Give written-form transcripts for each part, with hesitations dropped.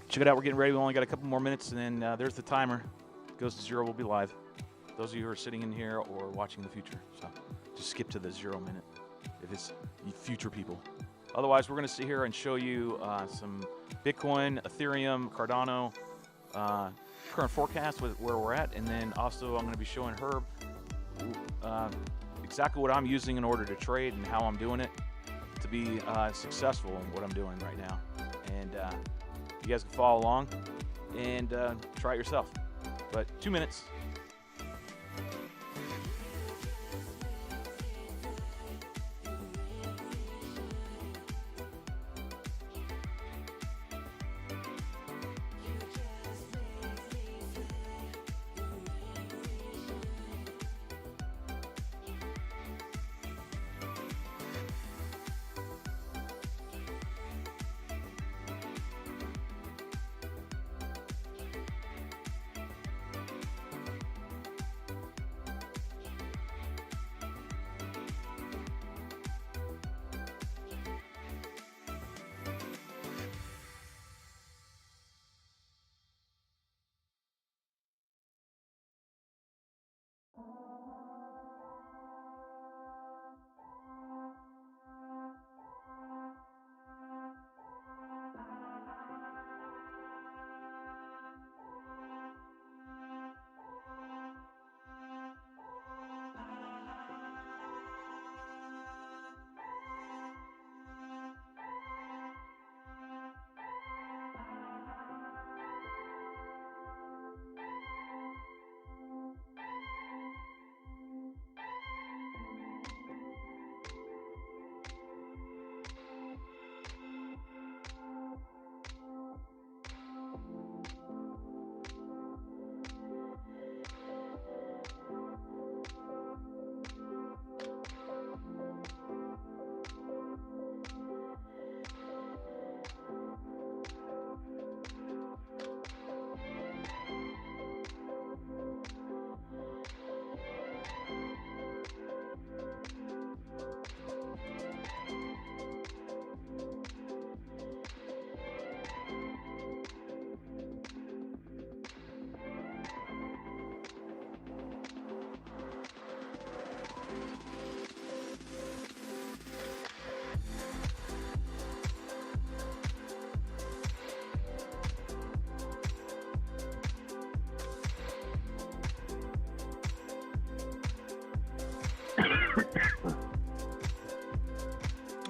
Check it out. We're getting ready. We only got a couple more minutes, and then there's the timer. It goes to 0. We'll be live. Those of you who are sitting in here or watching in the future, so just skip to the 0 minute if it's future people. Otherwise, we're going to sit here and show you some Bitcoin, Ethereum, Cardano, current forecast with where we're at, and then also I'm going to be showing Herb exactly what I'm using in order to trade and how I'm doing it to be successful in what I'm doing right now. And you guys can follow along and try it yourself. But 2 minutes.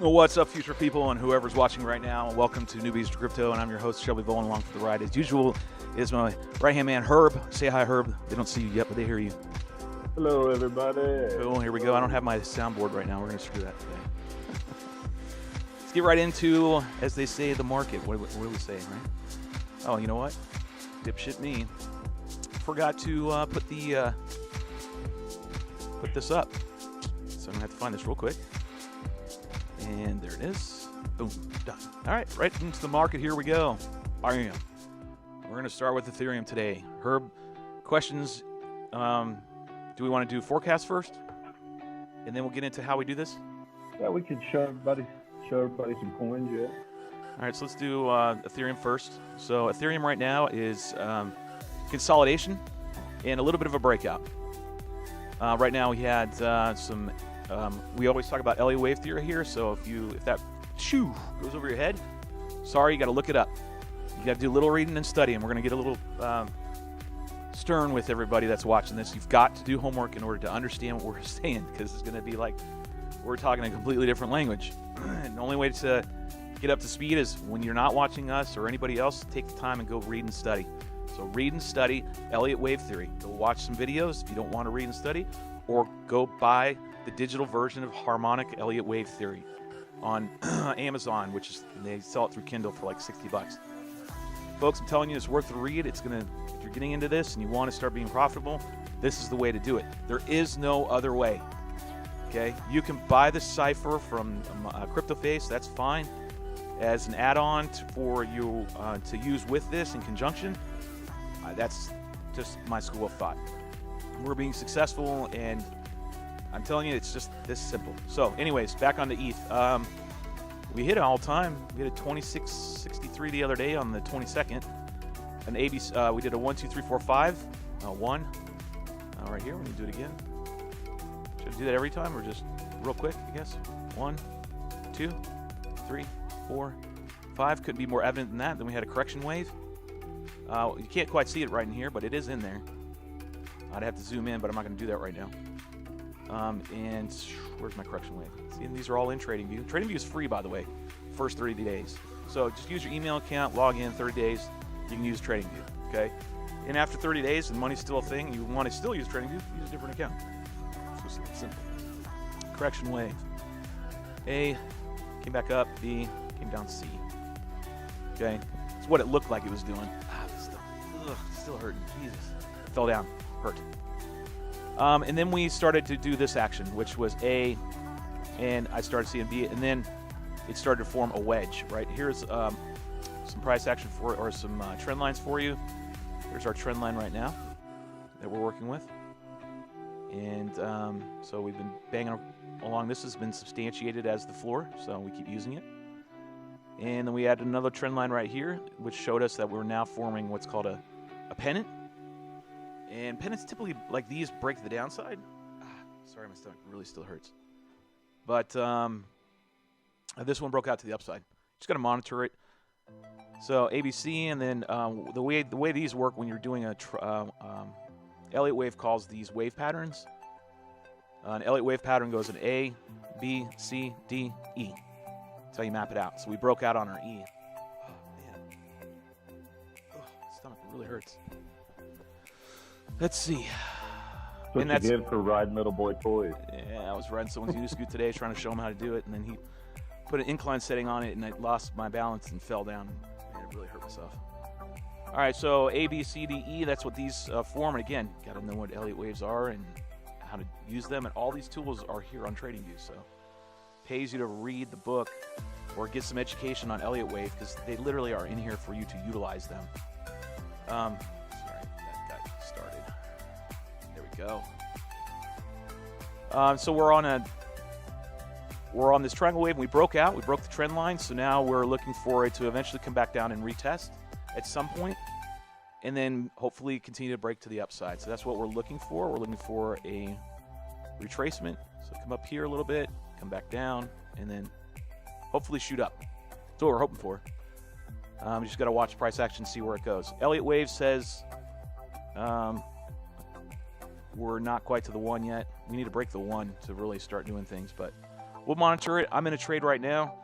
Well, what's up, future people and whoever's watching right now? Welcome to Newbies to Crypto, and I'm your host, Shelby Bowen, along for the ride. As usual, is my right-hand man, Herb. Say hi, Herb. They don't see you yet, but they hear you. Hello, everybody. Cool, here we go. I don't have my soundboard right now. We're going to screw that today. Let's get right into, as they say, the market. What are we saying, right? Oh, you know what? Dipshit me. Forgot to put this up. So I'm going to have to find this real quick. And there it is. Boom. Done. All right. Right into the market. Here we go. We're going to start with Ethereum today. Herb, questions. Do we want to do forecast first? And then we'll get into how we do this? Yeah, we could show everybody some coins, yeah. All right. So let's do Ethereum first. So Ethereum right now is consolidation and a little bit of a breakout. Right now we had some... we always talk about Elliott wave theory here, so if that goes over your head, sorry, you got to look it up. You got to do a little reading and study, and we're going to get a little stern with everybody that's watching this. You've got to do homework in order to understand what we're saying, because it's going to be like we're talking a completely different language. And the only way to get up to speed is when you're not watching us or anybody else, take the time and go read and study. So read and study Elliott wave theory. Go watch some videos if you don't want to read and study, or go buy the digital version of harmonic Elliott wave theory on Amazon, which is, they sell it through Kindle for like $60. Folks, I'm telling you, it's worth the read. It's gonna, if you're getting into this and you want to start being profitable, this is the way to do it. There is no other way. Okay, you can buy the cipher from CryptoFace. That's fine as an add-on for you to use with this in conjunction. That's just my school of thought. We're being successful, and I'm telling you, it's just this simple. So anyways, back on the ETH. We hit an all-time. We hit a 26.63 the other day on the 22nd. an ABC. We did a 1, 2, 3, 4, 5. 1. Right here. When you do it again. Should I do that every time or just real quick? I guess. 1, 2, 3, 4, 5. Couldn't be more evident than that. Then we had a correction wave. You can't quite see it right in here, but it is in there. I'd have to zoom in, but I'm not going to do that right now. And where's my correction wave? See, and these are all in TradingView. TradingView is free, by the way, first 30 days. So just use your email account, log in, 30 days, you can use TradingView, okay? And after 30 days, and money's still a thing, you want to still use TradingView, use a different account. It's just simple. Correction wave. A, came back up, B, came down C. Okay? It's what it looked like it was doing. Still hurting. Jesus. It fell down. Hurt. And then we started to do this action, which was A, and I started seeing B, and then it started to form a wedge, right? Here's some price action for, or some trend lines for you. Here's our trend line right now that we're working with. And so we've been banging along. This has been substantiated as the floor, so we keep using it. And then we added another trend line right here, which showed us that we're now forming what's called a pennant. And pennants typically, like these, break to the downside. Sorry, my stomach really still hurts. But this one broke out to the upside. Just got to monitor it. So ABC, and then the way these work when you're doing a Elliott wave calls these wave patterns. An Elliott wave pattern goes in A, B, C, D, E. That's how you map it out. So we broke out on our E. Oh, man. Oh, my stomach really hurts. Let's see. What you give for riding little boy toys. Yeah, I was riding someone's U-scoot today trying to show him how to do it, and then he put an incline setting on it, and I lost my balance and fell down. Man, it really hurt myself. All right, so A, B, C, D, E, that's what these form. And again, got to know what Elliott waves are and how to use them. And all these tools are here on TradingView, so it pays you to read the book or get some education on Elliott wave because they literally are in here for you to utilize them. Sorry, that got started. There we go. So we're on this triangle wave, and we broke out. We broke the trend line, so now we're looking for it to eventually come back down and retest at some point, and then hopefully continue to break to the upside. So that's what we're looking for. We're looking for a retracement. So come up here a little bit, come back down, and then hopefully shoot up. That's what we're hoping for. You just got to watch price action, see where it goes. Elliott wave says we're not quite to the 1 yet. We need to break the 1 to really start doing things, but we'll monitor it. I'm in a trade right now.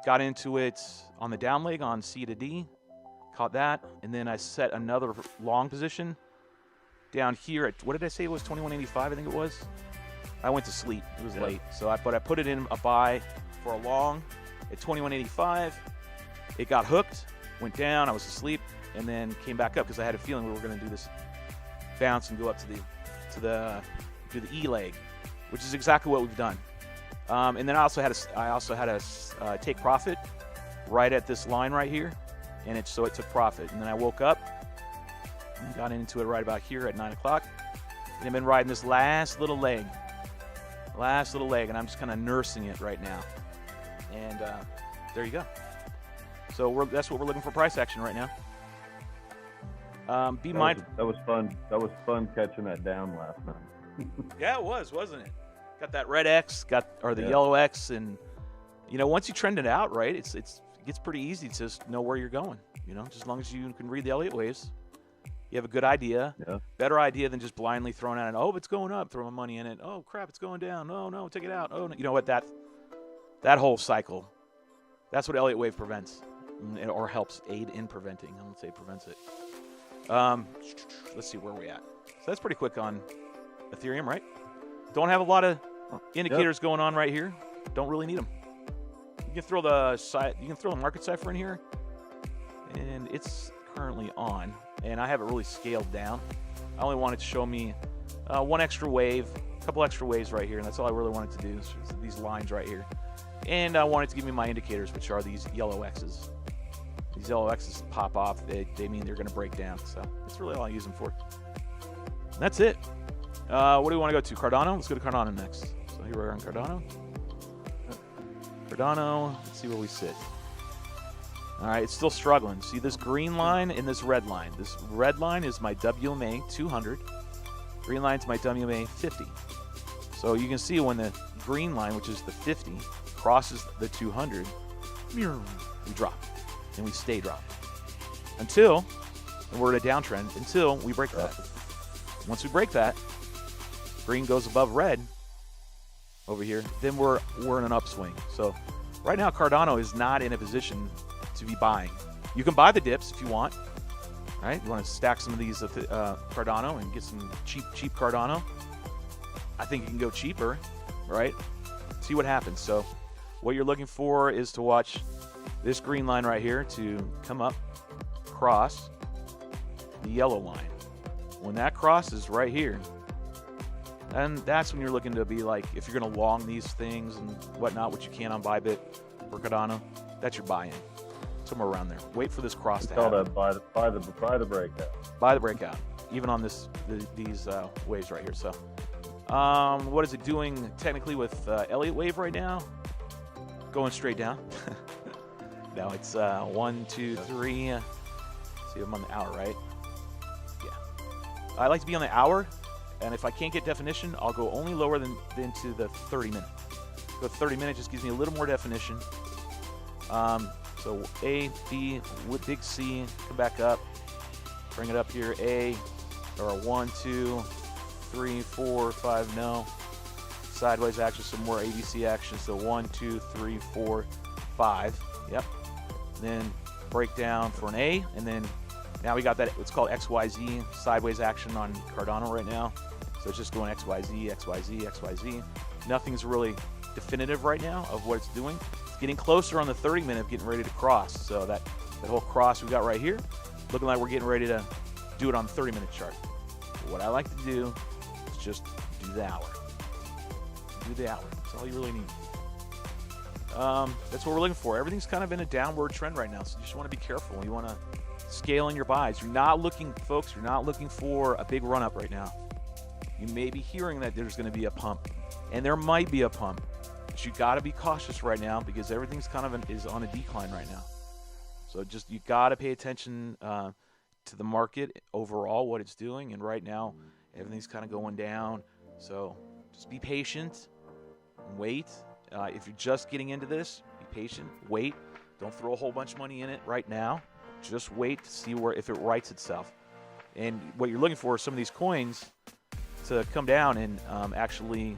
Got into it on the down leg on C to D. Caught that. And then I set another long position down here at, what did I say it was, 21.85, I think it was? I went to sleep. It was late. So I put it in a buy for a long at 21.85. It got hooked, went down, I was asleep, and then came back up because I had a feeling we were going to do this bounce and go up to the E leg, which is exactly what we've done. And then I also had a take profit right at this line right here, and so it took profit. And then I woke up and got into it right about here at 9 o'clock, and I've been riding this last little leg, and I'm just kind of nursing it right now. And there you go. So that's what we're looking for price action right now. Be mindful. That was fun. That was fun catching that down last night. Yeah, it was, wasn't it? Got that red X, the yellow X, and once you trend it out, right, it gets pretty easy to just know where you're going. Just as long as you can read the Elliott waves, you have a good idea. Yeah. Better idea than just blindly throwing at it. Oh, it's going up, throw my money in it. Oh crap, it's going down. Oh no, take it out. Oh, no. You know what? That whole cycle, that's what Elliott wave prevents, or helps aid in preventing. I won't say it prevents it. Let's see where we're at. So that's pretty quick on Ethereum, right? Don't have a lot of indicators going on right here. Don't really need them. You can throw the market cipher in here, and it's currently on. And I have it really scaled down. I only wanted to show me one extra wave, a couple extra waves right here, and that's all I really wanted to do. Is these lines right here, and I wanted to give me my indicators, which are these yellow X's. These yellow X's pop off. They mean they're going to break down. So that's really all I use them for. And that's it. What do we want to go to? Cardano? Let's go to Cardano next. So here we are on Cardano. Cardano. Let's see where we sit. All right, it's still struggling. See this green line and this red line. This red line is my WMA 200. Green line is my WMA 50. So you can see when the green line, which is the 50, crosses the 200, we drop, and we stay dropping until, and we're at a downtrend, until we break that. Once we break that, green goes above red over here, then we're in an upswing. So right now, Cardano is not in a position to be buying. You can buy the dips if you want, right? You want to stack some of these Cardano and get some cheap Cardano. I think you can go cheaper, right? See what happens. So what you're looking for is to watch this green line right here to come up, cross the yellow line. When that crosses right here, and that's when you're looking to be like, if you're going to long these things and whatnot, which you can on Bybit or Cardano, that's your buy-in. Somewhere around there. Wait for this cross to happen. Buy the breakout. Buy the breakout, even on these waves right here. So, what is it doing technically with Elliott wave right now? Going straight down. Now it's 1, 2, 3. See, I'm on the hour, right? Yeah. I like to be on the hour, and if I can't get definition, I'll go only lower than to the 30 minute. Go 30 minutes just gives me a little more definition. So A, B, with big C, come back up, bring it up here. A, or 1, 2, 3, 4, 5, no. Sideways action, some more ABC action. So 1, 2, 3, 4, 5. Yep. Then break down for an A, and then now we got that, it's called XYZ, sideways action on Cardano right now. So it's just going XYZ, XYZ, XYZ. Nothing's really definitive right now of what it's doing. It's getting closer on the 30 minute, getting ready to cross. So that whole cross we got right here, looking like we're getting ready to do it on the 30 minute chart. What I like to do is just do the hour. Do the hour. That's all you really need. That's what we're looking for. Everything's kind of in a downward trend right now, so you just want to be careful. You want to scale in your buys. You're not looking, folks, you're not looking for a big run up right now. You may be hearing that there's going to be a pump, and there might be a pump, but you got to be cautious right now because everything's kind of is on a decline right now. So just you got to pay attention to the market overall, what it's doing, and right now everything's kind of going down. So just be patient and wait. If you're just getting into this, be patient, wait. Don't throw a whole bunch of money in it right now. Just wait to see if it rights itself. And what you're looking for is some of these coins to come down and actually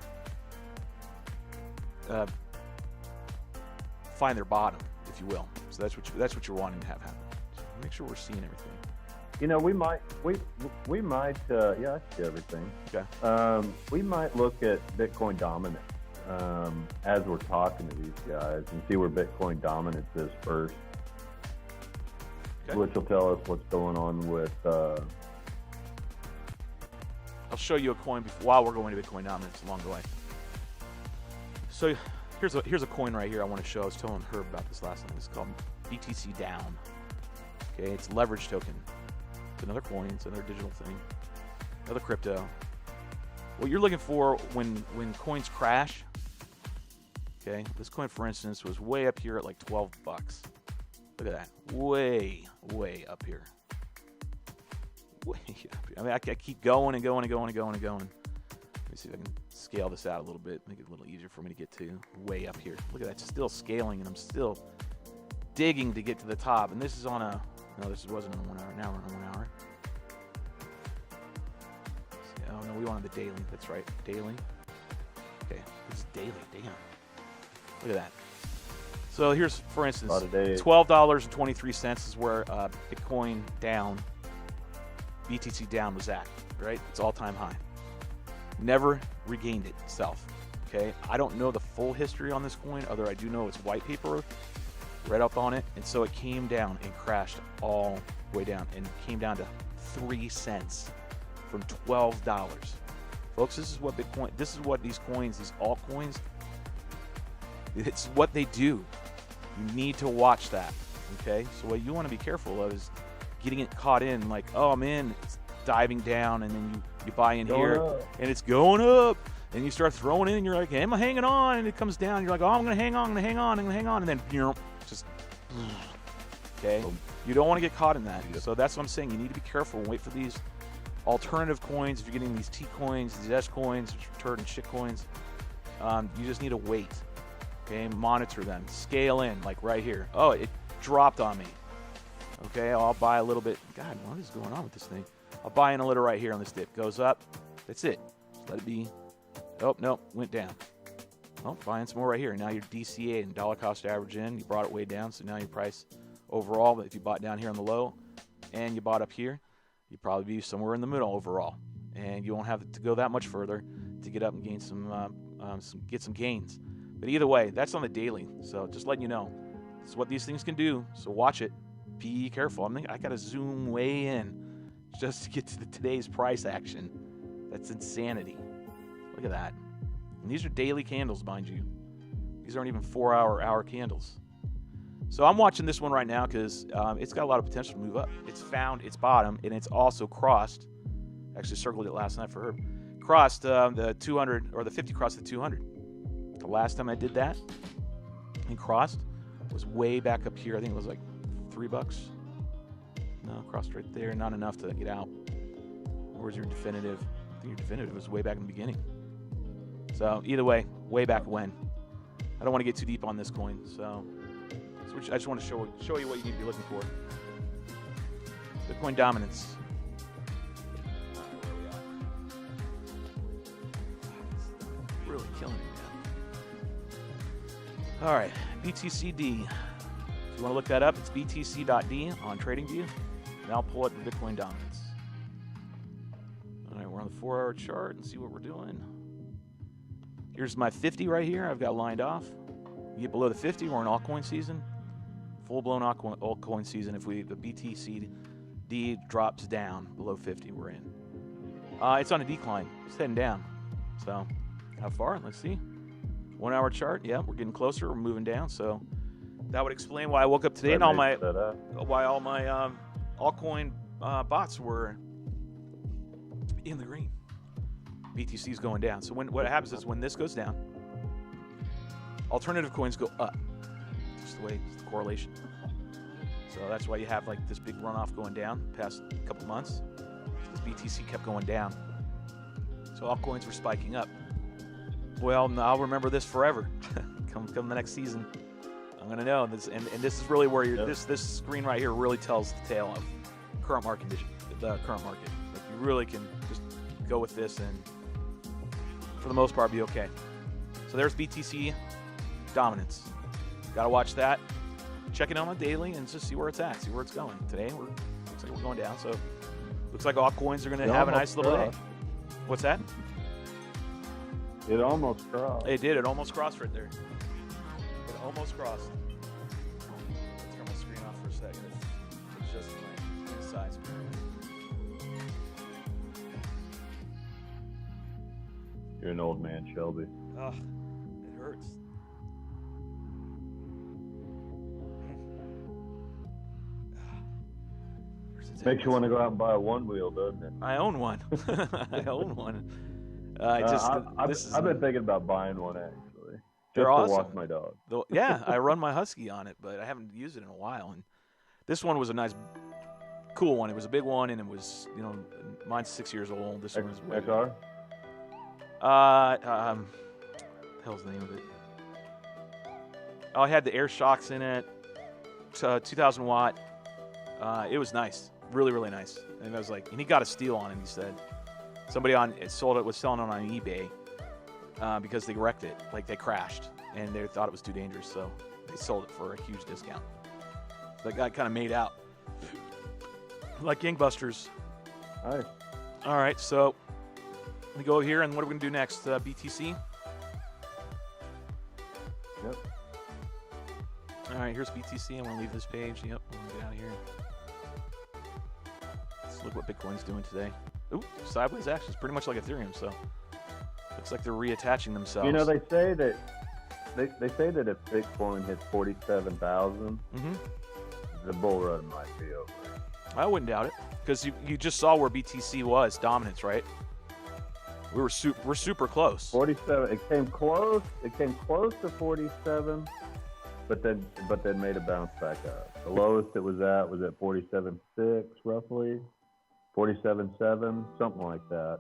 find their bottom, if you will. So that's what you're wanting to have happen. So make sure we're seeing everything. You know, we might yeah, I see everything. Okay. We might look at Bitcoin dominance as we're talking to these guys and see where Bitcoin dominance is first. Okay. Which will tell us what's going on with. I'll show you a coin while we're going to Bitcoin dominance along the way. So here's a coin right here I want to show. I was telling Herb about this last night. It's called BTC Down. Okay, it's a leverage token. It's another coin. It's another digital thing. Another crypto. What you're looking for when coins crash. Okay, this coin, for instance, was way up here at like 12 bucks. Look at that, way up here. Way up here. I mean, I keep going and going and going and going and going. Let me see if I can scale this out a little bit, make it a little easier for me to get to. Way up here. Look at that, still scaling, and I'm still digging to get to the top. And this is on a, no, this wasn't on 1 hour. Now we're on 1 hour. Oh no, we wanted the daily. That's right, daily. Okay, this is daily. Damn. Look at that. So here's, for instance, $12.23 is where Bitcoin down, BTC down was at, right? It's all-time high. Never regained it itself, okay? I don't know the full history on this coin, other I do know it's white paper, read up on it, and so it came down and crashed all the way down and came down to 3 cents from $12. Folks, this is what Bitcoin, this is what these coins, these altcoins, it's what they do. You need to watch that, okay? So what you want to be careful of is getting it caught in, like, oh, I'm in, it's diving down, and then you buy in here, and it's going up, and you start throwing in, and you're like, hey, am I hanging on? And it comes down, and you're like, oh, I'm going to hang on, I'm going to hang on, I'm going to hang on, and then, you know, just, Okay, you don't want to get caught in that. So that's what I'm saying. You need to be careful and wait for these alternative coins. If you're getting these T coins, these S coins, turd and shit coins, you just need to wait. Okay, monitor them, scale in, like right here. Oh, it dropped on me. Okay, I'll buy a little bit. God, what is going on with this thing? I'll buy in a little right here on this dip. Goes up. That's it. Just let it be. Oh, no, went down. Oh, buying some more right here. Now you're DCA and dollar cost average in. You brought it way down, so now your price overall, but if you bought down here on the low and you bought up here, you'd probably be somewhere in the middle overall. And you won't have to go that much further to get up and gain get some gains. But either way, that's on the daily. So just letting you know, this is what these things can do. So watch it. Be careful. I got to zoom way in just to get to today's price action. That's insanity. Look at that. And these are daily candles, mind you. These aren't even 4-hour candles. So I'm watching this one right now because it's got a lot of potential to move up. It's found its bottom, and it's also crossed. Actually circled it last night for her. Crossed the 200, or the 50 crossed the 200. The last time I did that and crossed was way back up here. I think it was like $3. No, crossed right there. Not enough to get out. Where's your definitive? I think your definitive was way back in the beginning. So either way, way back when. I don't want to get too deep on this coin, so I just want to show you what you need to be looking for. Bitcoin dominance. Really killing me, man. All right, BTCD. If you want to look that up, it's btc.d on TradingView. And I'll pull up the Bitcoin dominance. All right, we're on the 4-hour chart and see what we're doing. Here's my 50 right here. I've got lined off. You get below the 50, we're in altcoin season. Full-blown altcoin season. If the BTCD drops down below 50, we're in. It's on a decline. It's heading down. So how far? Let's see. 1-hour chart. Yeah, we're getting closer. We're moving down. So that would explain why I woke up today and why all my altcoin bots were in the green. BTC is going down. So what happens is when this goes down, alternative coins go up. Just the way it's the correlation. So that's why you have like this big runoff going down the past couple months. This BTC kept going down. So altcoins were spiking up. Well, I'll remember this forever. come the next season, I'm gonna know. This and this is really where this screen right here really tells the tale of current market condition. The current market. Like you really can just go with this and for the most part be okay. So there's BTC dominance. Got to watch that. Check it out on daily and just see where it's at, see where it's going. Today looks like we're going down. So looks like altcoins are going to have a nice little day. What's that? It almost crossed. It did. It almost crossed right there. It almost crossed. Let's turn my screen off for a second. It's just my inside screen. You're an old man, Shelby. Ugh, it hurts. Makes you want to go out and buy a one wheel, doesn't it? I own one. I own one. I've been thinking about buying one actually. They're awesome. To walk my dog. Yeah, I run my husky on it, but I haven't used it in a while. And this one was a nice, cool one. It was a big one, and it was, mine's 6 years old. This one was way. XR? The hell's the name of it? Oh, I had the air shocks in it. 2,000 watt. It was nice, really, really nice. And I was like, and he got a steal on it. He said somebody was selling it on eBay because they wrecked it, like they crashed, and they thought it was too dangerous, so they sold it for a huge discount. So that guy kind of made out like gangbusters. Nice. All right, so we go here, and what are we gonna do next? BTC. Yep. All right, here's BTC. I'm gonna leave this page. Yep, I'm gonna get out of here. Let's look what Bitcoin's doing today. Ooh, sideways action is pretty much like Ethereum, so looks like they're reattaching themselves. They say that if Bitcoin hits 47,000, the bull run might be over. I wouldn't doubt it, because you just saw where BTC was dominance, right? We're super close. 47. It came close. It came close to 47, but then made a bounce back up. The lowest it was at 47.6 roughly, 47.7, something like that.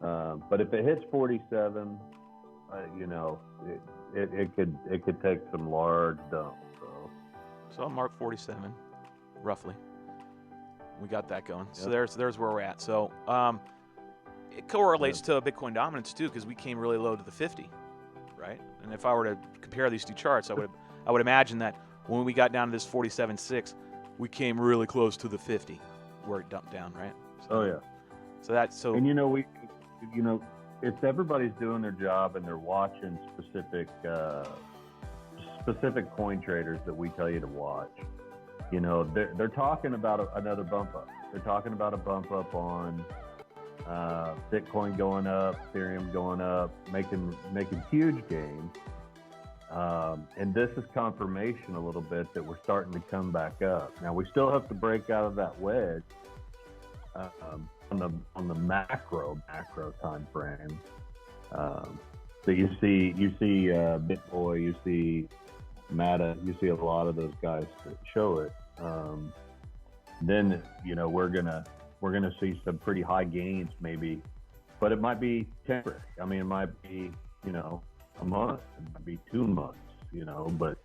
But if it hits 47, you know, it could take some large dumps. So I'll mark 47, roughly. We got that going. Yep. So there's where we're at. So it correlates to Bitcoin dominance too, because we came really low to the 50, right? And if I were to compare these two charts, I would imagine that when we got down to this 47.6, we came really close to the 50, where it dumped down, right? So, So and you know, if everybody's doing their job and they're watching specific coin traders that we tell you to watch, you know, they're talking about another bump up. They're talking about a bump up on Bitcoin going up, Ethereum going up, making huge gains. And this is confirmation a little bit that we're starting to come back up. Now we still have to break out of that wedge on the macro time frame. So you see BitBoy, you see Mata, you see a lot of those guys that show it. Then you know we're gonna see some pretty high gains maybe, but it might be temporary. I mean, it might be, you know, a month, it might be 2 months, you know, but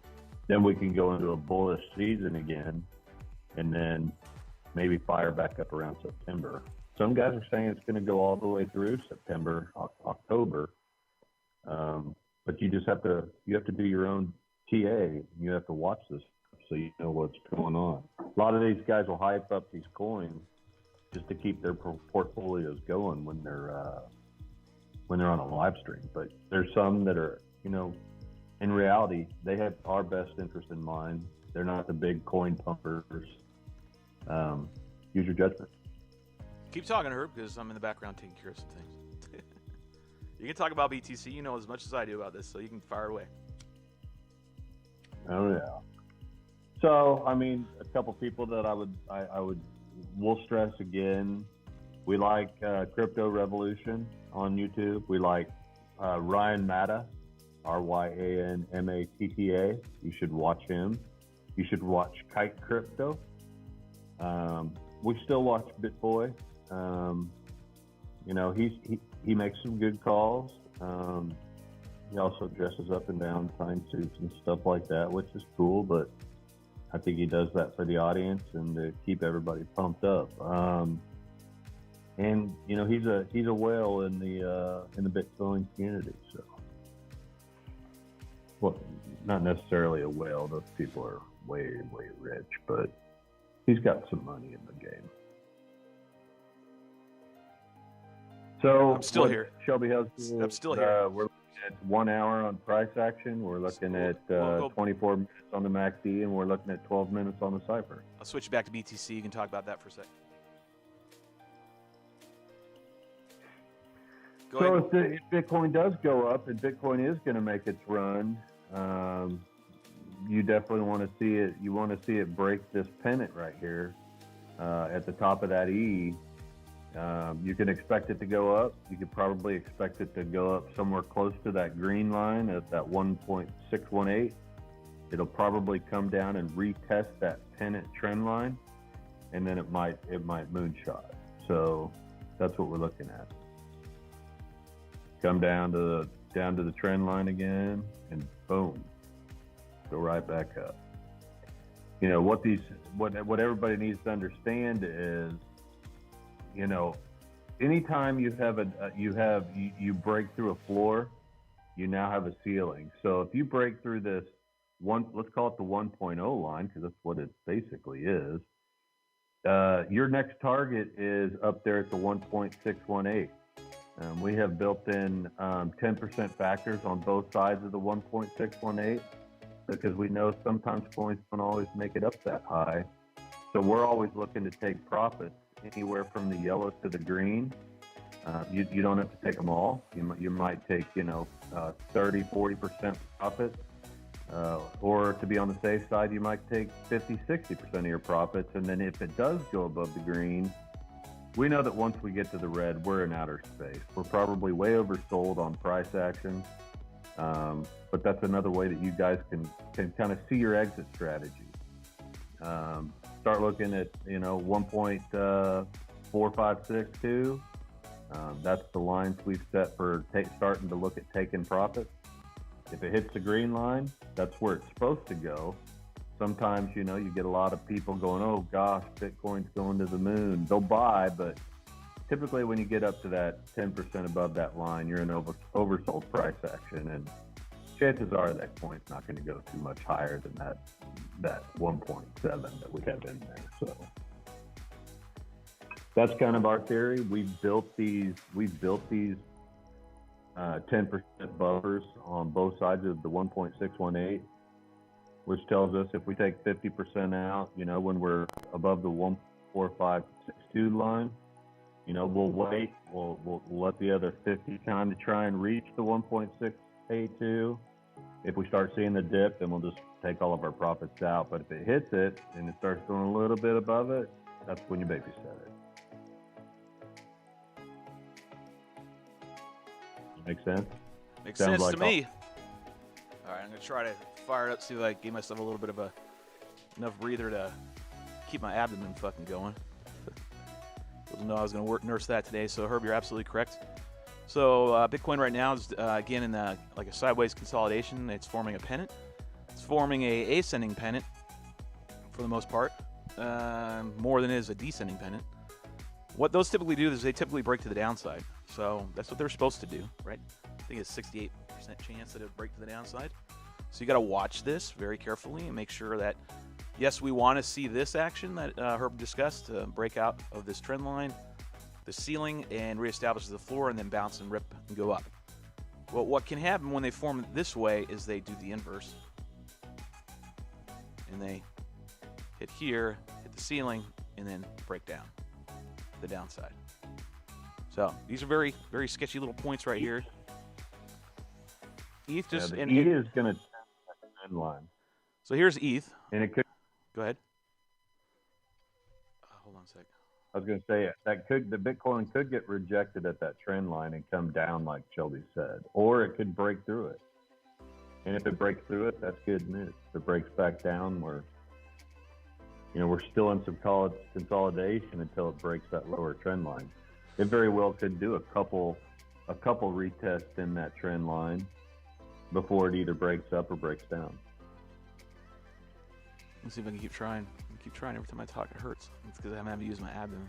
then we can go into a bullish season again, and then maybe fire back up around September. Some guys are saying it's going to go all the way through September, October, but you just have to do your own TA. You have to watch this so you know what's going on. A lot of these guys will hype up these coins just to keep their portfolios going when they're on a live stream. But there's some that are, you know, in reality, they have our best interest in mind. They're not the big coin pumpers. Use your judgment. Keep talking, Herb, because I'm in the background taking care of some things. You can talk about BTC. You know as much as I do about this, so you can fire away. Oh yeah. So I mean, a couple people that we'll stress again. We like Crypto Revolution on YouTube. We like Ryan Matta, RyanMatta. You should watch him. You should watch Kite Crypto. We still watch BitBoy. You know, he makes some good calls. He also dresses up and down fine suits and stuff like that, which is cool, but I think he does that for the audience and to keep everybody pumped up. And you know, he's a whale in the Bitcoin community. So, well, not necessarily a whale. Those people are way rich, but he's got some money in the game. So I'm still here. Shelby has. I'm still here. We're looking at 1 hour on price action. We're looking at 24 minutes on the MACD, and we're looking at 12 minutes on the Cypher. I'll switch you back to BTC. You can talk about that for a sec. So if Bitcoin does go up, and Bitcoin is going to make its run, you definitely want to see it. You want to see it break this pennant right here at the top of that E. You can expect it to go up. You could probably expect it to go up somewhere close to that green line at that 1.618. It'll probably come down and retest that pennant trend line, and then it might moonshot. So that's what we're looking at. Come down to the trend line again, and boom, go right back up. You know what everybody needs to understand is, you know, anytime you break through a floor, you now have a ceiling. So if you break through this let's call it the 1.0 line, because that's what it basically is. Your next target is up there at the 1.618. We have built in 10% factors on both sides of the 1.618 because we know sometimes coins don't always make it up that high. So we're always looking to take profits anywhere from the yellow to the green. You don't have to take them all. You might take 30-40% profits, or to be on the safe side, you might take 50-60% of your profits. And then if it does go above the green, we know that once we get to the red, we're in outer space. We're probably way oversold on price action, but that's another way that you guys can kind of see your exit strategy. Start looking at 1.4562. That's the lines we've set for starting to look at taking profits. If it hits the green line, that's where it's supposed to go. Sometimes, you get a lot of people going, oh gosh, Bitcoin's going to the moon. They'll buy, but typically when you get up to that 10% above that line, you're in oversold price action, and chances are that coin's not going to go too much higher than that 1.7 that we have in there. So that's kind of our theory. We've built these 10% buffers on both sides of the 1.618, which tells us if we take 50% out, when we're above the 14562 line, we'll wait. We'll let the other 50 kind of try and reach the 1.682. If we start seeing the dip, then we'll just take all of our profits out. But if it hits it and it starts going a little bit above it, that's when you babysit it. Make sense? Makes Sounds sense like to me. All right, I'm gonna try to fire it up, see if I gave myself a little bit of enough breather to keep my abdomen fucking going. Didn't know I was gonna nurse that today. So Herb, you're absolutely correct. So Bitcoin right now is again in like a sideways consolidation. It's forming a pennant. It's forming a ascending pennant for the most part, more than it is a descending pennant. What those typically do is they typically break to the downside. So that's what they're supposed to do, right? I think it's 68% chance that it would break to the downside. So you got to watch this very carefully and make sure that, yes, we want to see this action that Herb discussed to break out of this trend line, the ceiling, and reestablish the floor, and then bounce and rip and go up. Well, what can happen when they form this way is they do the inverse. And they hit here, hit the ceiling, and then break down the downside. So these are very, very sketchy little points right here. ETH just ETH is going to trend line. So here's ETH. And it could. Go ahead. Hold on a sec. I was going to say the Bitcoin could get rejected at that trend line and come down, like Shelby said, or it could break through it. And if it breaks through it, that's good news. If it breaks back down, we're still in some consolidation until it breaks that lower trend line. It very well could do a couple retests in that trend line before it either breaks up or breaks down. Let's see if I can keep trying. Keep trying. Every time I talk, it hurts. It's because I'm having to use my abdomen.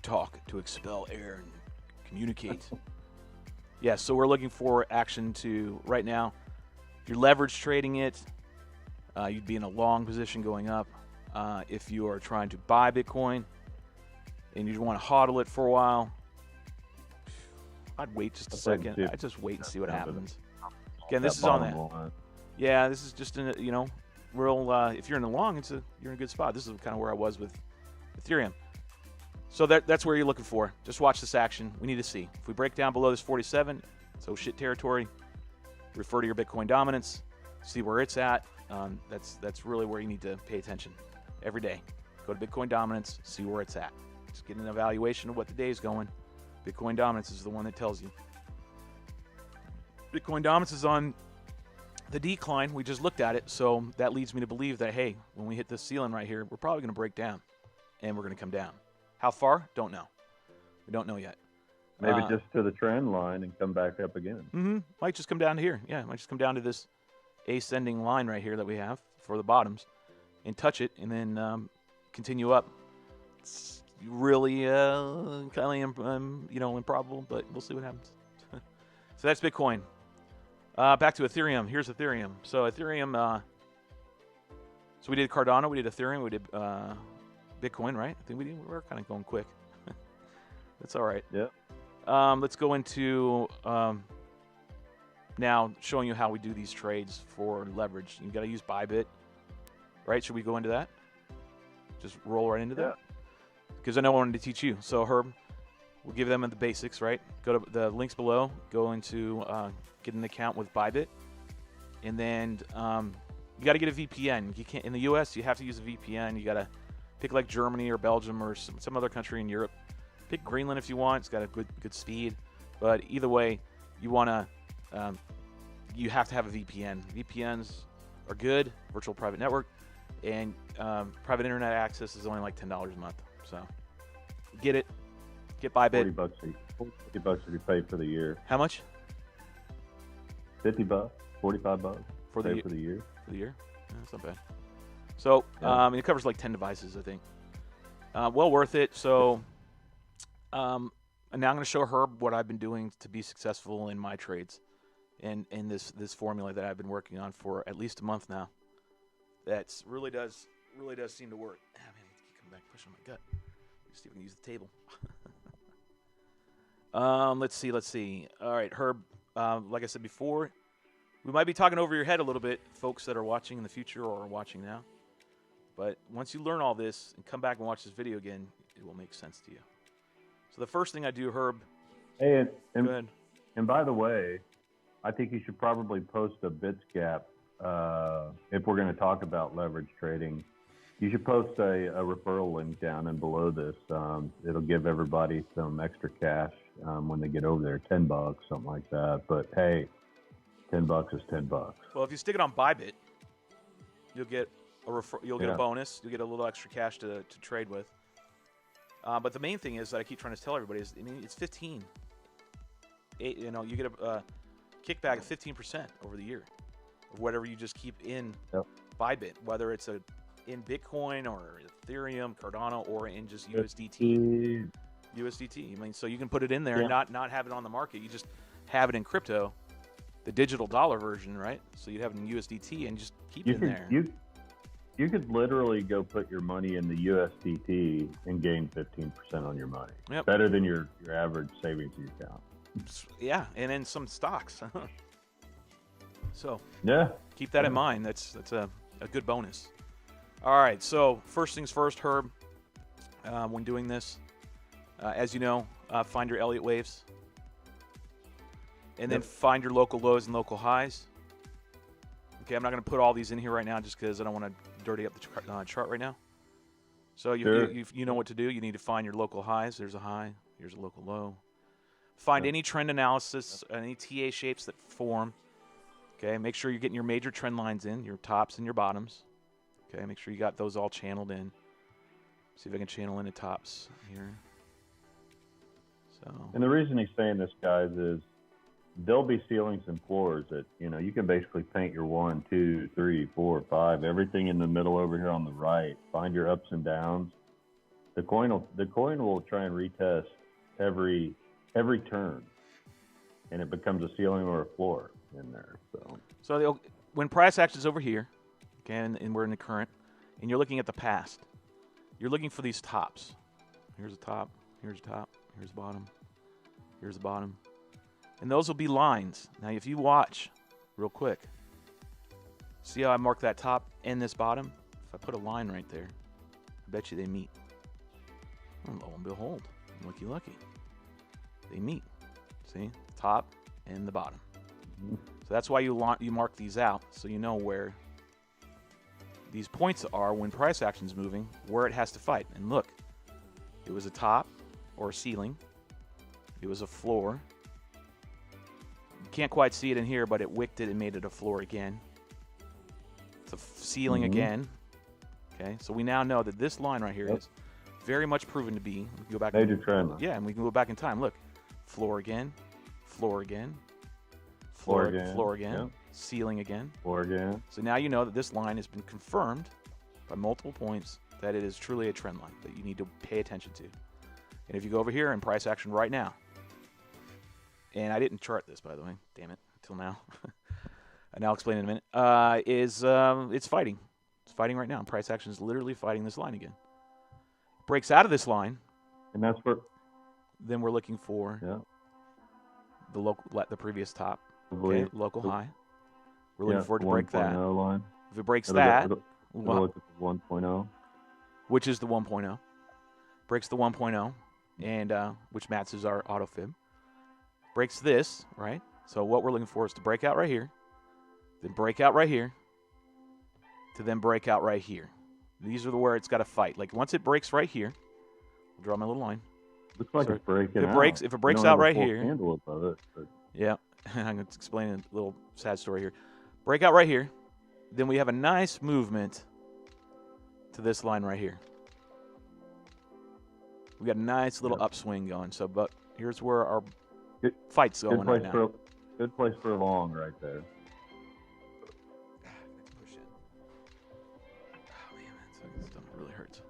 Talk to expel air and communicate. Yeah, so we're looking for action to, right now, if you're leverage trading it, you'd be in a long position going up. If you are trying to buy Bitcoin and you want to hodl it for a while, I'd wait just a second. I'd just wait and see what happens. Again, this is on that. Yeah, this is just real. If you're in the long, you're in a good spot. This is kind of where I was with Ethereum. So that's where you're looking for. Just watch this action. We need to see if we break down below this 47. So shit territory. Refer to your Bitcoin dominance. See where it's at. That's really where you need to pay attention every day. Go to Bitcoin dominance. See where it's at. Just get an evaluation of what the day is going. Bitcoin dominance is the one that tells you. Bitcoin dominance is on the decline. We just looked at it, so that leads me to believe that, hey, when we hit this ceiling right here, we're probably going to break down, and we're going to come down. How far? Don't know. We don't know yet. Maybe just to the trend line and come back up again. Might just come down to here. Yeah, might just come down to this ascending line right here that we have for the bottoms and touch it and then continue up. It's really kind of improbable, but we'll see what happens. So that's Bitcoin. Back to Ethereum. Here's Ethereum. So Ethereum, so we did Cardano, we did Ethereum, we did Bitcoin, right? I think we're kind of going quick. That's all right. Yeah. Let's go into now showing you how we do these trades for leverage. You got to use Bybit, right? Should we go into that? Just roll right into that? Because I know I wanted to teach you. So Herb, we'll give them the basics, right? Go to the links below. Go into get an account with Bybit, and then you got to get a VPN. You can't in the U.S. You have to use a VPN. You got to pick like Germany or Belgium or some other country in Europe. Pick Greenland if you want. It's got a good speed, but either way, you want to you have to have a VPN. VPNs are good, virtual private network, and private internet access is only like $10 a month. So get it. Get Bybit. $40 if you pay for the year. How much? $50, $45 for the for the year. For the year? Yeah, that's not bad. So it covers like 10 devices, I think. Well worth it. So and now I'm going to show Herb what I've been doing to be successful in my trades, and this formula that I've been working on for at least a month now. That's really does seem to work. Ah, man, I keep coming back pushing my gut. Let's see if we can use the table. Let's see. All right, Herb. Like I said before, we might be talking over your head a little bit, folks that are watching in the future or are watching now. But once you learn all this and come back and watch this video again, it will make sense to you. So the first thing I do, Herb. Hey, go ahead. And by the way, I think you should probably post a BitsGap if we're going to talk about leverage trading. You should post a referral link down and below this. It'll give everybody some extra cash when they get over there, $10, something like that. But hey, $10 is $10. Well, if you stick it on Bybit, you'll get a bonus. You'll get a little extra cash to trade with. But the main thing is that I keep trying to tell everybody is, it's 15. You get a kickback of 15% over the year of whatever you just keep in Bybit, whether it's in Bitcoin or Ethereum, Cardano, or in just USDT. USDT. So you can put it in there and not have it on the market. You just have it in crypto, the digital dollar version, right? So you'd have it in USDT and just keep it in there. You could literally go put your money in the USDT and gain 15% on your money. Yep. Better than your average savings account. Yeah, and then some stocks. So keep that in mind. That's a good bonus. All right, so first things first, Herb, when doing this, as you know, find your Elliott waves. And then find your local lows and local highs. Okay, I'm not going to put all these in here right now just because I don't want to dirty up the chart right now. So you know what to do. You need to find your local highs. There's a high. Here's a local low. Find any trend analysis, any TA shapes that form. Okay, make sure you're getting your major trend lines in, your tops and your bottoms. Okay, make sure you got those all channeled in. See if I can channel in the tops here. So. And the reason he's saying this, guys, is there'll be ceilings and floors that, you can basically paint your 1, 2, 3, 4, 5, everything in the middle over here on the right. Find your ups and downs. The coin will try and retest every turn, and it becomes a ceiling or a floor in there. So when price action is over here, okay, and we're in the current, and you're looking at the past, you're looking for these tops. Here's a top, here's a top, here's the bottom, here's the bottom. And those will be lines. Now, if you watch real quick, see how I mark that top and this bottom? If I put a line right there, I bet you they meet. And lo and behold, looky, lucky. They meet. See? The top and the bottom. So that's why you mark these out, so you know where these points are when price action is moving, where it has to fight. And look, it was a top or a ceiling. It was a floor. You can't quite see it in here, but it wicked it and made it a floor again. It's a ceiling again. Okay, so we now know that this line right here is very much proven to be. We can go back. Major trend. Yeah, and we can go back in time. Look, floor again, floor again, floor again, ceiling again, floor again. So now you know that this line has been confirmed by multiple points that it is truly a trend line that you need to pay attention to. And if you go over here in price action right now, and I didn't chart this, by the way, damn it, until now. And I'll explain in a minute. It's fighting. It's fighting right now. Price action is literally fighting this line again. Breaks out of this line. And that's where. Then we're looking for the previous top. Okay, local high. We're looking for it to break that. Line. If it breaks that, it'll look at the 1.0. Which is the 1.0. Breaks the 1.0, and which matches our auto fib. Breaks this, right? So what we're looking for is to break out right here, then break out right here, to then break out right here. These are where it's got to fight. Like once it breaks right here, I'll draw my little line. Looks like it's breaking out. If it breaks out right here. Handle above it, but. Yeah, I'm going to explain a little sad story here. Break out right here. Then we have a nice movement to this line right here. We got a nice little upswing going. So, but here's where our fight's going right now. Good place for long right there. Push it. Oh man, that stomach really hurts.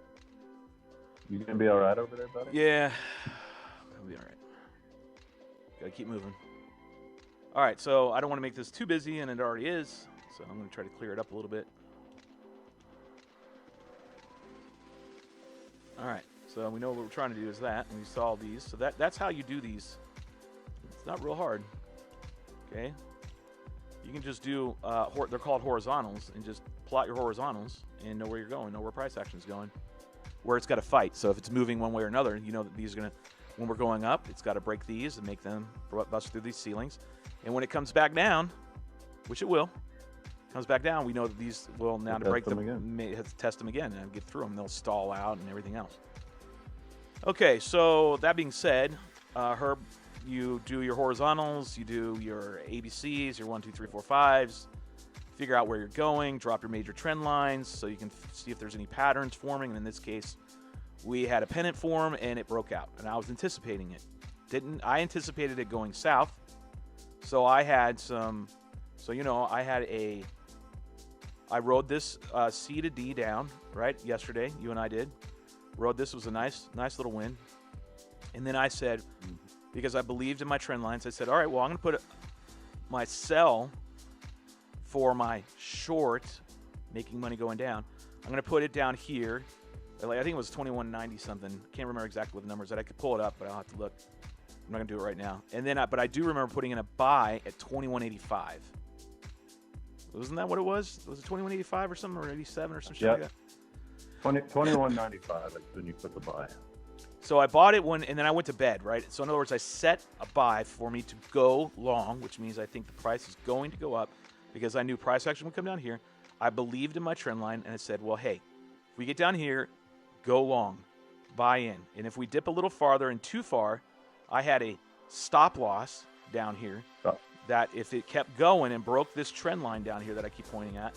You gonna be all right over there, buddy? Yeah, I'll be all right. Gotta keep moving. All right, so I don't want to make this too busy, and it already is. So I'm gonna try to clear it up a little bit. All right, so we know what we're trying to do is that, and we saw these. So that's how you do these. It's not real hard. Okay, you can just do, they're called horizontals, and just plot your horizontals and know where you're going, know where price action is going, where it's got to fight. So if it's moving one way or another, you know that these are going to, when we're going up, it's got to break these and make them bust through these ceilings. And when it comes back down, which it will, comes back down, we know that these will now to break them, have to test them again and get through them. They'll stall out and everything else. Okay, so that being said, Herb, you do your horizontals, you do your ABCs, your 1, 2, 3, 4, 5s, figure out where you're going, drop your major trend lines so you can see if there's any patterns forming. And in this case, we had a pennant form and it broke out, and I was anticipating it. I anticipated it going south, so I had some, I rode this C to D down, right, yesterday, you and I did. Rode this, was a nice little win. And then I said, because I believed in my trend lines, I said, all right, well, I'm going to put my sell for my short, making money going down. I'm going to put it down here. I think it was 21.90 something. Can't remember exactly what the numbers that I could pull it up, but I'll have to look. I'm not going to do it right now. And then, but I do remember putting in a buy at 21.85. Wasn't that what it was? Was it 21.85 or something, or 87 or some shit like that? 21.95 is when you put the buy. So I bought it and then I went to bed, right? So in other words, I set a buy for me to go long, which means I think the price is going to go up because I knew price action would come down here. I believed in my trend line, and it said, well, hey, if we get down here, go long, buy in. And if we dip a little farther and too far, I had a stop loss down here that if it kept going and broke this trend line down here that I keep pointing at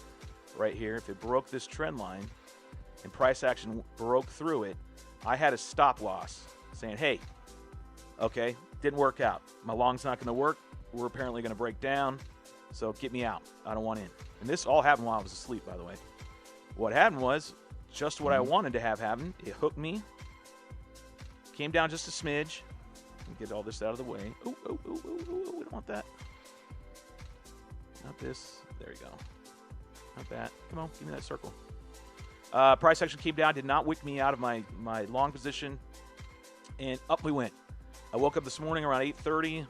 right here, if it broke this trend line and price action broke through it, I had a stop loss saying, hey, okay, didn't work out. My long's not going to work. We're apparently going to break down, so get me out. I don't want in. And this all happened while I was asleep, by the way. What happened was just what I wanted to have happen. It hooked me, came down just a smidge. Let me get all this out of the way. Ooh, we don't want that. Not this. There you go. Not that. Come on, give me that circle. Price action came down, did not wick me out of my long position, and up we went. I woke up this morning around 8:30,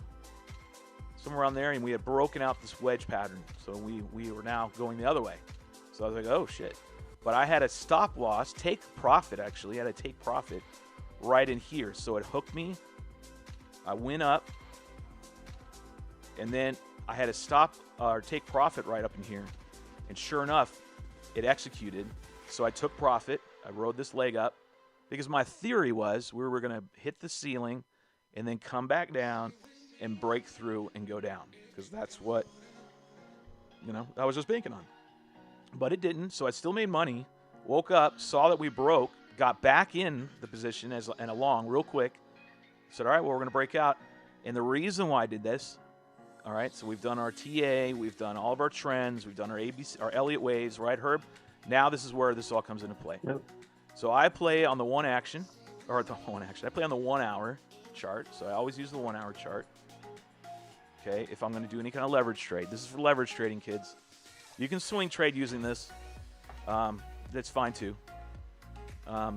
somewhere around there, and we had broken out this wedge pattern. So we were now going the other way. So I was like, oh, shit. But I had a stop loss, take profit, actually. I had a take profit right in here. So it hooked me. I went up, and then I had a stop or take profit right up in here. And sure enough, it executed. So I took profit. I rode this leg up because my theory was we were going to hit the ceiling and then come back down and break through and go down because that's what, I was just banking on. But it didn't, so I still made money. Woke up, saw that we broke, got back in the position and along real quick. Said, all right, well, we're going to break out. And the reason why I did this, all right, so we've done our TA, we've done all of our trends, we've done our ABC, our Elliott waves, right, Herb? Now this is where this all comes into play. Yep. So I play on the I play on the 1 hour chart. So I always use the 1 hour chart. Okay, if I'm going to do any kind of leverage trade. This is for leverage trading, kids. You can swing trade using this. That's fine too. But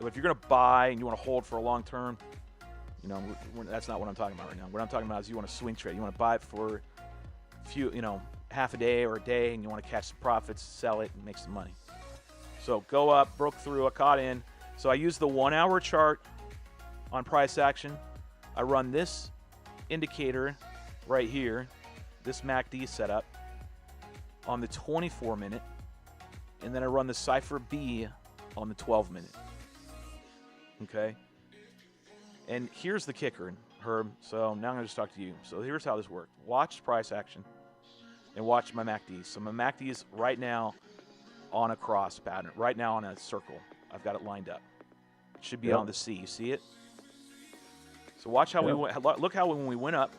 if you're going to buy and you want to hold for a long term, that's not what I'm talking about right now. What I'm talking about is you want to swing trade. You want to buy it for a few, half a day or a day, and you want to catch some profits, sell it, and make some money. So go up, broke through, I caught in. So I use the 1 hour chart on price action. I run this indicator right here, this MACD setup, on the 24 minute, and then I run the Cypher B on the 12 minute. Okay? And here's the kicker, Herb. So now I'm going to just talk to you. So here's how this worked. Watch price action and watch my MACDs. So my MACDs right now on a cross pattern. Right now on a circle. I've got it lined up. It should be Yep. on the C. You see it? So watch how we went. Look how when we went up,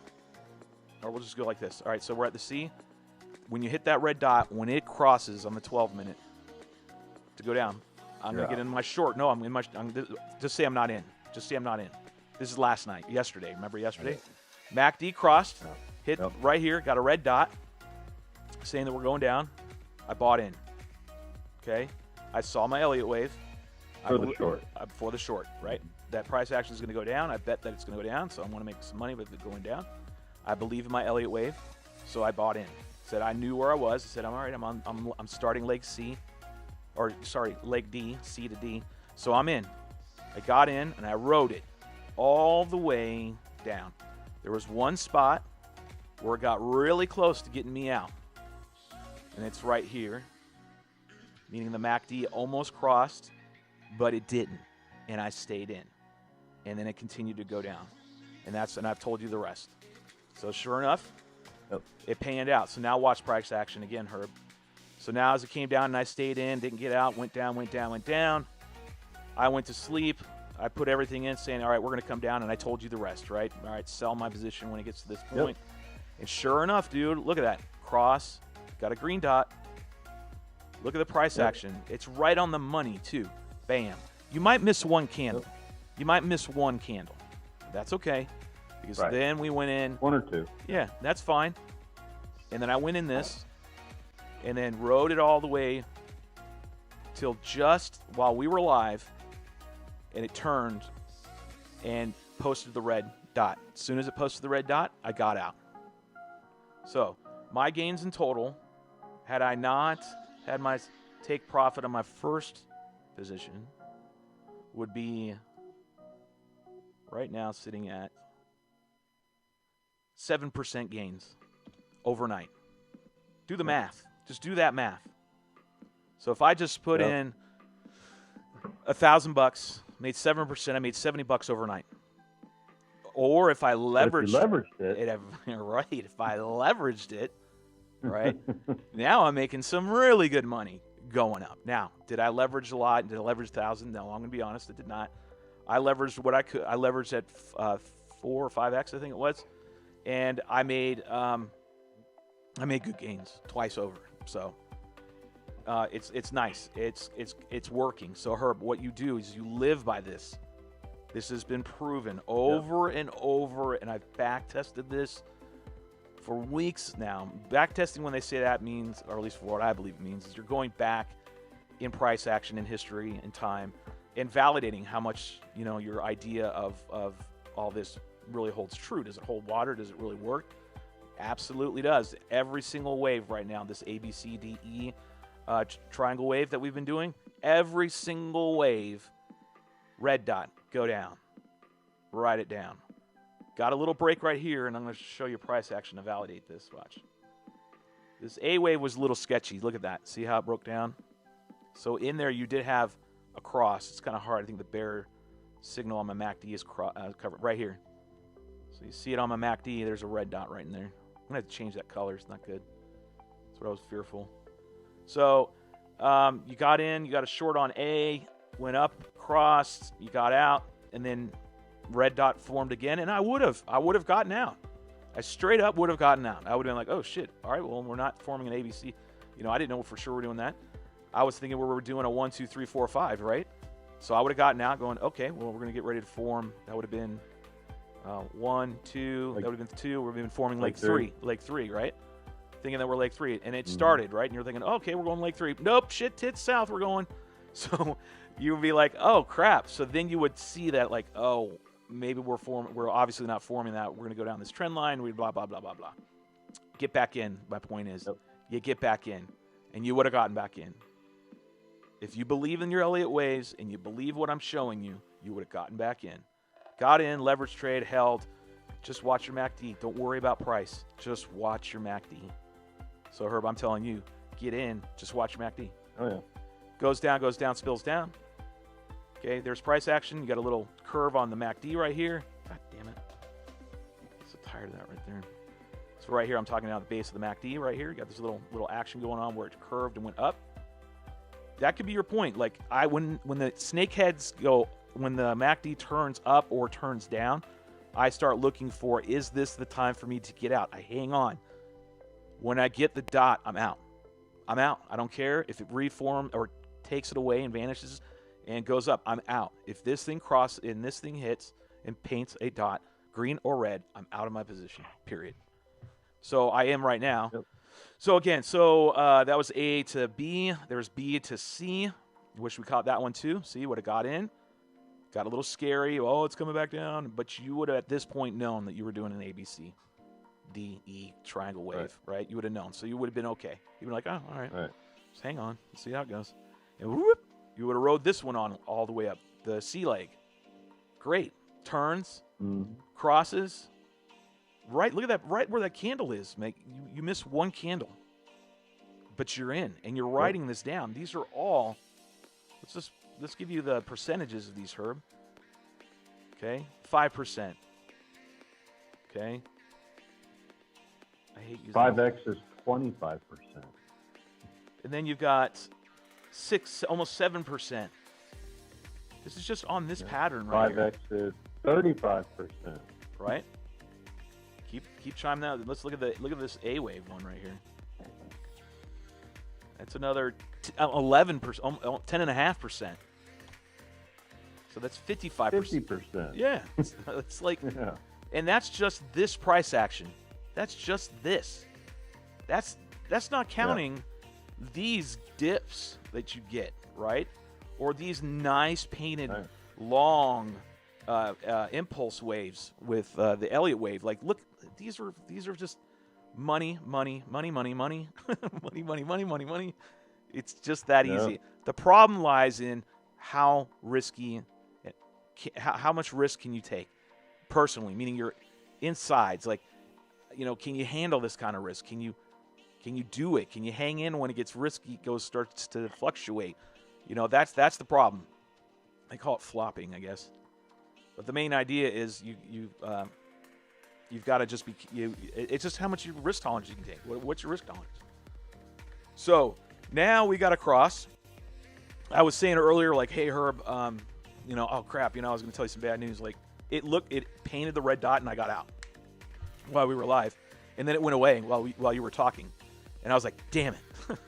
or we'll just go like this. All right, so we're at the C. When you hit that red dot, when it crosses on the 12-minute to go down, I'm going to get in my short. No, just say I'm not in. Just say I'm not in. This is last night, yesterday. Remember yesterday? MACD crossed, hit right here, got a red dot saying that we're going down. I bought in. Okay? I saw my Elliott wave. For the short. For the short, right? That price action is going to go down. I bet that it's going to go down, so I want to make some money with it going down. I believe in my Elliott wave, so I bought in. Said I knew where I was. I said, I'm all right. I'm starting leg C, or sorry, leg D, C to D. So I'm in. I got in and I rode it all the way down. There was one spot where it got really close to getting me out, and it's right here, meaning the MACD almost crossed, but it didn't, and I stayed in, and then it continued to go down, and I've told you the rest. So sure enough, it panned out. So now watch price action again, Herb. So now as it came down and I stayed in, didn't get out, went down, went down, went down. I went to sleep. I put everything in saying, all right, we're going to come down, and I told you the rest, right? All right, sell my position when it gets to this point. And sure enough, dude, look at that. Cross, got a green dot. Look at the price action. It's right on the money, too. Bam. You might miss one candle. You might miss one candle. That's okay. Because then we went in. One or two. Yeah, that's fine. And then I went in this and then rode it all the way till just while we were live, and it turned and posted the red dot. As soon as it posted the red dot, I got out. So my gains in total, had I not had my take profit on my first position, would be right now sitting at 7% gains overnight. Do the math. Just do that math. So if I just put in $1,000, made 7%, I made $70 overnight. Or if I leveraged it, right? If I leveraged it, right? Now I'm making some really good money going up. Now, did I leverage a lot? Did I leverage 1,000? No, I'm going to be honest, I did not. I leveraged what I could. I leveraged at 4 or 5x, I think it was, and I made good gains twice over. So it's nice. It's working. So Herb, what you do is you live by this. This has been proven over and over, and I've back tested this for weeks now. Back testing, when they say that, means, or at least for what I believe it means, is you're going back in price action, in history, in time, and validating how much your idea of all this really holds true. Does it hold water? Does it really work? Absolutely does. Every single wave right now, this ABCDE triangle wave that we've been doing, every single wave, red dot, go down, write it down. Got a little break right here, and I'm going to show you price action to validate this. Watch. This A wave was a little sketchy. Look at that. See how it broke down? So in there, you did have a cross. It's kind of hard. I think the bear signal on my MACD is covered right here. So you see it on my MACD. There's a red dot right in there. I'm going to have to change that color. It's not good. That's what I was fearful. So you got in. You got a short on A. Went up, crossed. You got out. And then red dot formed again. And I would have gotten out. I straight up would have gotten out. I would have been like, oh, shit. All right, well, we're not forming an ABC. I didn't know for sure we're doing that. I was thinking we were doing a 1, 2, 3, 4, 5, right? So I would have gotten out going, okay, well, we're going to get ready to form. That would have been 1, 2. That would have been 2. We've been forming leg 3. Leg 3, right? Thinking that we're leg 3. And it started, right? And you're thinking, okay, we're going leg 3. Nope, shit, tits south, we're going. So you would be like, oh, crap. So then you would see that like, oh, maybe we're obviously not forming that. We're going to go down this trend line. We blah, blah, blah, blah, blah. Get back in. My point is, you get back in. And you would have gotten back in. If you believe in your Elliott waves and you believe what I'm showing you, you would have gotten back in. Got in, leverage trade, held. Just watch your MACD. Don't worry about price. Just watch your MACD. So, Herb, I'm telling you, get in. Just watch your MACD. Oh, yeah. Goes down, spills down. Okay, there's price action. You got a little curve on the MACD right here. God damn it. I'm so tired of that right there. So right here, I'm talking about the base of the MACD right here. You got this little action going on where it curved and went up. that could be your point. Like when the snake heads go, when the MACD turns up or turns down, I start looking for, is this the time for me to get out? I hang on. When I get the dot, I'm out. I'm out. I don't care if it reforms or takes it away and vanishes and goes up. I'm out. If this thing crosses and this thing hits and paints a dot, green or red, I'm out of my position, period. So I am right now. Yep. So again, that was A to B. There's B to C. Wish we caught that one too. See what it got in. Got a little scary. Oh, it's coming back down. But you would have at this point known that you were doing an ABC, D, E, triangle wave, right? You would have known. So you would have been okay. You'd be like, oh, all right. Just hang on. Let's see how it goes. And whoop, you would have rode this one on all the way up. The C leg. Great. Turns, crosses. Right, look at that, right where that candle is. You miss one candle. But you're in, and you're writing this down. These are all, let's give you the percentages of these, Herb. Okay, 5%. Okay. I hate using 5x is 25%. And then you've got almost 7%. This is just on this pattern right 5x is 35%. Right? Keep chiming out. Let's look at this A wave one right here. That's another 11%, 10.5%. So that's 55%. 50%. Yeah, it's like, Yeah. and that's just this price action. That's just this. That's not counting these dips that you get, right? Or these nice painted long impulse waves with the Elliott wave. Like, look, these are just money. money. It's just that easy. The problem lies in how risky, how much risk can you take personally, meaning your insides. Like, can you handle this kind of risk? Can you do it? Can you hang in when it gets risky, starts to fluctuate? That's the problem. They call it flopping, I guess. But the main idea is you've got to just be it's just how much risk tolerance you can take. What's your risk tolerance? So now we got a cross. I was saying earlier, like, hey Herb, oh crap, I was going to tell you some bad news. Like, it painted the red dot and I got out while we were live, and then it went away while you were talking, and I was like, damn it.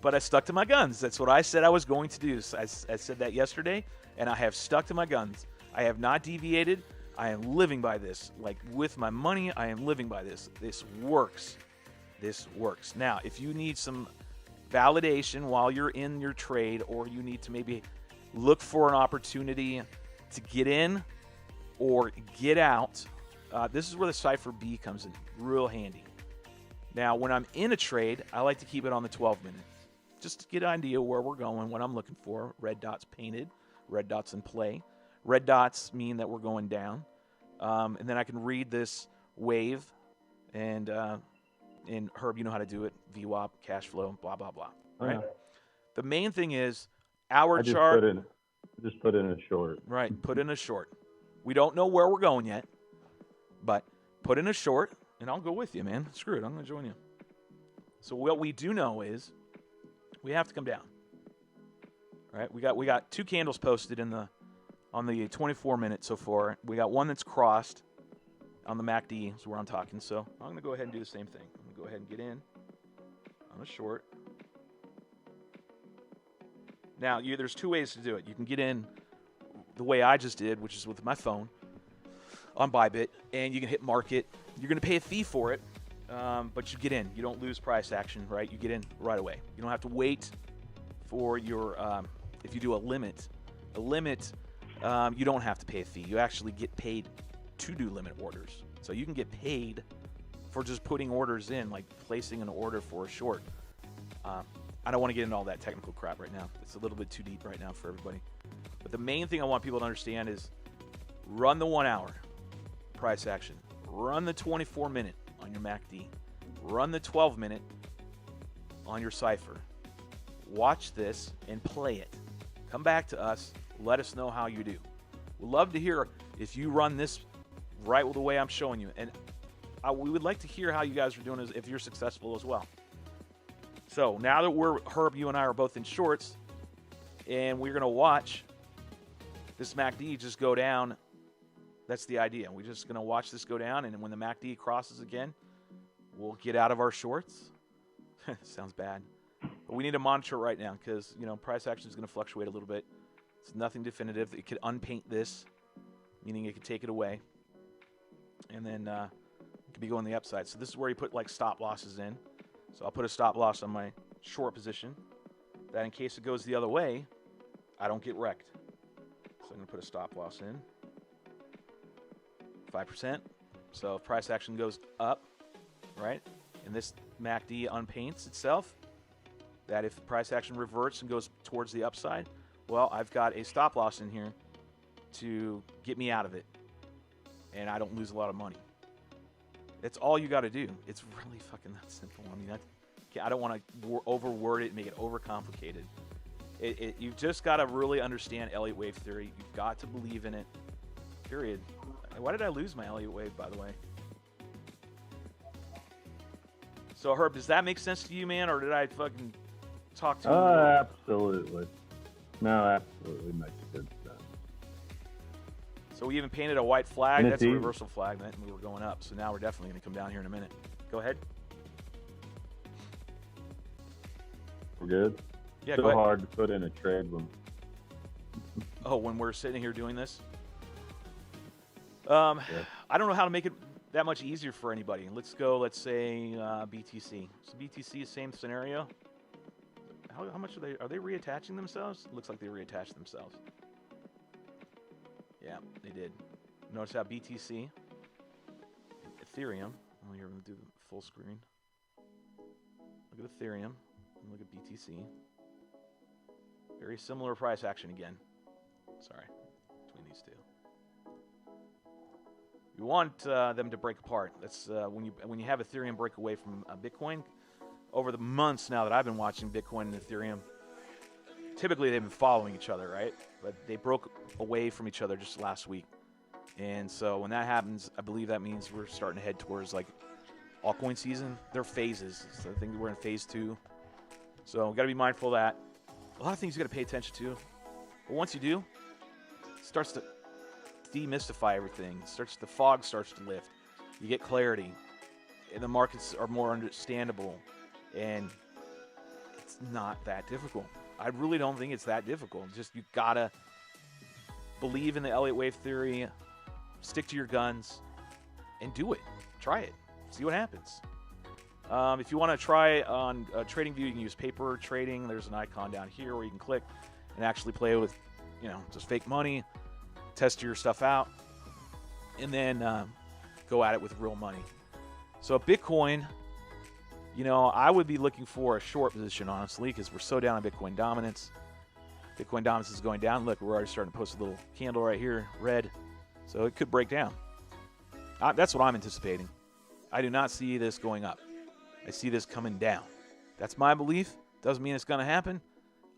But I stuck to my guns. That's what I said I was going to do. So I said that yesterday, and I have stuck to my guns. I have not deviated. I am living by this. Like, with my money, I am living by this. This works. This works. Now, if you need some validation while you're in your trade, or you need to maybe look for an opportunity to get in or get out, this is where the Cypher B comes in real handy. Now, when I'm in a trade, I like to keep it on the 12-minute. Just to get an idea where we're going, what I'm looking for. Red dots painted, red dots in play. Red dots mean that we're going down. And then I can read this wave, and Herb, you know how to do it. VWAP, cash flow, blah, blah, blah. Right? The main thing is our chart. Just put in a short. Right, put in a short. We don't know where we're going yet, but put in a short, and I'll go with you, man. Screw it, I'm going to join you. So what we do know is we have to come down. All right, we got two candles posted on the 24-minute so far. We got one that's crossed on the MACD, is where I'm talking. So I'm going to go ahead and do the same thing. I'm going to go ahead and get in on a short. Now, there's two ways to do it. You can get in the way I just did, which is with my phone on Bybit, and you can hit market. You're going to pay a fee for it, but you get in. You don't lose price action, right? You get in right away. You don't have to wait for your if you do a limit, you don't have to pay a fee. You actually get paid to do limit orders. So you can get paid for just putting orders in, like placing an order for a short. I don't want to get into all that technical crap right now. It's a little bit too deep right now for everybody. But the main thing I want people to understand is run the 1 hour price action. Run the 24-minute on your MACD. Run the 12-minute on your Cypher. Watch this and play it. Come back to us. Let us know how you do. We'd love to hear if you run this right the way I'm showing you. And we would like to hear how you guys are doing if you're successful as well. So now that Herb, you and I are both in shorts, and we're going to watch this MACD just go down. That's the idea. We're just going to watch this go down, and when the MACD crosses again, we'll get out of our shorts. Sounds bad. But we need to monitor it right now because, price action is going to fluctuate a little bit. It's nothing definitive. It could unpaint this, meaning it could take it away. And then it could be going the upside. So this is where you put like stop losses in. So I'll put a stop loss on my short position. That in case it goes the other way, I don't get wrecked. So I'm going to put a stop loss in. 5%. So if price action goes up, right, and this MACD unpaints itself, that if price action reverts and goes towards the upside, well, I've got a stop loss in here to get me out of it, and I don't lose a lot of money. That's all you got to do. It's really fucking that simple. I mean, I don't want to overword it and make it overcomplicated. You've just got to really understand Elliott wave theory. You've got to believe in it, period. Why did I lose my Elliott wave, by the way? So, Herb, does that make sense to you, man, or did I fucking talk to you? Absolutely. No, absolutely makes good sense. So we even painted a white flag. And That's a reversal flag, and we were going up. So now we're definitely going to come down here in a minute. Go ahead. We're good? Yeah, so go ahead. Hard to put in a trade when... Oh, when we're sitting here doing this? Yeah. I don't know how to make it that much easier for anybody. Let's say BTC. So BTC, same scenario. How much are they reattaching themselves? It looks like they reattached themselves. Yeah, they did. Notice how BTC, Ethereum, oh, you're going to do the full screen. Look at Ethereum, and look at BTC. Very similar price action again. Sorry, between these two. You want them to break apart. That's when you have Ethereum break away from Bitcoin. Over the months now that I've been watching Bitcoin and Ethereum, typically they've been following each other, right? But they broke away from each other just last week. And so when that happens, I believe that means we're starting to head towards like altcoin season. They're phases. So I think we're in phase 2. So we've got to be mindful of that. A lot of things you got to pay attention to. But once you do, it starts to demystify everything. The fog starts to lift. You get clarity. And the markets are more understandable. And it's not that difficult. I really don't think it's that difficult. Just you gotta believe in the Elliott wave theory, stick to your guns, and do it. Try it. See what happens. If you want to try on TradingView, you can use paper trading. There's an icon down here where you can click and actually play with, just fake money, test your stuff out, and then go at it with real money. So Bitcoin, I would be looking for a short position, honestly, because we're so down on Bitcoin dominance. Bitcoin dominance is going down. Look, we're already starting to post a little candle right here, red. So it could break down. That's what I'm anticipating. I do not see this going up. I see this coming down. That's my belief. Doesn't mean it's going to happen.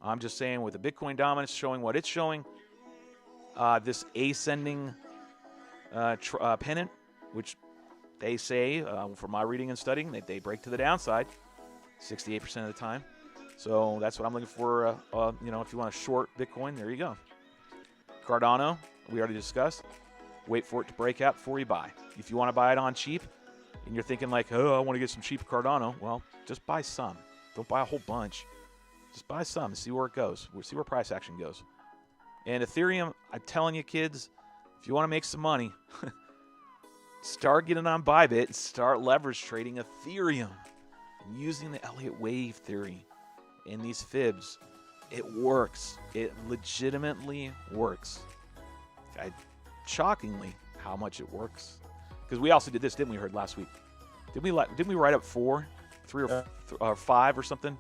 I'm just saying with the Bitcoin dominance showing what it's showing, this ascending pennant, which they say, from my reading and studying, that they break to the downside 68% of the time. So that's what I'm looking for. If you want to short Bitcoin, there you go. Cardano, we already discussed. Wait for it to break out before you buy. If you want to buy it on cheap, and you're thinking like, oh, I want to get some cheap Cardano, well, just buy some. Don't buy a whole bunch. Just buy some and see where it goes. We'll see where price action goes. And Ethereum, I'm telling you, kids, if you want to make some money, start getting on Bybit and start leverage trading Ethereum and using the Elliott wave theory and these fibs. It works. It legitimately works. Shockingly, how much it works. Because we also did this, didn't we? Heard last week. Didn't we write up 3 or 5 or something?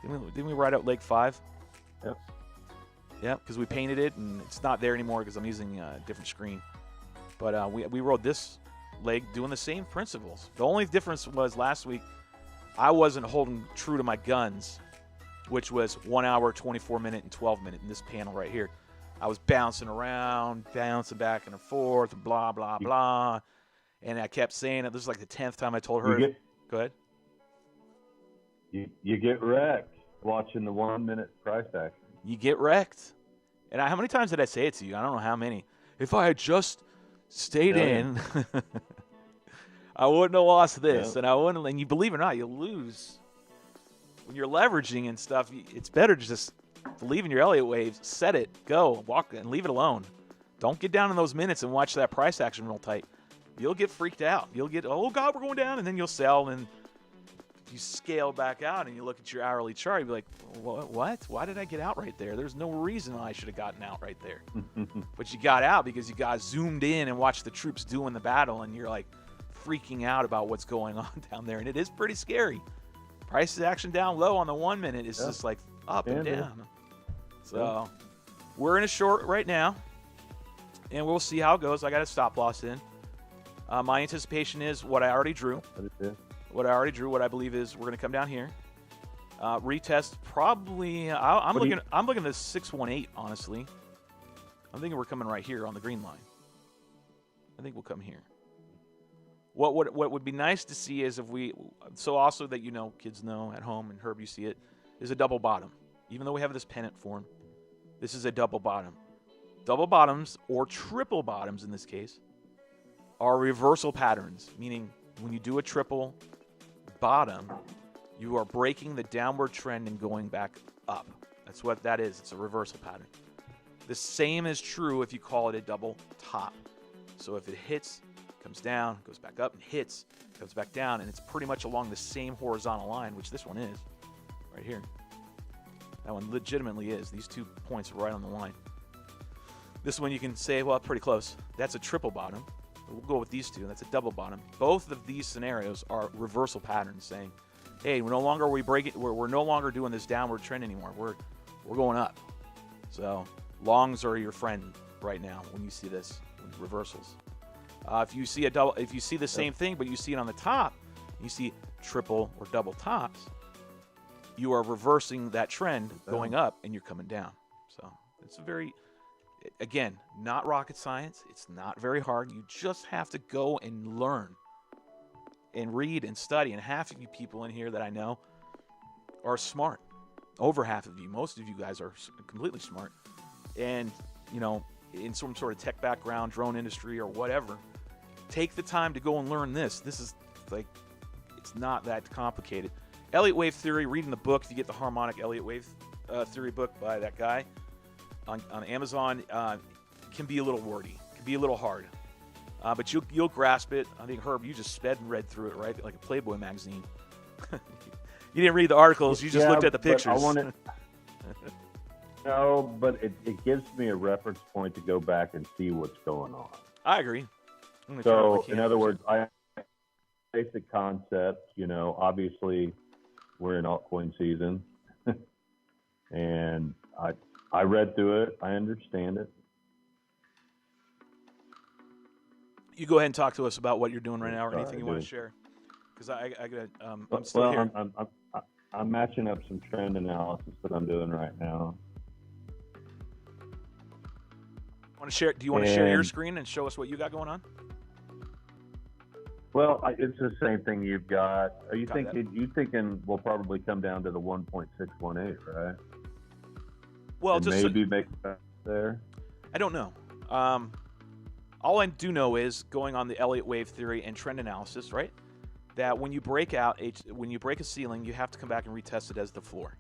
Didn't we write out leg 5? Yep. Yeah, because we painted it and it's not there anymore because I'm using a different screen. But we wrote this leg doing the same principles. The only difference was last week I wasn't holding true to my guns, which was 1 hour, 24 minute, and 12 minute in this panel right here. I was bouncing around, bouncing back and forth, blah, blah, blah. And I kept saying it. This is like the 10th time I told her. Go ahead. You get wrecked watching the 1 minute price action. You get wrecked. And how many times did I say it to you? I don't know how many. If I had just stayed in, I wouldn't have lost this, and I wouldn't. And you believe it or not, you lose when you're leveraging and stuff. It's better to just believe in your Elliott waves, set it, go, walk, and leave it alone. Don't get down in those minutes and watch that price action real tight. You'll get freaked out. You'll get, oh God, we're going down, and then you'll sell, and you scale back out and you look at your hourly chart, you'll be like, what? Why did I get out right there? There's no reason I should have gotten out right there. But you got out because you got zoomed in and watched the troops doing the battle, and you're like freaking out about what's going on down there. And it is pretty scary. Price action down low on the 1 minute is just like up and down. So we're in a short right now, and we'll see how it goes. I got a stop loss in. My anticipation is what I already drew. What I believe is we're going to come down here, retest probably. I'm looking at this 618. Honestly, I'm thinking we're coming right here on the green line. I think we'll come here. What would be nice to see is if we, so also that kids know at home, and Herb, you see it, is a double bottom. Even though we have this pennant form, this is a double bottom. Double bottoms, or triple bottoms in this case, are reversal patterns, meaning when you do a triple bottom, you are breaking the downward trend and going back up. That's what that is. It's a reversal pattern. The same is true if you call it a double top. So if it hits, comes down, goes back up, and hits, comes back down, and it's pretty much along the same horizontal line, which this one is, right here. That one legitimately is. These 2 points are right on the line. This one you can say, well, pretty close. That's a triple bottom. We'll go with these two. That's a double bottom. Both of these scenarios are reversal patterns saying, hey, we're no longer doing this downward trend anymore. We're going up. So longs are your friend right now when you see this reversals. If you see the same thing, but you see it on the top, you see triple or double tops, you are reversing that trend going up, and you're coming down. So it's again, not rocket science. It's not very hard. You just have to go and learn and read and study. And half of you people in here that I know are smart. Over half of you. Most of you guys are completely smart. And, in some sort of tech background, drone industry or whatever, take the time to go and learn this. This is it's not that complicated. Elliott wave theory, reading the book, if you get the harmonic Elliott wave theory book by that guy, on Amazon, can be a little wordy, can be a little hard, but you'll grasp it. I think, Herb, you just sped and read through it, right, like a Playboy magazine. You didn't read the articles; you just looked at the pictures. No, but it gives me a reference point to go back and see what's going on. I agree. So, in other words, basic concept. Obviously, we're in altcoin season, and I read through it. I understand it. You go ahead and talk to us about what you're doing right now, or anything you want to share. Because I got, I'm still here. I'm matching up some trend analysis that I'm doing right now. Want to share? Do you want to share your screen and show us what you got going on? Well, it's the same thing you've got. Are you thinking we'll probably come down to the 1.618, right? Well, and just maybe make it there. I don't know. All I do know is going on the Elliott wave theory and trend analysis, right? That when you break a ceiling, you have to come back and retest it as the floor.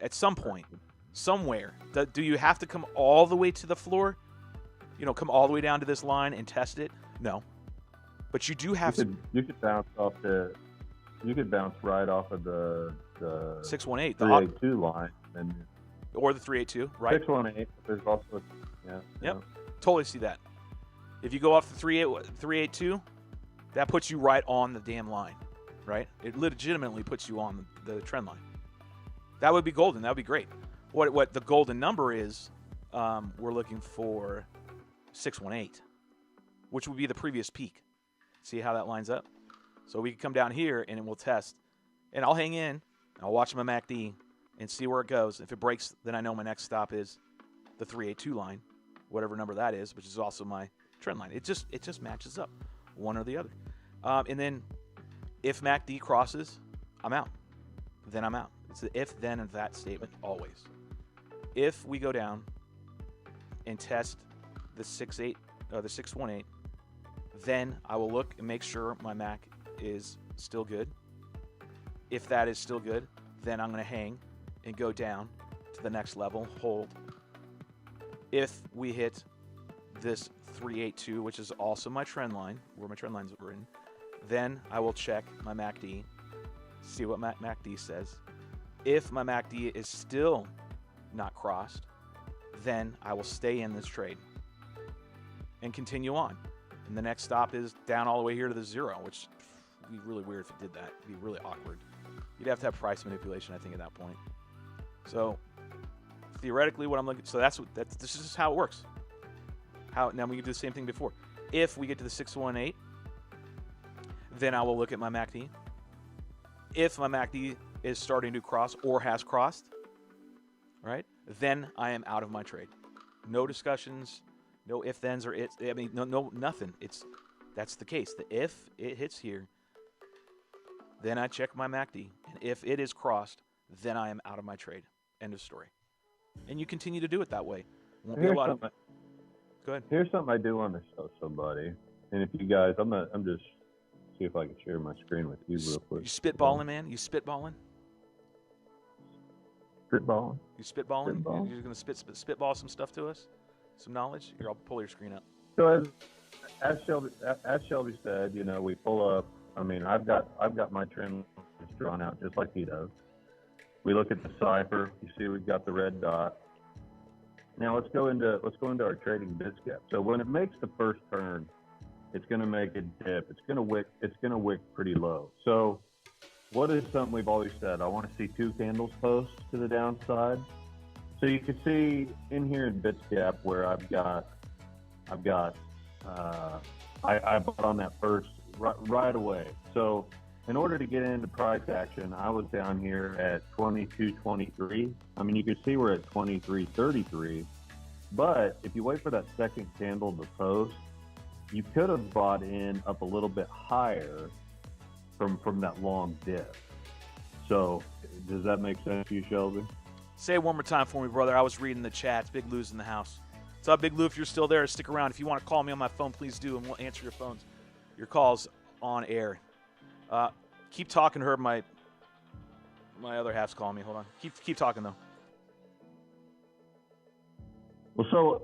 At some point, somewhere, do you have to come all the way to the floor? Come all the way down to this line and test it? No, but you do have to. You could bounce right off of the 618, the 382 line, or the 382, right? 618. There's also Yep. Totally see that. If you go off the 382, that puts you right on the damn line, right? It legitimately puts you on the trend line. That would be golden. That would be great. What the golden number is, we're looking for 618, which would be the previous peak. See how that lines up? So we can come down here and we'll test. And I'll hang in, and I'll watch my MACD and see where it goes. If it breaks, then I know my next stop is the 382 line, whatever number that is, which is also my trend line. It just matches up, one or the other. And then if MACD crosses I'm out. Then I'm out. It's the if, then, and that statement always. If we go down and test the 618, then I will look and make sure my MAC is still good. If that is still good, then I'm going to hang and go down to the next level, hold. If we hit this 382, which is also my trend line, where my trend lines are in, then I will check my MACD, see what MACD says. If my MACD is still not crossed, then I will stay in this trade and continue on. And the next stop is down all the way here to the 0, which would be really weird if it did that. It'd be really awkward. You'd have to have price manipulation, I think, at that point. So theoretically, what I'm looking, so this is just how it works. Now we can do the same thing before. If we get to the 618, then I will look at my MACD. If my MACD is starting to cross or has crossed, right, then I am out of my trade. No discussions, no if thens or it's. I mean, no, nothing. That's the case. If it hits here, then I check my MACD, and if it is crossed, then I am out of my trade. End of story. And you continue to do it that way. Won't be a lot of. Go ahead. Here's something I do want to show somebody, and if you guys, I'm just see if I can share my screen with you real quick. You spitballing, man? You spitballing? Spitballing? You spitballing? You're going to spitball some stuff to us? Some knowledge? Here, I'll pull your screen up. So as Shelby said, you know, we pull up. I mean, I've got my trend drawn out just like he does. We look at the cipher. You see, we've got the red dot. Now let's go into our trading BitsGap. So when it makes the first turn, it's going to make a dip. It's going to wick pretty low. So what is something we've always said? I want to see 2 candles post to the downside. So you can see in here in BitsGap where I bought on that first right away. So in order to get into price action, I was down here at 22.23. I mean, you can see we're at 23.33. But if you wait for that second candle to post, you could have bought in up a little bit higher from that long dip. So does that make sense to you, Shelby? Say it one more time for me, brother. I was reading the chats. Big Lou's in the house. What's up, Big Lou? If you're still there, stick around. If you want to call me on my phone, please do, and we'll answer your calls on air. Keep talking, Herb. My other half's calling me. Hold on. Keep talking though. Well, so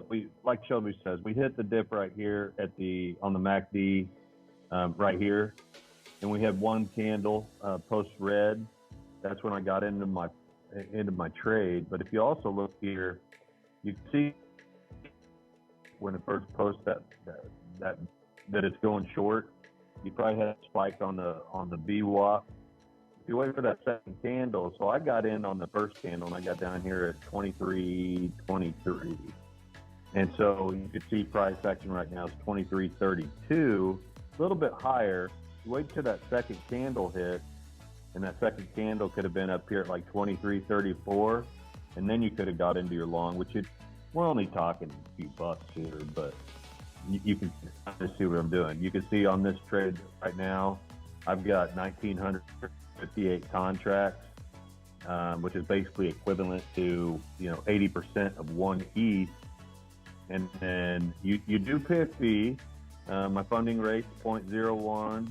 we, like Shelby says, we hit the dip right here on the MACD right here, and we had one candle post red. That's when I got into my trade. But if you also look here, you can see when it first posts that it's going short. You probably had a spike on the VWAP. If you wait for that second candle, so I got in on the first candle and I got down here at 23.23, and so you can see price action right now is 23.32, a little bit higher. You wait till that second candle hit, and that second candle could have been up here at like 23.34, and then you could have got into your long, we're only talking a few bucks here, but you can kind of see what I'm doing. You can see on this trade right now, I've got 1,958 contracts, which is basically equivalent to 80% of one ETH. And then you do pay a fee. My funding rate is 0.01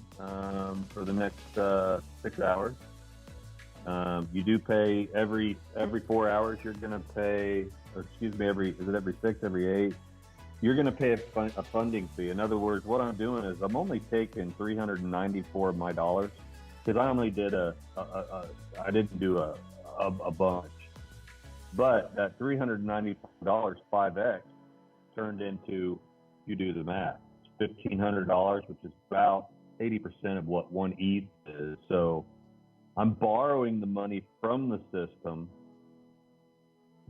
for the next 6 hours. You do pay every 4 hours. You're going to pay, or excuse me, every 6, every 8? You're going to pay a funding fee. In other words, what I'm doing is I'm only taking $394 of my dollars, because I only did I didn't do a bunch. But that $394, 5x, turned into, you do the math, it's $1,500, which is about 80% of what one ETH is. So I'm borrowing the money from the system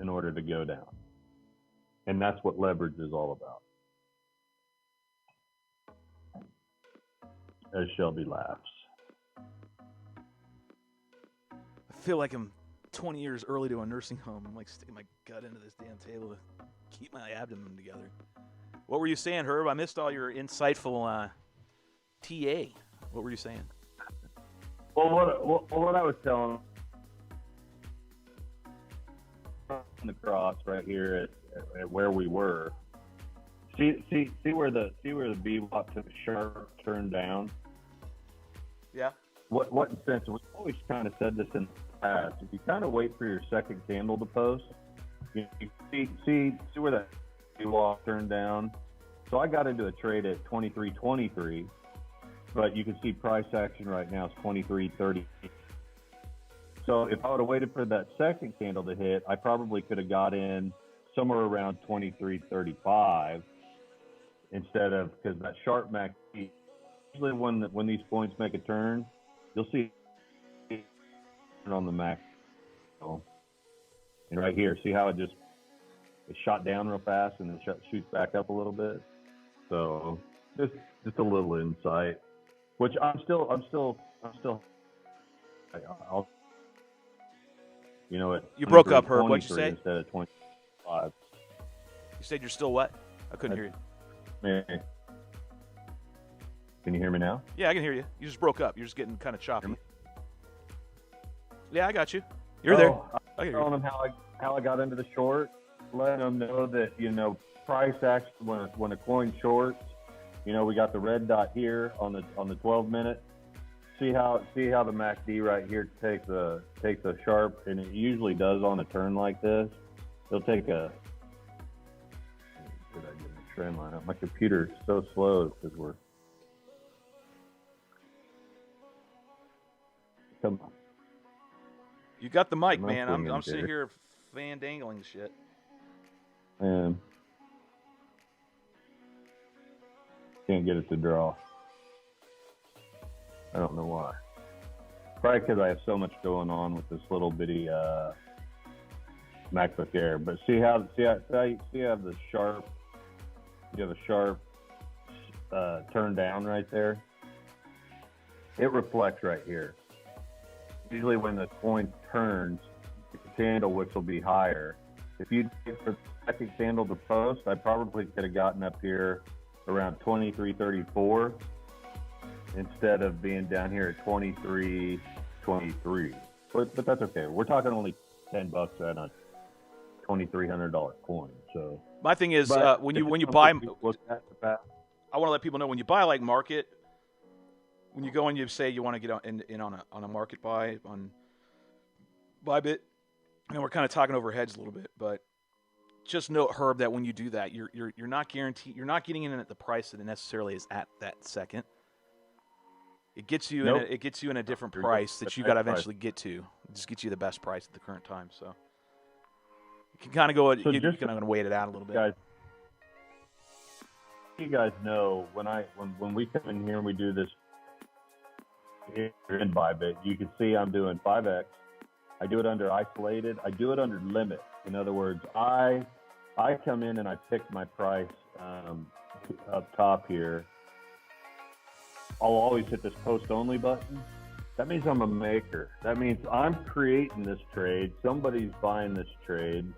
in order to go down. And that's what leverage is all about. As Shelby laughs. I feel like I'm 20 years early to a nursing home. I'm like sticking my gut into this damn table to keep my abdomen together. What were you saying, Herb? I missed all your insightful TA. What were you saying? Well, what I was telling the cross right here at where we were. See where the VWAP took a sharp turn down. Yeah. What in sense? We've always kind of said this in the past. If you kind of wait for your second candle to post, you see where that VWAP turned down. So I got into a trade at 23.23, but you can see price action right now is 23.30. So if I would have waited for that second candle to hit, I probably could have got in somewhere around 23.35 instead of, because that sharp MACD, usually when these points make a turn, you'll see on the MACD. And right here, see how it shot down real fast and then shoots back up a little bit. So just a little insight, which I'll You broke up, Herb. What'd you say? Instead of 25. You said you're still what? I couldn't hear you. Man. Can you hear me now? Yeah, I can hear you. You just broke up. You're just getting kind of choppy. Yeah, I got you. You're there. I was telling them how I got into the short, letting them know that, price action when a coin shorts, we got the red dot here on the 12-minute. See how the MACD right here takes a sharp, and it usually does on a turn like this. It'll take a. Did I get my trend line up? My computer is so slow because we're. Come on. You got the mic, man. I'm sitting here fan-dangling shit. Can't get it to draw. I don't know why. Probably because I have so much going on with this little bitty MacBook Air. But see how you have the sharp. You have a sharp turn down right there. It reflects right here. Usually when the coin turns, the candle which will be higher. If you did for the second candle to post, I probably could have gotten up here around 23.34 instead of being down here at 23.23. But that's okay. We're talking only $10 at a $2,300 coin. So my thing is when you buy, I want to let people know when you buy like market. When you go and you say you want to get in on a market buy on Bybit, and we're kind of talking over heads a little bit, but just note, Herb, that when you do that, you're not guaranteed, you're not getting in at the price that it necessarily is at that second. It gets you in a different price that you got to eventually get to. It just gets you the best price at the current time. So you can kind of go. So you're kind of wait it out a little bit. Guys, you guys know when we come in here and we do this. Here in Bybit, you can see I'm doing 5x. I do it under isolated. I do it under limit. In other words, I come in and I pick my price up top here. I'll always hit this post only button. That means I'm a maker. That means I'm creating this trade. Somebody's buying this trade,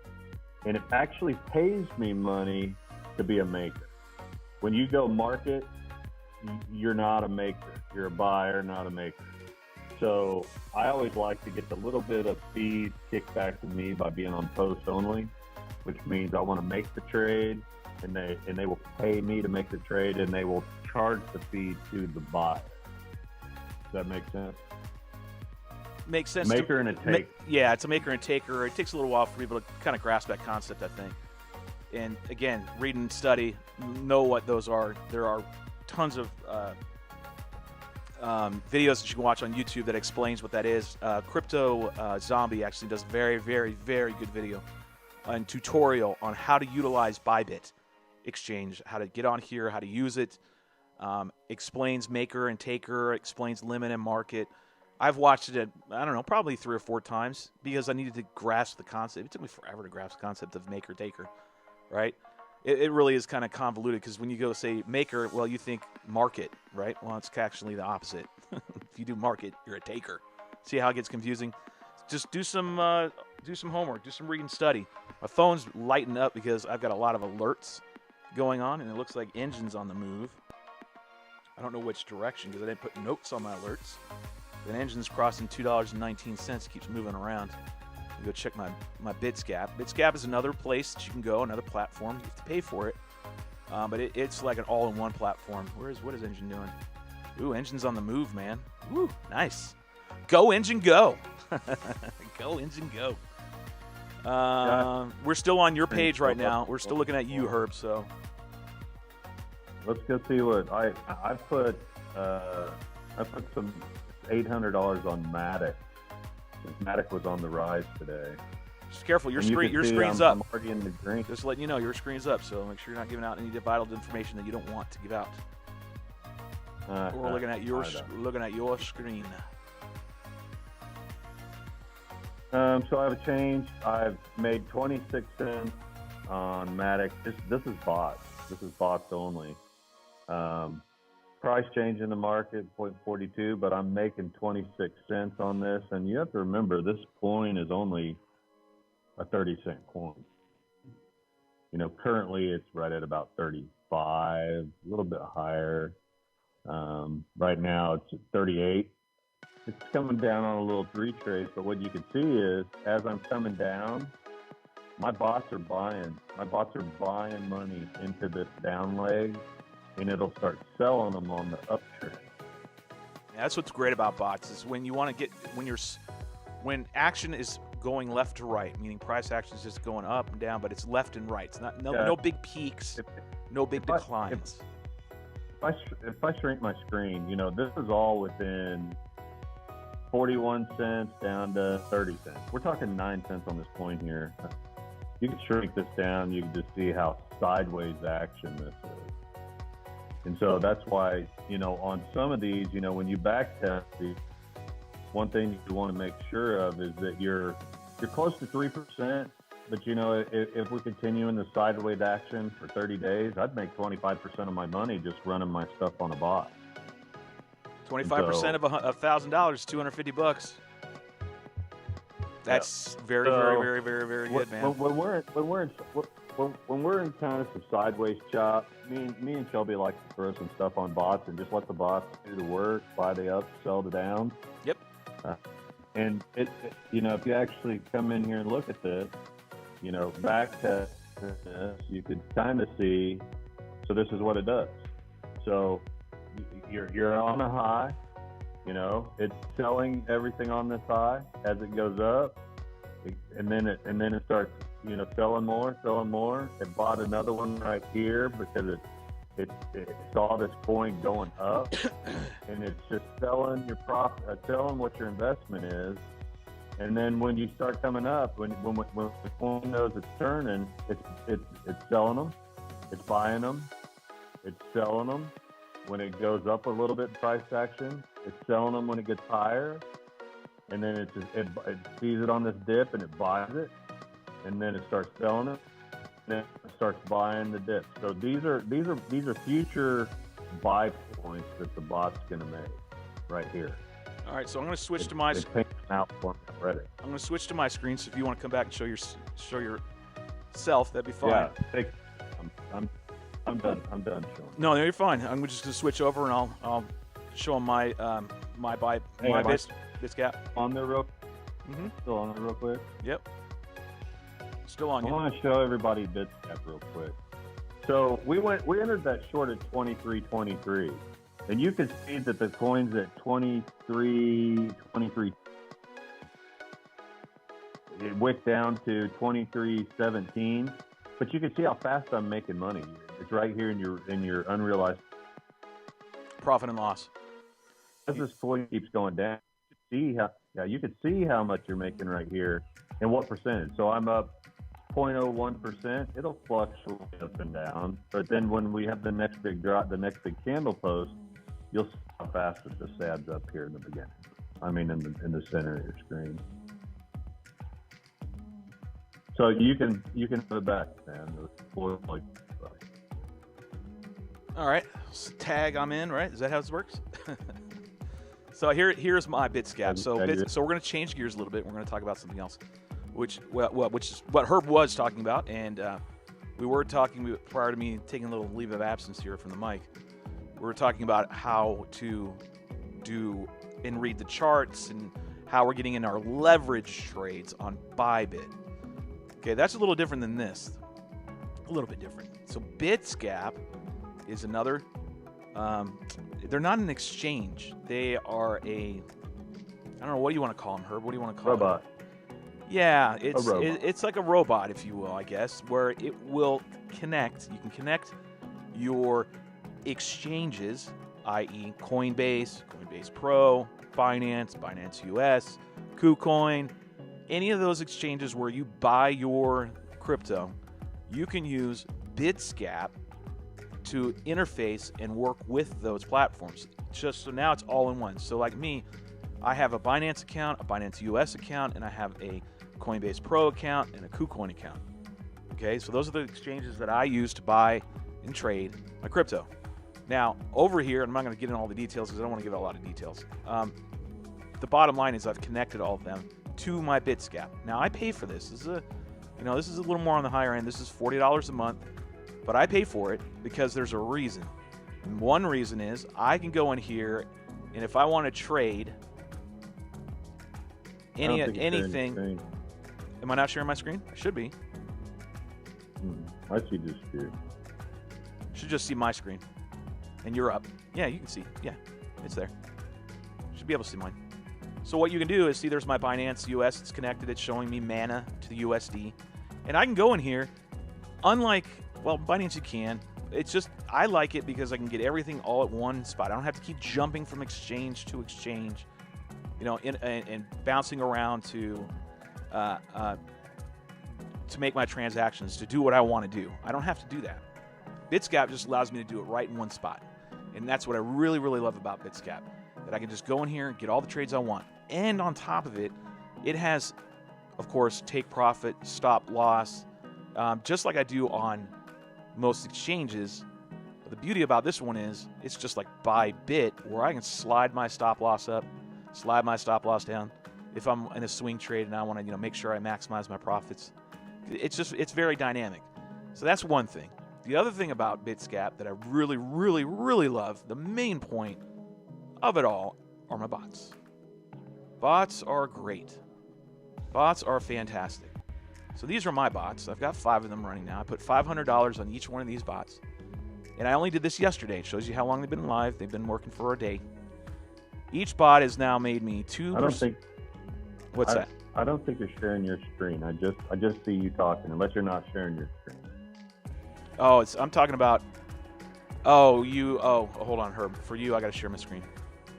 and it actually pays me money to be a maker. When you go market, you're not a maker. You're a buyer, not a maker. So I always like to get the little bit of fees kicked back to me by being on post only, which means I want to make the trade, and they will pay me to make the trade, and they will charge the fee to the buyer. Does that make sense? Makes sense. Maker and a taker. Yeah, it's a maker and taker. It takes a little while for people to kind of grasp that concept, I think. And again, read and study, know what those are. There are tons of videos that you can watch on YouTube that explains what that is. Crypto Zombie actually does a very, very, very good video and tutorial on how to utilize Bybit exchange, how to get on here, how to use it. Explains maker and taker, explains limit and market. I've watched it, I don't know, probably 3 or 4 times because I needed to grasp the concept. It took me forever to grasp the concept of maker taker, right? It really is kind of convoluted because when you go say maker, well, you think market, right? Well, it's actually the opposite. If you do market, you're a taker. See how it gets confusing? Just do some homework, do some read and study. My phone's lighting up because I've got a lot of alerts going on, and it looks like engines on the move. I don't know which direction because I didn't put notes on my alerts. The engine's crossing $2.19. Keeps moving around. I'll go check my BitsGap. BitsGap is another place that you can go, another platform. You have to pay for it, but it's like an all-in-one platform. What is Engine doing? Ooh, Engine's on the move, man. Woo, nice. Go Engine, go. Go Engine, go. We're still on your page right now. We're still looking at you, Herb. So let's go see what I put. I put some $800 on Matic. Matic was on the rise today. Just careful, your screen's up. I'm already in the green. Just letting you know, your screen's up. So make sure you're not giving out any vital information that you don't want to give out. We're looking at your screen. So I have a change. I've made 26 cents on Matic. This is bots. This is bots only. Price change in the market, 0.42, but I'm making 26 cents on this. And you have to remember, this coin is only a 30-cent coin. You know, currently it's right at about 35, a little bit higher. Right now it's at 38. It's coming down on a little retrace, but what you can see is as I'm coming down, my bots are buying. My bots are buying money into this down leg, and it'll start selling them on the uptrend. Yeah, that's what's great about bots is when you want to get when action is going left to right, meaning price action is just going up and down, but it's left and right. It's not no big peaks, no big declines. If I shrink my screen, you know, this is all within 41 cents down to 30 cents. We're talking 9 cents on this coin here. You can shrink this down. You can just see how sideways action this is. And so that's why, you know, on some of these, you know, when you back test these, one thing you want to make sure of is that you're close to 3%. But, you know, if we continue in the sideways action for 30 days, I'd make 25% of my money just running my stuff on a bot. 25% of $1,000 is $250. That's very good, man. When we're in kind of some sideways chop, me and Shelby like to throw some stuff on bots and just let the bots do the work, buy the up, sell the down. Yep. And it, you know, if you actually come in here and look at this, you know, back test this, you could kind of see. So this is what it does. So you're on a high, you know, it's selling everything on this high as it goes up, and then it starts, you know, selling more. It bought another one right here because it saw this coin going up, and it's just selling your profit, selling what your investment is. And then when you start coming up, when the coin knows it's turning, it's selling them, it's buying them, it's selling them. When it goes up a little bit in price action, it's selling them when it gets higher, and then it sees it on this dip and it buys it, and then it starts selling it, and then it starts buying the dip. So these are future buy points that the bot's going to make right here. All right, so I'm going to switch to my. Out for Reddit. I'm going to switch to my screen. So if you want to come back and show yourself, that'd be fine. Yeah, I'm done. I'm done showing. No, you're fine. I'm just going to switch over and I'll show them my BitsGap. On there real. Mm-hmm. Still on there real quick. Yep. Still on. I want to show everybody BitsGap real quick. So we entered that short at 23.23, and you can see that the coin's at 23. It wicked down to 23.17, but you can see how fast I'm making money. It's right here in your unrealized profit and loss. As this coin keeps going down, you can see how much you're making right here and what percentage. So I'm up 0.01%. It'll fluctuate up and down, but then when we have the next big drop, the next big candle post, you'll see how fast it just adds up here in the beginning. I mean, in the center of your screen. So you can have it back, man. All right, tag I'm in, right? Is that how this works? So here's my BitsGap. So we're going to change gears a little bit. We're going to talk about something else, which is what Herb was talking about, and we were talking prior to me taking a little leave of absence here from the mic. We were talking about how to do and read the charts and how we're getting in our leverage trades on Bybit. Okay, that's a little different than this. A little bit different. So BitsGap is another. They're not an exchange. They are a. I don't know, what do you want to call them, Herb? What do you want to call Robot. them? Yeah, it's robot. it's like a robot, if you will, I guess, where it will connect. You can connect your exchanges, i.e. Coinbase, Coinbase Pro, Binance, Binance US, KuCoin, any of those exchanges where you buy your crypto, you can use BitsGap to interface and work with those platforms. Just so now it's all in one. So like me, I have a Binance account, a Binance US account, and I have a Coinbase Pro account and a KuCoin account. Okay, so those are the exchanges that I use to buy and trade my crypto. Now, over here, I'm not going to get into all the details because I don't want to give out a lot of details. The bottom line is I've connected all of them to my BitsGap. Now, I pay for this. This is a little more on the higher end. This is $40 a month, but I pay for it because there's a reason. And one reason is I can go in here, and if I want to trade anything, am I not sharing my screen? I should be. I see just you. Should just see my screen. And you're up. Yeah, you can see. Yeah, it's there. Should be able to see mine. So what you can do is see there's my Binance US. It's connected. It's showing me mana to the USD. And I can go in here. Unlike, well, Binance you can. It's just, I like it because I can get everything all at one spot. I don't have to keep jumping from exchange to exchange, and bouncing around to make my transactions, to do what I want to do. I don't have to do that. BitsGap just allows me to do it right in one spot. And that's what I really, really love about BitsGap, that I can just go in here and get all the trades I want. And on top of it, it has, of course, take profit, stop loss, just like I do on most exchanges. But the beauty about this one is it's just like Bybit, where I can slide my stop loss up, slide my stop loss down. If I'm in a swing trade and I want to, make sure I maximize my profits, it's very dynamic. So that's one thing. The other thing about BitsGap that I really, really, really love, the main point of it all, are my bots. Bots are great. Bots are fantastic. So these are my bots. I've got 5 of them running now. I put $500 on each one of these bots. And I only did this yesterday. It shows you how long they've been live. They've been working for a day. Each bot has now made me 2%. I don't think. What's that? I don't think you're sharing your screen. I just see you talking, unless you're not sharing your screen. Oh, I'm talking about. Hold on, Herb. For you, I got to share my screen.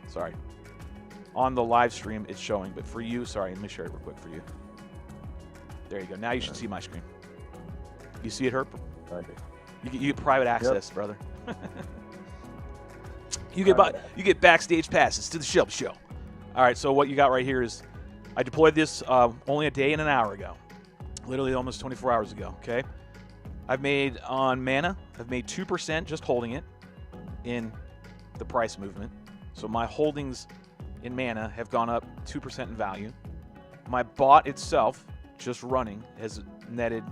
Sorry. On the live stream, it's showing, but for you, sorry, let me share it real quick for you. There you go. Now you should see my screen. You see it, Herb? You get private access, yep. Brother. You get backstage passes to the Shelby Show. All right, so what you got right here is I deployed this only a day and an hour ago, literally almost 24 hours ago. Okay, I've made on Mana, I've made 2% just holding it in the price movement. So my holdings in Mana have gone up 2% in value. My bot itself, just running, has netted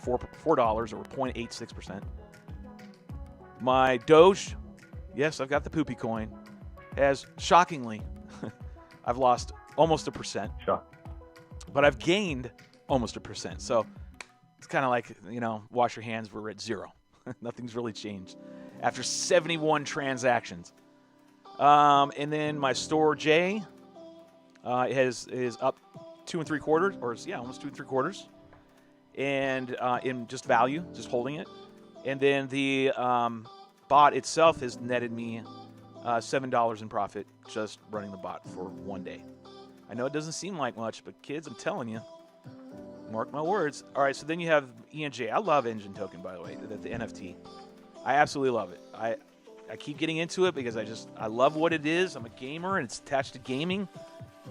$4 or 0.86%. My Doge, yes, I've got the poopy coin, has shockingly, I've lost almost 1%. Shock. But I've gained almost 1%. So it's kind of like, wash your hands, we're at 0. Nothing's really changed after 71 transactions. And then my store J is up 2 3/4, or almost 2 3/4, and in just value, just holding it. And then the bot itself has netted me $7 in profit just running the bot for one day. I know it doesn't seem like much, but kids, I'm telling you, mark my words. All right, so then you have ENJ. I love Engine Token, by the way, the NFT. I absolutely love it. I keep getting into it because I love what it is. I'm a gamer, and it's attached to gaming,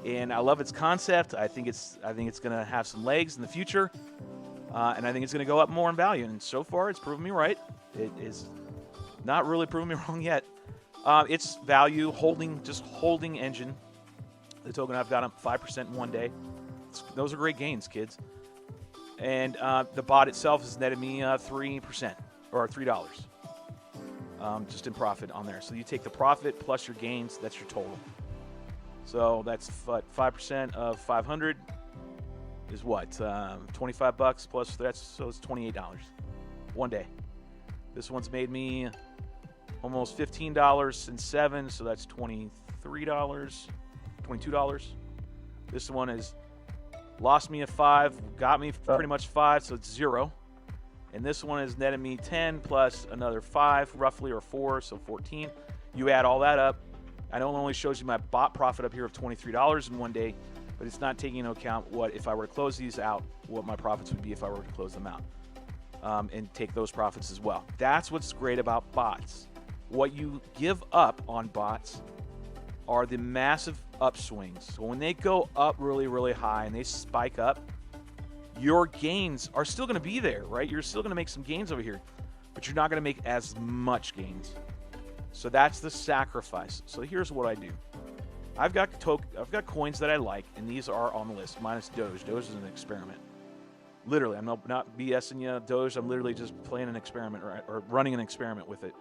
and I love its concept. I think it's going to have some legs in the future, and I think it's going to go up more in value. And so far, it's proven me right. It is not really proven me wrong yet. Its value holding Engine, the token I've got up 5% in one day. Those are great gains, kids. And the bot itself has netted me 3% or $3. just in profit on there. So you take the profit plus your gains, that's your total. So that's 5% of 500 is what? $25 plus so it's $28 one day. This one's made me almost $15.07, so that's $23, $22. This one has lost me a 5, got me pretty much 5, so it's 0. And this one has netted me 10 plus another 5, roughly, or 4, so 14. You add all that up. I know it only shows you my bot profit up here of $23 in one day, but it's not taking into account what, if I were to close these out, what my profits would be if I were to close them out, and take those profits as well. That's what's great about bots. What you give up on bots are the massive upswings. So when they go up really, really high and they spike up, your gains are still going to be there, right? You're still going to make some gains over here, but you're not going to make as much gains. So that's the sacrifice. So here's what I do. I've got coins that I like, and these are on the list, minus Doge. Doge is an experiment. Literally, I'm not BSing you, Doge. I'm literally just playing an experiment or running an experiment with it.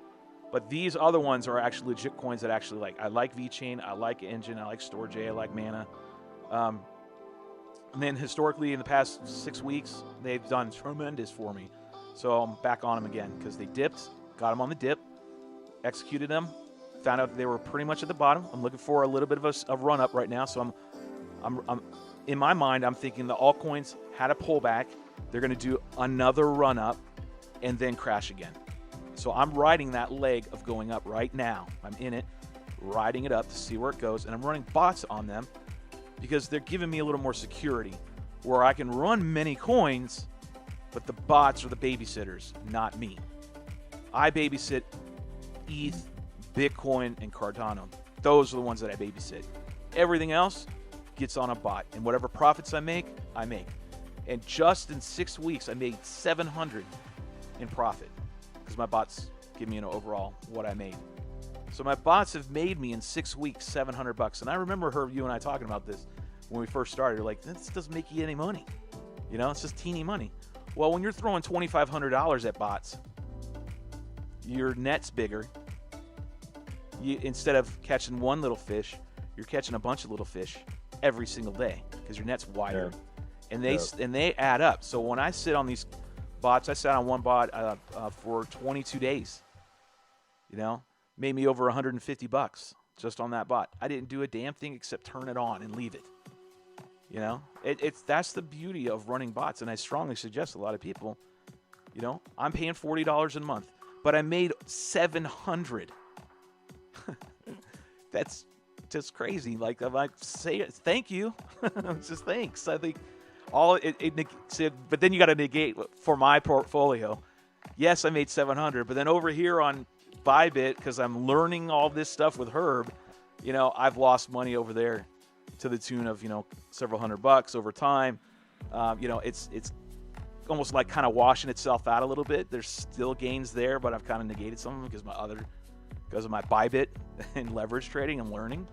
But these other ones are actually legit coins that I actually like. I like VeChain, I like Engine, I like StorageJ, I like Mana. And then historically, in the past 6 weeks, they've done tremendous for me. So I'm back on them again because they dipped, got them on the dip, executed them, found out they were pretty much at the bottom. I'm looking for a little bit of a run up right now. So I'm in my mind, I'm thinking the altcoins had a pullback. They're going to do another run up and then crash again. So I'm riding that leg of going up right now. I'm in it, riding it up to see where it goes, and I'm running bots on them because they're giving me a little more security where I can run many coins, but the bots are the babysitters, not me. I babysit ETH, Bitcoin, and Cardano. Those are the ones that I babysit. Everything else gets on a bot, and whatever profits I make, I make. And just in 6 weeks, I made 700 in profit because my bots give me an overall what I made. So my bots have made me in 6 weeks $700. And I remember Herb, you and I talking about this when we first started. You're like, this doesn't make you any money. You know, it's just teeny money. Well, when you're throwing $2,500 at bots, your net's bigger. Instead of catching one little fish, you're catching a bunch of little fish every single day because your net's wider. Yeah. And they add up. So when I sit on these bots, I sat on one bot for 22 days. You know, made me over $150 just on that bot. I didn't do a damn thing except turn it on and leave it. You know, that's the beauty of running bots, and I strongly suggest a lot of people. You know, I'm paying $40 a month, but I made $700. That's just crazy. Like, I'm like, say it, thank you. Just thanks. I think but then you got to negate for my portfolio. Yes, I made 700, but then over here on Bybit, because I'm learning all this stuff with Herb, you know, I've lost money over there to the tune of, you know, several $100 over time. You know, it's almost like kind of washing itself out a little bit. There's still gains there, but I've kind of negated some of them because of my Bybit and leverage trading and learning.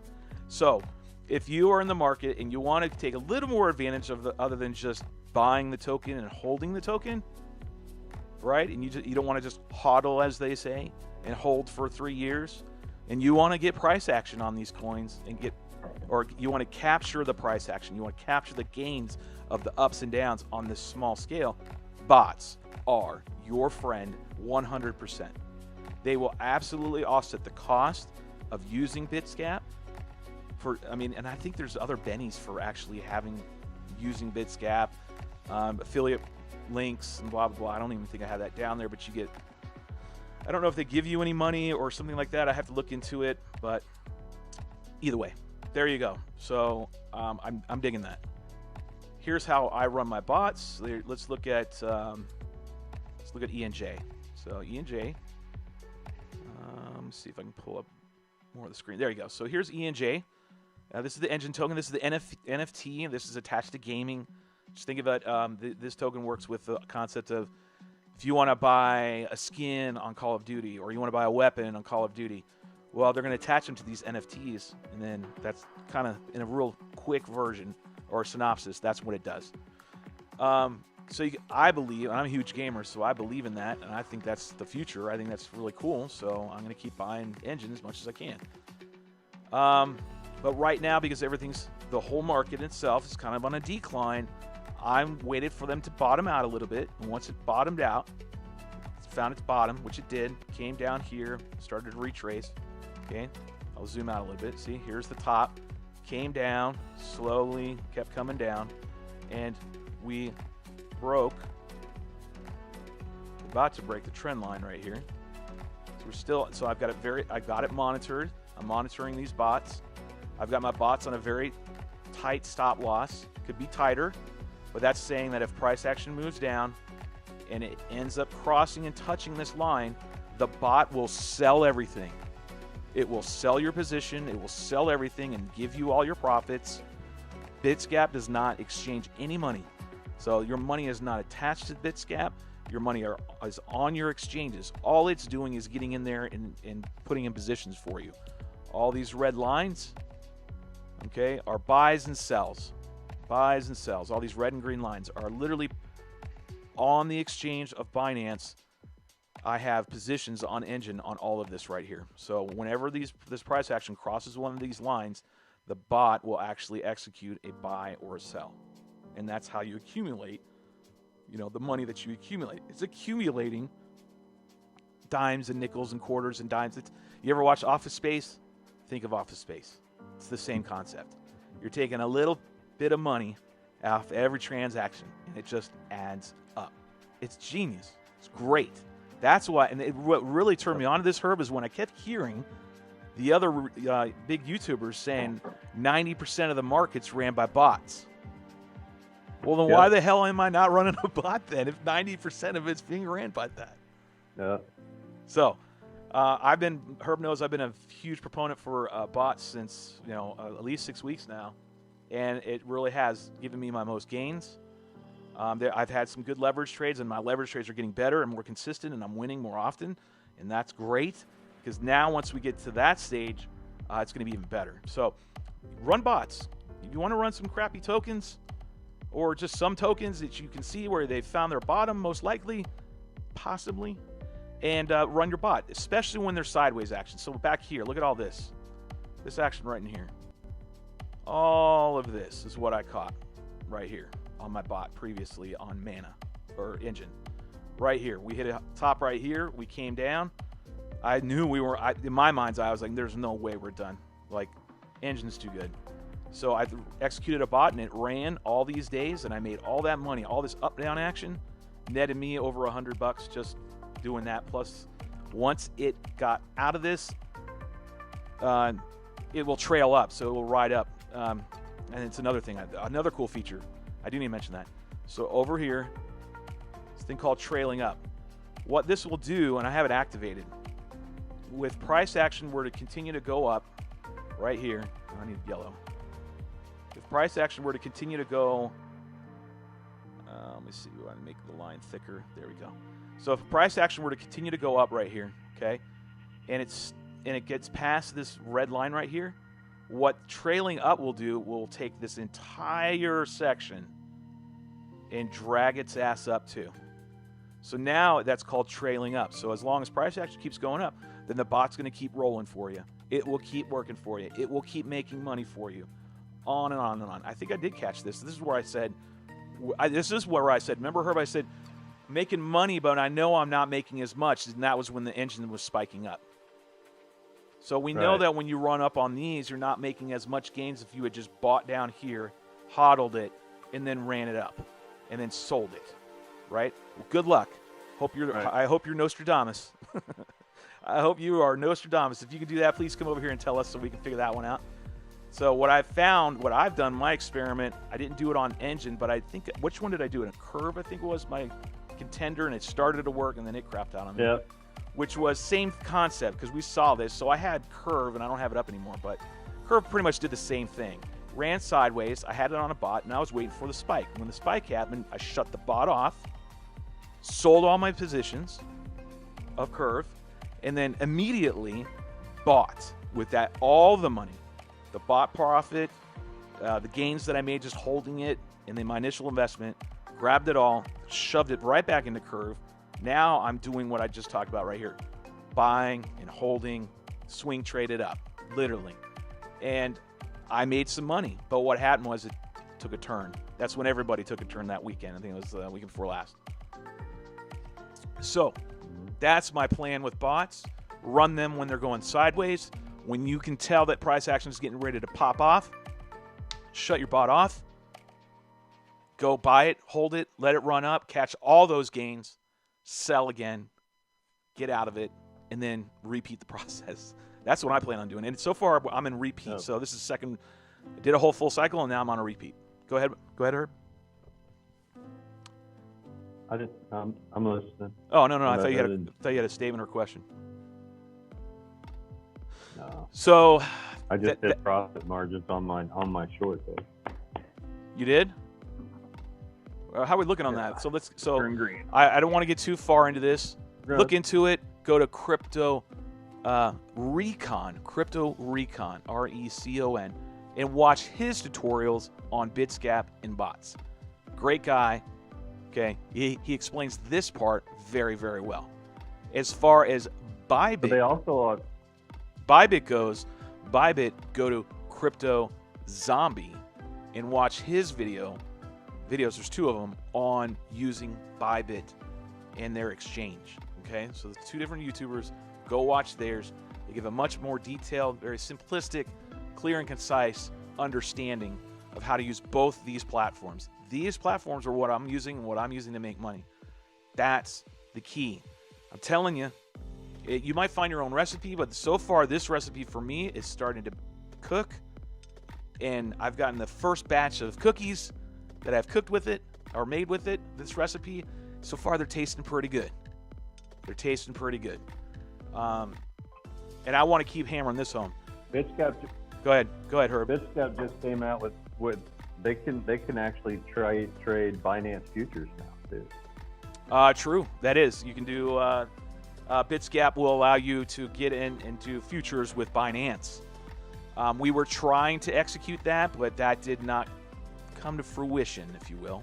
So if you are in the market and you want to take a little more advantage of other than just buying the token and holding the token, right? And you don't want to just hodl, as they say, and hold for 3 years, and you want to get price action on these coins and you want to capture the price action. You want to capture the gains of the ups and downs on this small scale. Bots are your friend 100%. They will absolutely offset the cost of using BitsGap. And I think there's other bennies for actually using BitsGap, affiliate links and blah, blah, blah. I don't even think I have that down there, but I don't know if they give you any money or something like that. I have to look into it, but either way, there you go. So I'm digging that. Here's how I run my bots. Let's look at ENJ. So ENJ, see if I can pull up more of the screen. There you go. So here's ENJ. This is the engine token. This is the NFT, and this is attached to gaming. Just think about this token works with the concept of if you want to buy a skin on Call of Duty or you want to buy a weapon on Call of Duty, well, they're going to attach them to these NFTs, and then that's kind of in a real quick version or synopsis. That's what it does. I believe, and I'm a huge gamer, so I believe in that, and I think that's the future. I think that's really cool, so I'm going to keep buying Engine as much as I can. But right now, because the whole market itself is kind of on a decline, I'm waited for them to bottom out a little bit, and once it bottomed out, found its bottom, which it did, came down here, started to retrace. Okay, I'll zoom out a little bit. See, here's the top, came down, slowly kept coming down, and we broke, we're about to break the trend line right here. So I've got I got it monitored. I'm monitoring these bots. I've got my bots on a very tight stop loss. Could be tighter, but that's saying that if price action moves down and it ends up crossing and touching this line, the bot will sell everything. It will sell your position, it will sell everything and give you all your profits. BitsGap does not exchange any money. So your money is not attached to BitsGap. Your money is on your exchanges. All it's doing is getting in there and putting in positions for you. All these red lines, okay, are buys and sells. Buys and sells. All these red and green lines are literally on the exchange of Binance. I have positions on Engine on all of this right here. So whenever this price action crosses one of these lines, the bot will actually execute a buy or a sell. And that's how you accumulate, the money that you accumulate. It's accumulating dimes and nickels and quarters and dimes. You ever watch Office Space? Think of Office Space. It's the same concept. You're taking a little bit of money off every transaction, and it just adds up. It's genius. It's great. That's why, and what really turned me on to this, Herb, is when I kept hearing the other big YouTubers saying 90% of the market's ran by bots. Well, then why the hell am I not running a bot then if 90% of it's being ran by that? Yeah. So, Herb knows I've been a huge proponent for bots since, at least 6 weeks now. And it really has given me my most gains. I've had some good leverage trades, and my leverage trades are getting better and more consistent, and I'm winning more often. And that's great, because now once we get to that stage, it's going to be even better. So run bots. If you want to run some crappy tokens, or just some tokens that you can see where they've found their bottom, most likely, possibly, and run your bot, especially when there's sideways action. So back here, look at all this. This action right in here. All of this is what I caught right here on my bot previously on Mana or Engine. Right here, we hit a top right here. We came down. I knew we were, in my mind's eye, I was like, there's no way we're done. Like, Engine's too good. So I executed a bot, and it ran all these days, and I made all that money. All this up-down action netted me over $100 just doing that. Plus, once it got out of this, it will trail up, so it will ride up. And it's another thing, another cool feature. I didn't even mention that. So over here, this thing called trailing up. What this will do, and I have it activated, with price action were to continue to go up right here. Oh, I need yellow. If price action were to continue to go, let me see, we want to make the line thicker. There we go. So if price action were to continue to go up right here, okay, and it gets past this red line right here, what trailing up will do will take this entire section and drag its ass up too. So now that's called trailing up. So as long as price action keeps going up, then the bot's going to keep rolling for you. It will keep working for you. It will keep making money for you. On and on and on. I think I did catch this. This is where I said, remember, Herb, I said, making money, but I know I'm not making as much. And that was when the Engine was spiking up. So we know that when you run up on these, you're not making as much gains if you had just bought down here, hodled it, and then ran it up, and then sold it, right? Well, good luck. I hope you're Nostradamus. I hope you are Nostradamus. If you can do that, please come over here and tell us so we can figure that one out. So what I've found, what I've done, my experiment, I didn't do it on Engine, but I think, which one did I do it? A Curve, I think was my contender, and it started to work, and then it crapped out on me. Yep. Which was same concept, because we saw this. So I had Curve, and I don't have it up anymore, but Curve pretty much did the same thing. Ran sideways, I had it on a bot, and I was waiting for the spike. When the spike happened, I shut the bot off, sold all my positions of Curve, and then immediately bought with that all the money. The bot profit, the gains that I made just holding it, and then my initial investment grabbed it all, shoved it right back into curve. Now I'm doing what I just talked about right here. Buying and holding, swing traded up, literally. And I made some money, but what happened was it took a turn. That's when everybody took a turn that weekend. I think it was the weekend before last. So that's my plan with bots. Run them when they're going sideways. When you can tell that price action is getting ready to pop off, shut your bot off. Go buy it, hold it, let it run up, catch all those gains, sell again, get out of it, and then repeat the process. That's what I plan on doing. And so far, I'm in repeat. Oh. So this is second. I did a whole full cycle, and now I'm on a repeat. Go ahead, Herb. I'm listening. Oh, no. I thought you had a statement or question. No. So I just did profit margins on my short though. You did? How are we looking on that? So Turn green. I don't want to get too far into this. Yeah. Look into it. Go to Crypto Recon, RECON, and watch his tutorials on BitsGap and bots. Great guy. Okay, he explains this part very, very well. As far as Bybit, But they also Bybit goes, go to Crypto Zombie and watch his videos. There's two of them on using Bybit and their exchange. Okay, so the two different YouTubers. Go watch theirs. They give a much more detailed, very simplistic, clear and concise understanding of how to use both these platforms. These platforms are what I'm using to make money. That's the key. I'm telling you, you might find your own recipe, but so far this recipe for me is starting to cook. And I've gotten the first batch of cookies that I've cooked with it or made with it, this recipe. So far they're tasting pretty good. And I want to keep hammering this home. BitsGap. Go ahead, Herb. BitsGap just came out with they can actually trade Binance futures now too. True, that is. You can do. BitsGap will allow you to get in and do futures with Binance. We were trying to execute that, but that did not come to fruition, if you will,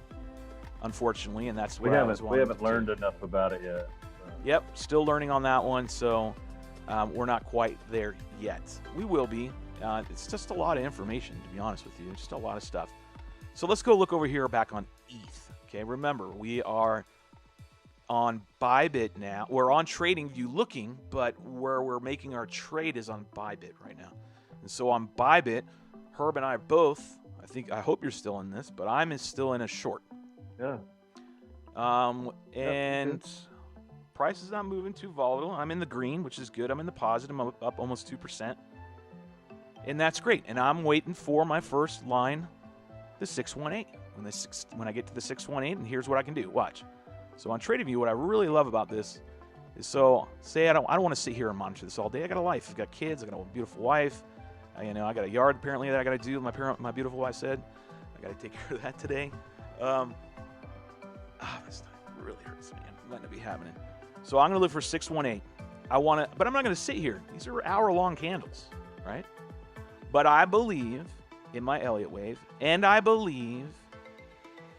unfortunately. And that's what we haven't learned enough about it yet. Yep, still learning on that one. So we're not quite there yet. We will be. It's just a lot of information, to be honest with you. Just a lot of stuff. So let's go look over here back on ETH. Okay, remember, we are on Bybit now. We're on TradingView looking, but where we're making our trade is on Bybit right now. And so on Bybit, Herb and I both, I hope you're still in this, but I'm still in a short. Yeah. And price is not moving too volatile. I'm in the green, which is good. I'm in the positive. I'm up almost 2%. And that's great. And I'm waiting for my first line, the 618. When I get to the 618, and here's what I can do. Watch. So on TradingView, what I really love about this is, so say I don't want to sit here and monitor this all day. I got a life. I've got kids. I got a beautiful wife. I got a yard apparently that I got to do. My beautiful wife said I got to take care of that today. This really hurts me. I'm letting it be happening. So I'm going to look for 618. But I'm not going to sit here. These are hour-long candles, right? But I believe in my Elliott wave, and I believe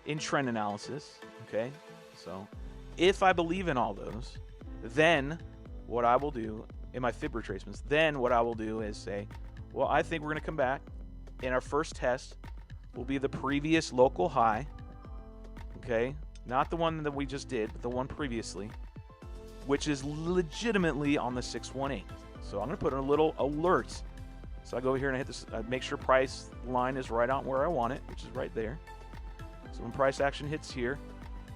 in trend analysis. Okay, so if I believe in all those, then what I will do in my fib retracements, then what I will do is say, well, I think we're going to come back, and our first test will be the previous local high. Okay, not the one that we just did, but the one previously, which is legitimately on the 618. So I'm going to put in a little alert. So I go over here and I hit this, make sure price line is right on where I want it, which is right there. So when price action hits here,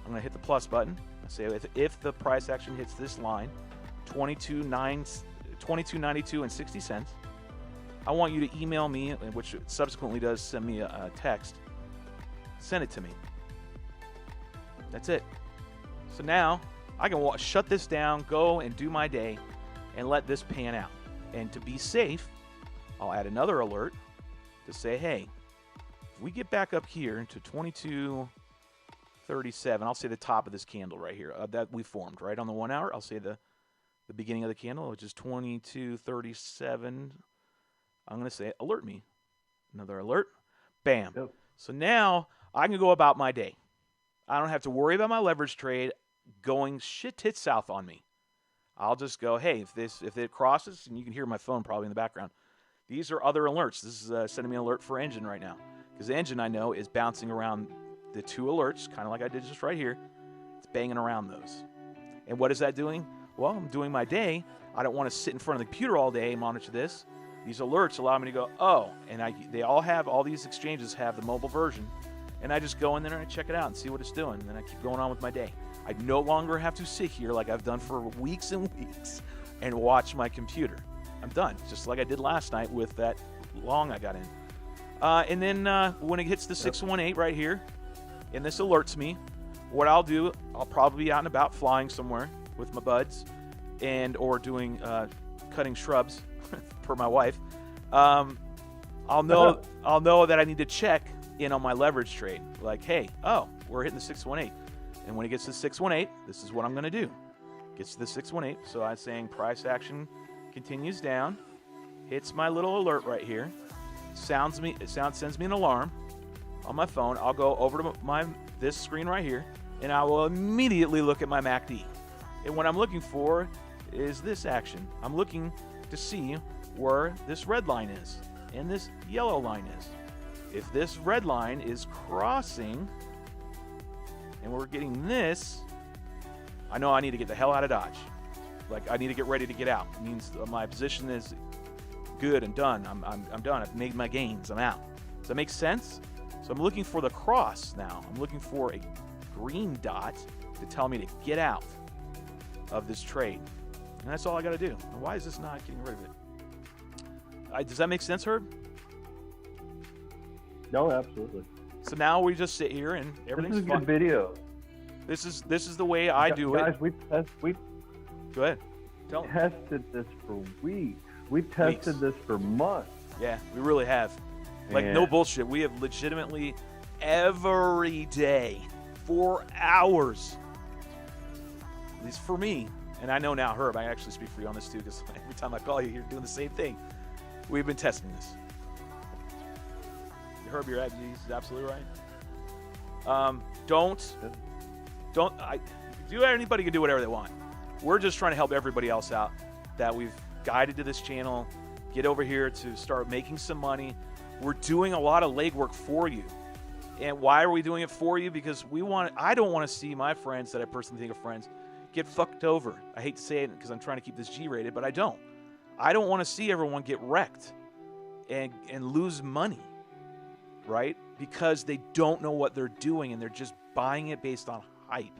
I'm going to hit the plus button. I say if the price action hits this line, 22.92 and 60 cents, I want you to email me, which subsequently does send me a text. Send it to me. That's it. So now I can shut this down, go and do my day, and let this pan out. And to be safe, I'll add another alert to say, hey, if we get back up here to 22.37, I'll say the top of this candle right here that we formed right on the 1 hour. I'll say the beginning of the candle, which is 22.37. I'm going to say, alert me. Another alert. Bam. Yep. So now I can go about my day. I don't have to worry about my leverage trade going shit tits south on me. I'll just go, hey, if it crosses, and you can hear my phone probably in the background, these are other alerts. This is sending me an alert for engine right now. Because the engine, I know, is bouncing around the 2 alerts, kind of like I did just right here. It's banging around those. And what is that doing? Well, I'm doing my day. I don't want to sit in front of the computer all day and monitor this. These alerts allow me to go, oh, and all these exchanges have the mobile version. And I just go in there and I check it out and see what it's doing. And then I keep going on with my day. I no longer have to sit here like I've done for weeks and weeks and watch my computer. I'm done, just like I did last night with that long I got in. And then when it hits the 618 right here, and this alerts me, what I'll do, I'll probably be out and about flying somewhere with my buds or doing cutting shrubs per my wife. I'll know that I need to check in on my leverage trade. Like, hey, we're hitting the 618. And when it gets to 618, this is what I'm going to do. Gets to the 618, so I'm saying price action continues down, hits my little alert right here, sends me an alarm on my phone. I'll go over to this screen right here, and I will immediately look at my MACD. And what I'm looking for is this action. I'm looking to see where this red line is and this yellow line is. If this red line is crossing and we're getting this, I know I need to get the hell out of Dodge. Like, I need to get ready to get out. It means my position is good and done. I'm done. I've made my gains. I'm out. Does that make sense? So I'm looking for the cross now. I'm looking for a green dot to tell me to get out of this trade. And that's all I got to do. Why is this not getting rid of it? Does that make sense, Herb? No, absolutely. So now we just sit here and everything's This is a fun. good video. This is the way I do Guys, it. we Go ahead. Tell 'em. tested this for weeks. We tested this for months. Yeah, we really have. Like, And no bullshit. We have legitimately every day, 4 hours, at least for me, and I know now, Herb, I actually speak for you on this too, because every time I call you, you're doing the same thing. We've been testing this. Herb, he's absolutely right. Anybody can do whatever they want. We're just trying to help everybody else out that we've guided to this channel, get over here to start making some money. We're doing a lot of legwork for you. And why are we doing it for you? Because I don't want to see my friends that I personally think are friends get fucked over. I hate to say it because I'm trying to keep this G-rated, but I don't. I don't want to see everyone get wrecked and lose money, right? Because they don't know what they're doing and they're just buying it based on hype.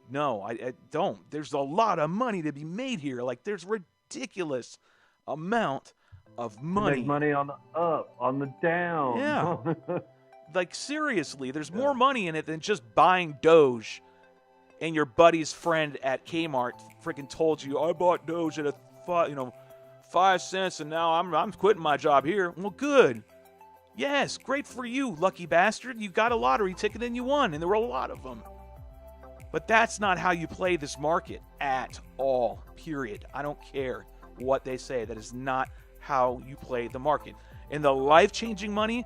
No, I don't. There's a lot of money to be made here. Like, there's ridiculous amount of money. Make money on the up, on the down. Yeah. Like, seriously, there's more money in it than just buying Doge and your buddy's friend at Kmart freaking told you, I bought Doge at 5 cents and now I'm quitting my job here. Well, good. Yes, great for you, lucky bastard. You got a lottery ticket and you won, and there were a lot of them. But that's not how you play this market at all, period. I don't care what they say. That is not how you play the market. And the life-changing money,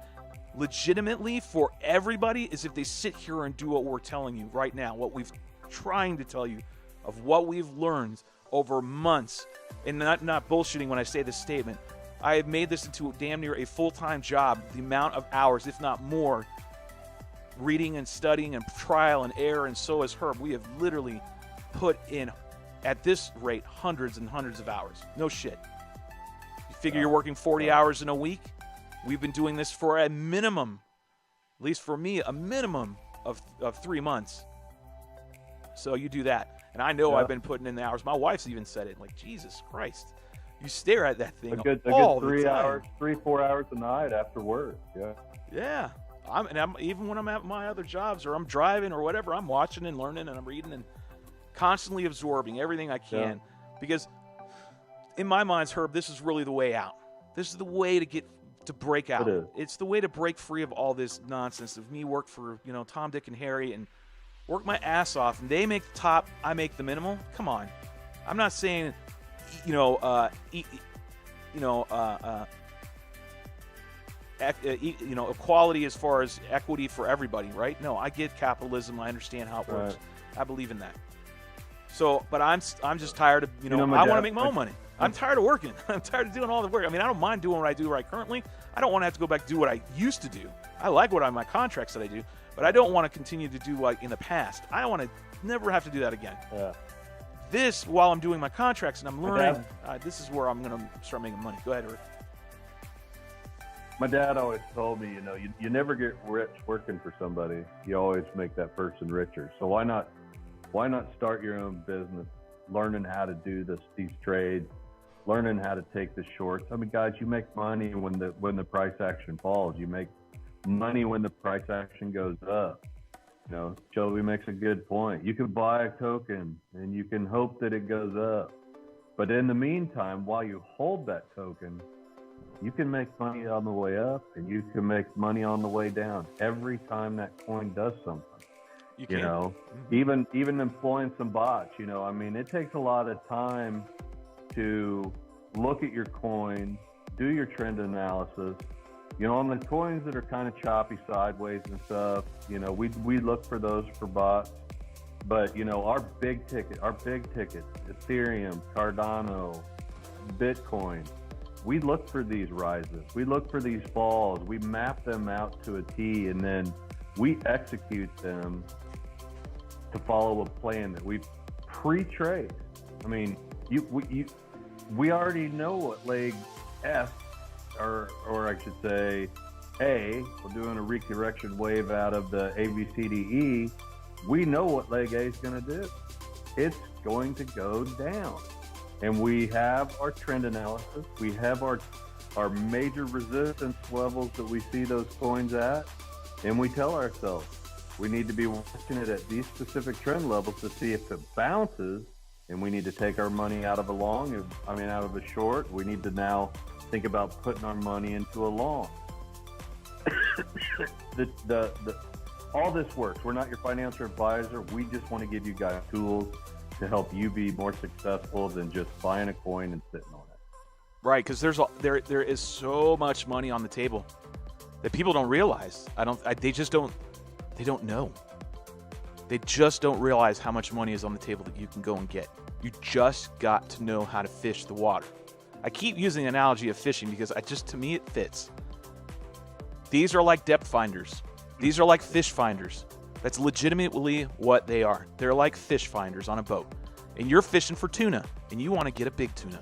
legitimately, for everybody, is if they sit here and do what we're telling you right now, what we've trying to tell you of what we've learned over months. And not bullshitting when I say this statement. I have made this into damn near a full-time job, the amount of hours, if not more, reading and studying and trial and error, and so has Herb. We have literally put in, at this rate, hundreds and hundreds of hours. No shit. You figure you're working 40 hours in a week? We've been doing this for a minimum, at least for me, a minimum of 3 months. So you do that. And I know I've been putting in the hours. My wife's even said it. Like, Jesus Christ. You stare at that thing a good all 3 the time. hours, 4 hours a night after work. Yeah. Yeah. I'm even when I'm at my other jobs or I'm driving or whatever, I'm watching and learning and I'm reading and constantly absorbing everything I can. Yeah. Because in my mind, Herb, this is really the way out. This is the way to break out. It's the way to break free of all this nonsense of me work for, Tom, Dick, and Harry and work my ass off. And they make the top, I make the minimal. Come on. I'm not saying, equality as far as equity for everybody, right? No, I get capitalism. I understand how it works. I believe in that. So, but I'm just tired of, I want to make my own money. I'm tired of working. I'm tired of doing all the work. I mean, I don't mind doing what I do right currently. I don't want to have to go back and do what I used to do. I like my contracts that I do, but I don't want to continue to do like in the past. I want to never have to do that again. Yeah. This, while I'm doing my contracts and I'm learning, this is where I'm going to start making money. Go ahead, Rick. My dad always told me, you never get rich working for somebody. You always make that person richer. So why not start your own business, learning how to do these trades, learning how to take the shorts. I mean, guys, you make money when the price action falls. You make money when the price action goes up. Joey makes a good point. You can buy a token and you can hope that it goes up. But in the meantime, while you hold that token, you can make money on the way up and you can make money on the way down every time that coin does something. You can. Even employing some bots, I mean, it takes a lot of time to look at your coin, do your trend analysis. On the coins that are kind of choppy sideways and stuff, we look for those for bots. But, our big ticket, Ethereum, Cardano, Bitcoin, we look for these rises. We look for these falls. We map them out to a T, and then we execute them to follow a plan that we pre-trade. I mean, we already know what leg F, or I should say A, we're doing a redirection wave out of the ABCDE. We know what leg A is going to do. It's going to go down. And we have our trend analysis. We have our major resistance levels that we see those coins at. And we tell ourselves, we need to be watching it at these specific trend levels to see if it bounces, and we need to take our money out of out of a short. We need to now think about putting our money into a long. All this works. We're not your financial advisor. We just want to give you guys tools to help you be more successful than just buying a coin and sitting on it. Right, because there is so much money on the table that people don't realize. They don't know. They just don't realize how much money is on the table that you can go and get. You just got to know how to fish the water. I keep using the analogy of fishing because to me it fits. These are like depth finders. These are like fish finders. That's legitimately what they are. They're like fish finders on a boat. And you're fishing for tuna, and you want to get a big tuna,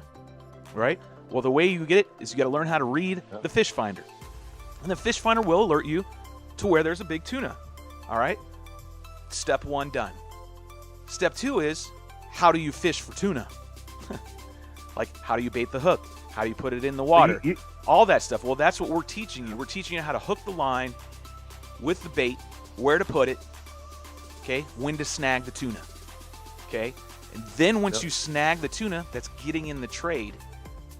right? Well, the way you get it is you got to learn how to read the fish finder. And the fish finder will alert you to where there's a big tuna, all right? Step 1 done. Step 2 is, how do you fish for tuna? Like, how do you bait the hook? How do you put it in the water? All that stuff. Well, that's what we're teaching you. We're teaching you how to hook the line with the bait, where to put it, okay, when to snag the tuna, okay? And then once you snag the tuna, that's getting in the trade,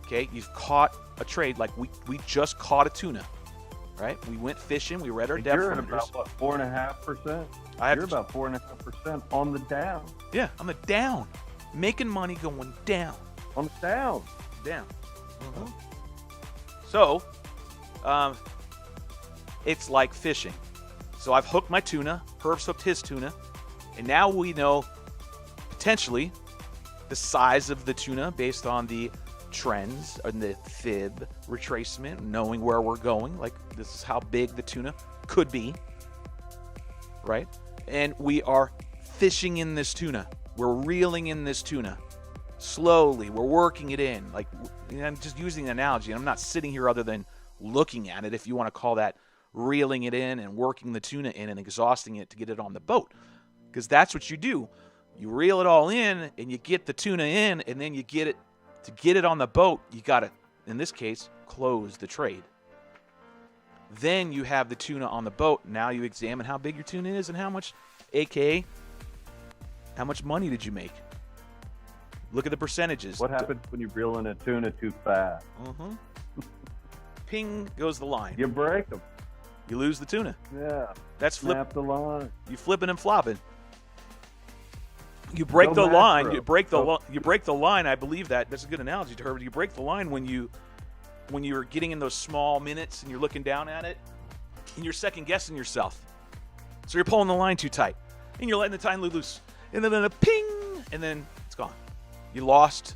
okay? You've caught a trade, like we just caught a tuna, right? We went fishing, we read our depth You're at finders. about, 4.5%? You're about 4.5% on the down. Yeah, on the down. Making money going down. On the down. Down. So, it's like fishing. So I've hooked my tuna, Herb's hooked his tuna, and now we know potentially the size of the tuna based on the trends and the fib retracement, knowing where we're going. Like, this is how big the tuna could be, right? And we are fishing in this tuna. We're reeling in this tuna. Slowly, we're working it in. Like, I'm just using an analogy. I'm not sitting here other than looking at it, if you want to call that reeling it in and working the tuna in and exhausting it to get it on the boat. Because that's what you do. You reel it all in and you get the tuna in, and then you get it on the boat, you got to, in this case, close the trade. Then you have the tuna on the boat. Now you examine how big your tuna is and how much, aka, how much money did you make? Look at the percentages. What happens when you reel in a tuna too fast? Ping goes the line. You break them. You lose the tuna. Yeah. That's Snap the line. You flipping and flopping. You break the line. You break the line. I believe that's a good analogy to her. You break the line when you when you're getting in those small minutes and you're looking down at it and you're second guessing yourself. So you're pulling the line too tight and you're letting the time loose. And then a ping, and then it's gone. You lost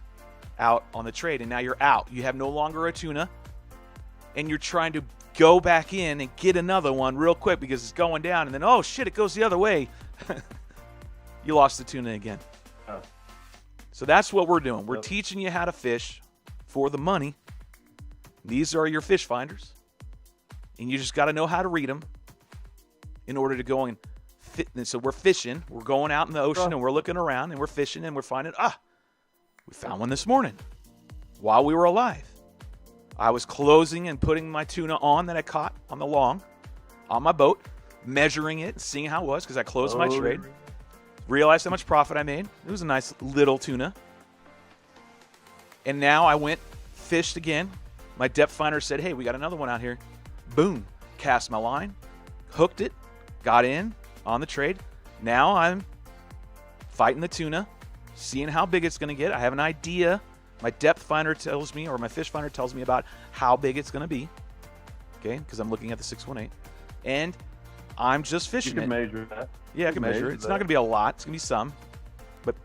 out on the trade, and now you're out. You have no longer a tuna, and you're trying to go back in and get another one real quick because it's going down, and then, oh, shit, it goes the other way. You lost the tuna again. Oh. So that's what we're doing. We're Yep. teaching you how to fish for the money. These are your fish finders, and you just got to know how to read them in order to go and fit. So we're fishing. We're going out in the ocean, and we're looking around, and we're fishing, and we're finding, we found one this morning while we were alive. I was closing and putting my tuna on that I caught on the long on my boat, measuring it and seeing how it was because I closed my trade. Realized how much profit I made. It was a nice little tuna. And now I went, fished again. My depth finder said, hey, we got another one out here. Boom. Cast my line, hooked it, got in on the trade. Now I'm fighting the tuna, seeing how big it's going to get. I have an idea. My depth finder tells me, or my fish finder tells me about how big it's going to be. Okay, because I'm looking at the 618. And I'm just fishing You can it. measure that. Yeah, I can measure it. It's not going to be a lot. It's going to be some. But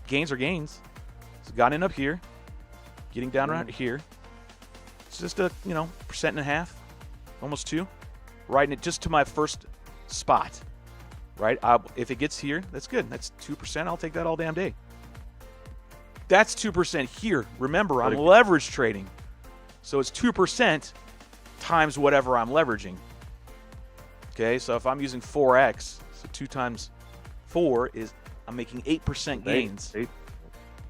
gains are gains. So got in up here, getting down around here. It's just a, 1.5%, almost 2%. Riding it just to my first spot. Right? If it gets here, that's good. That's 2%. I'll take that all damn day. That's 2% here. Remember, I'm leverage trading. So it's 2% times whatever I'm leveraging. Okay, so if I'm using 4x, so 2 times 4 is, I'm making 8% gains.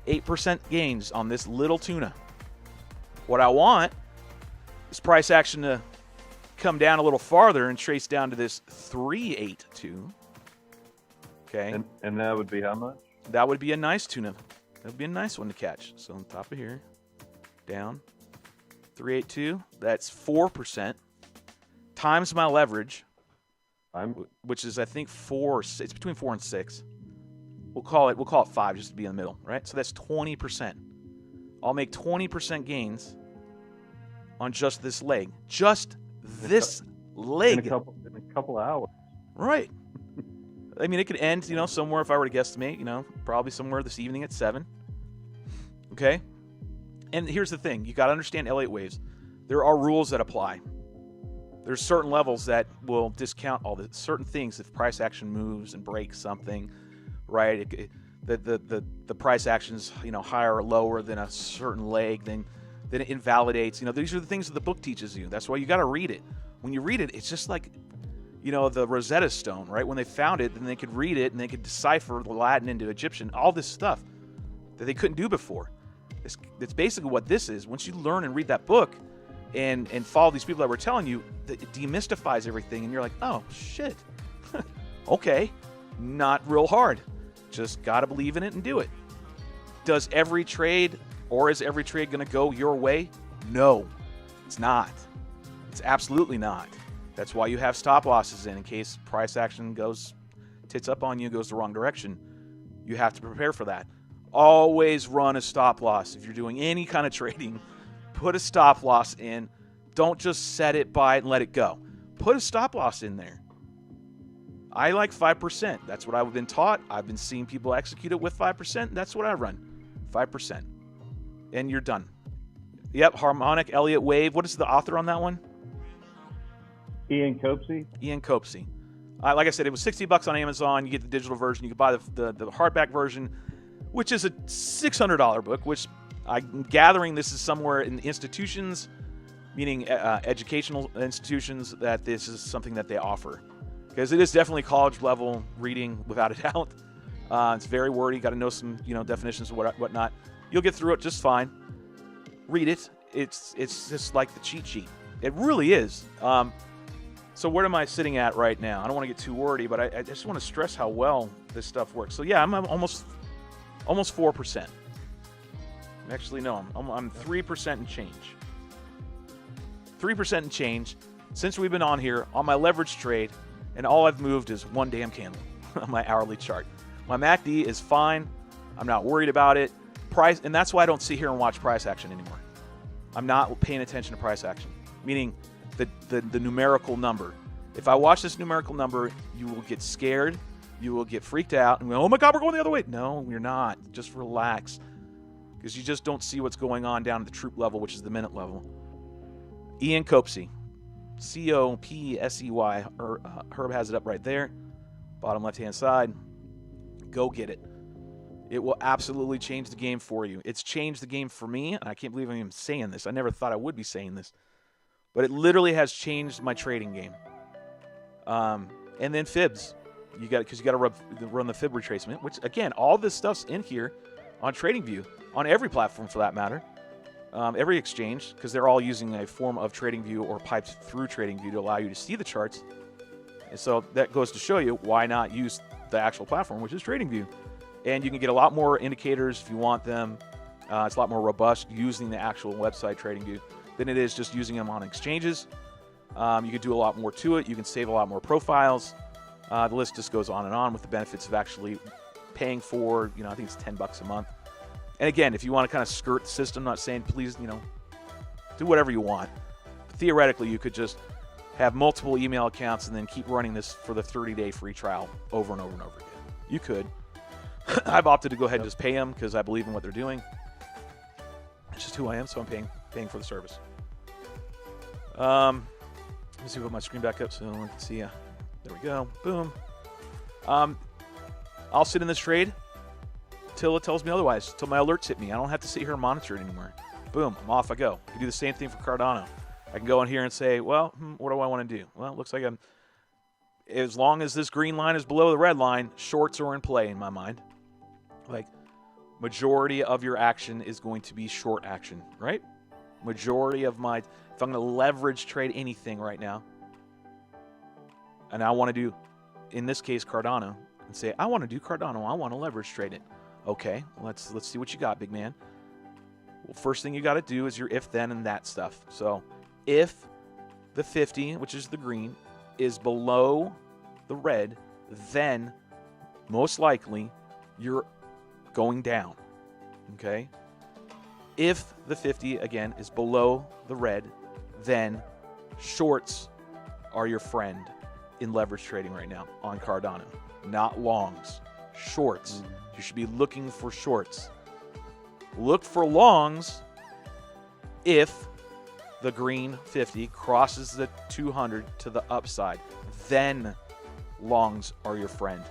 8% gains on this little tuna. What I want is price action to come down a little farther and trace down to this 382. Okay. And that would be how much? That would be a nice tuna. That would be a nice one to catch. So on top of here, down, 382. That's 4% times my leverage, which is I think 4. It's between 4 and 6. We'll call it 5 just to be in the middle, right? So that's 20%. I'll make 20% gains on just this leg. Just this leg. In a couple hours. Right. I mean, it could end, somewhere, if I were to guesstimate, probably somewhere this evening at 7. Okay? And here's the thing. You got to understand Elliott waves. There are rules that apply. There's certain levels that will discount all the certain things if price action moves and breaks something, right? The price action's, higher or lower than a certain leg, then it invalidates. These are the things that the book teaches you. That's why you got to read it. When you read it, it's just like the Rosetta Stone, right? When they found it, then they could read it and they could decipher the Latin into Egyptian, all this stuff that they couldn't do before. It's basically what this is. Once you learn and read that book and follow these people that were telling you, it demystifies everything, and you're like, oh, shit. Okay, not real hard. Just got to believe in it and do it. Does every trade, or is every trade going to go your way? No, it's not. It's absolutely not. That's why you have stop losses in case price action tits up on you, goes the wrong direction. You have to prepare for that. Always run a stop loss. If you're doing any kind of trading, put a stop loss in. Don't just set it, buy it, and let it go. Put a stop loss in there. I like 5%. That's what I've been taught. I've been seeing people execute it with 5%. That's what I run. 5%. And you're done. Yep, harmonic Elliott wave. What is the author on that one? Ian Copesy. Ian Copesy. Like I said, it was $60 on Amazon. You get the digital version. You can buy the hardback version, which is a $600 book, which I'm gathering this is somewhere in institutions, meaning educational institutions, that this is something that they offer. Because it is definitely college level reading without a doubt. It's very wordy. Got to know some definitions and whatnot. You'll get through it just fine. Read it. It's just like the cheat sheet. It really is. So what am I sitting at right now? I don't want to get too wordy, but I just want to stress how well this stuff works. So yeah, I'm almost 4%. Actually, no, I'm 3% and change. 3% and change since we've been on here on my leverage trade, and all I've moved is one damn candle on my hourly chart. My MACD is fine. I'm not worried about it. Price, and that's why I don't sit here and watch price action anymore. I'm not paying attention to price action, meaning the numerical number. If I watch this numerical number, you will get scared, you will get freaked out, and go, oh my God, we're going the other way. No, you're not. Just relax, because you just don't see what's going on down at the troop level, which is the minute level. Ian Copsey, Copsey. Herb has it up right there, bottom left-hand side. Go get it. It will absolutely change the game for you. It's changed the game for me, and I can't believe I'm even saying this. I never thought I would be saying this, but it literally has changed my trading game. And then fibs, because you got to run the fib retracement, which again, all this stuff's in here on TradingView, on every platform for that matter, every exchange, because they're all using a form of TradingView or piped through TradingView to allow you to see the charts. And so that goes to show you why not use the actual platform, which is TradingView. And you can get a lot more indicators if you want them. It's a lot more robust using the actual website TradingView than it is just using them on exchanges. You can do a lot more to it. You can save a lot more profiles. The list just goes on with the benefits of actually paying for, I think it's $10 a month. And again, if you want to kind of skirt the system, not saying please, do whatever you want. But theoretically, you could just have multiple email accounts and then keep running this for the 30-day free trial over and over and over again. You could. I've opted to go ahead and just pay them because I believe in what they're doing. It's just who I am, so I'm paying for the service. Let me see, put my screen back up so I can see ya. There we go. Boom. I'll sit in this trade till it tells me otherwise, till my alerts hit me. I don't have to sit here and monitor it anymore. Boom, I'm off I go. I can do the same thing for Cardano. I can go in here and say, well, what do I want to do? Well, it looks like as long as this green line is below the red line, shorts are in play in my mind. Like, majority of your action is going to be short action, right? Majority of if I'm going to leverage trade anything right now, and I want to do, in this case, Cardano, and say, I want to do Cardano, I want to leverage trade it. Okay, let's see what you got, big man. Well, first thing you got to do is your if, then, and that stuff. So, if the 50, which is the green, is below the red, then most likely you're going down, okay? If the 50, again, is below the red, then shorts are your friend in leverage trading right now on Cardano. Not longs, shorts. You should be looking for shorts. Look for longs if the green 50 crosses the 200 to the upside. Then longs are your friend.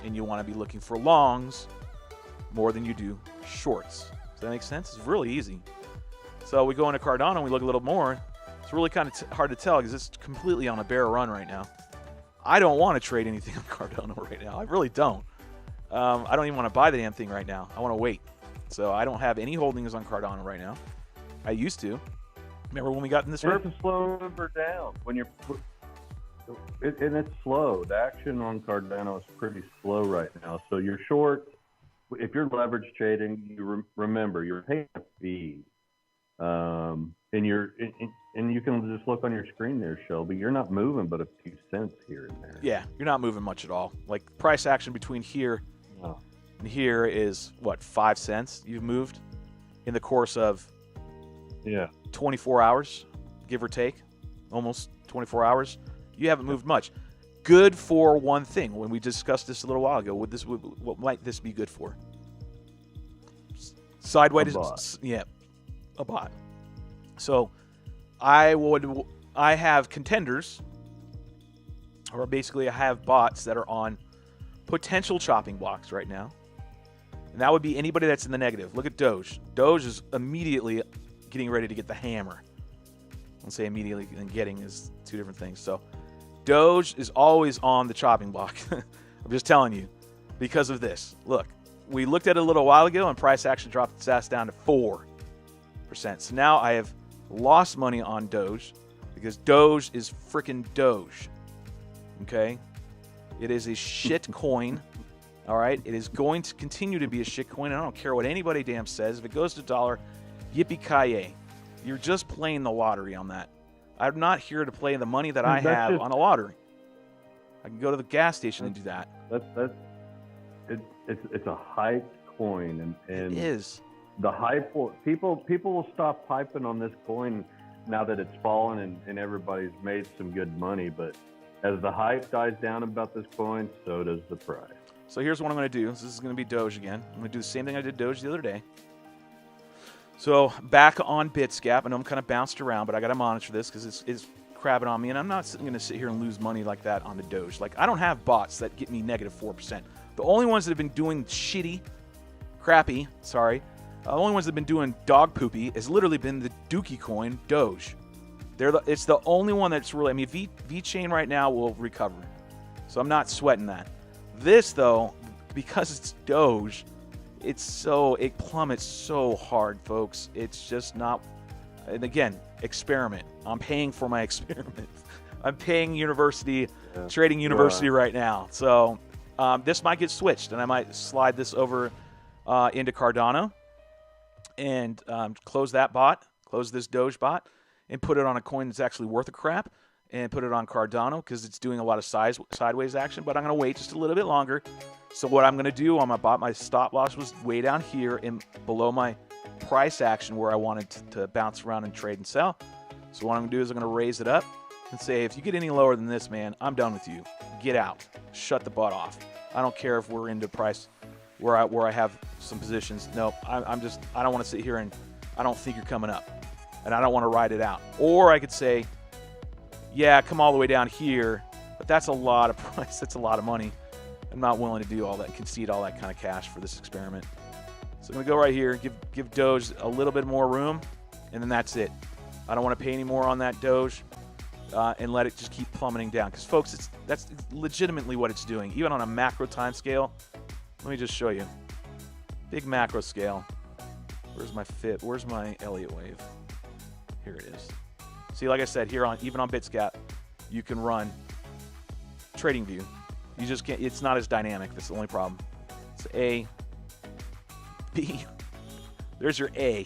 And you want to be looking for longs more than you do shorts. Does that make sense? It's really easy. So we go into Cardano and we look a little more. It's really kind of hard to tell because it's completely on a bear run right now. I don't want to trade anything on Cardano right now. I really don't. I don't even want to buy the damn thing right now. I want to wait. So I don't have any holdings on Cardano right now. I used to. Remember when we got in this? It's a slow number down when you're. And it's slow. The action on Cardano is pretty slow right now. So you're short. If you're leverage trading, you remember you're paying a fee, and you can just look on your screen there, Shelby. You're not moving but a few cents here and there. Yeah, you're not moving much at all. Like price action between here and here is what, 5 cents you've moved in the course of 24 hours, give or take, almost 24 hours. You haven't moved much. Good for one thing. When we discussed this a little while ago, what might this be good for? Sideways, a bot. So I have contenders, or basically I have bots that are on potential chopping blocks right now. And that would be anybody that's in the negative. Look at Doge. Doge is immediately getting ready to get the hammer. I'll say immediately and getting is two different things. So Doge is always on the chopping block. I'm just telling you because of this. Look, we looked at it a little while ago and price action dropped its ass down to 4%. So now I have lost money on Doge because Doge is freaking Doge. Okay? It is a shit coin. All right? It is going to continue to be a shit coin. I don't care what anybody damn says. If it goes to $1, yippee-ki-yay. You're just playing the lottery on that. I'm not here to play the money that I have on a lottery. I can go to the gas station and do that. It's a hyped coin, and it is. the hype will people will stop hyping on this coin now that it's fallen and everybody's made some good money. But as the hype dies down about this coin, so does the price. So here's what I'm going to do. This is going to be Doge again. I'm going to do the same thing I did Doge the other day. So back on BitsGap, I know I'm kind of bounced around, but I got to monitor this because it's crabbing on me, and I'm not going to sit here and lose money like that on the Doge. Like, I don't have bots that get me negative 4%. The only ones that have been doing the only ones that have been doing dog poopy has literally been the Dookie coin, Doge. It's the only one that's really, I mean, VeChain right now will recover. So I'm not sweating that. This, though, because it's Doge, it plummets so hard, folks. It's just not, and again, experiment. I'm paying for my experiment. I'm paying trading university right now. So this might get switched, and I might slide this over into Cardano and close that bot, close this Doge bot, and put it on a coin that's actually worth a crap, and put it on Cardano because it's doing a lot of sideways action. But I'm going to wait just a little bit longer. So what I'm going to do on my bot, my stop loss was way down here and below my price action where I wanted to bounce around and trade and sell. So what I'm going to do is I'm going to raise it up and say, if you get any lower than this, man, I'm done with you. Get out. Shut the bot off. I don't care if we're into price where I have some positions. No, I don't want to sit here and I don't think you're coming up, and I don't want to ride it out. Or I could say, yeah, come all the way down here, but that's a lot of price. That's a lot of money. I'm not willing to do all that, concede all that kind of cash for this experiment. So I'm going to go right here, give Doge a little bit more room, and then that's it. I don't want to pay any more on that Doge and let it just keep plummeting down. Because, folks, that's legitimately what it's doing. Even on a macro time scale, let me just show you. Big macro scale. Where's my fit? Where's my Elliott wave? Here it is. See, like I said, even on BitsGap, you can run TradingView. You just can't. It's not as dynamic. That's the only problem. It's A, B. There's your A.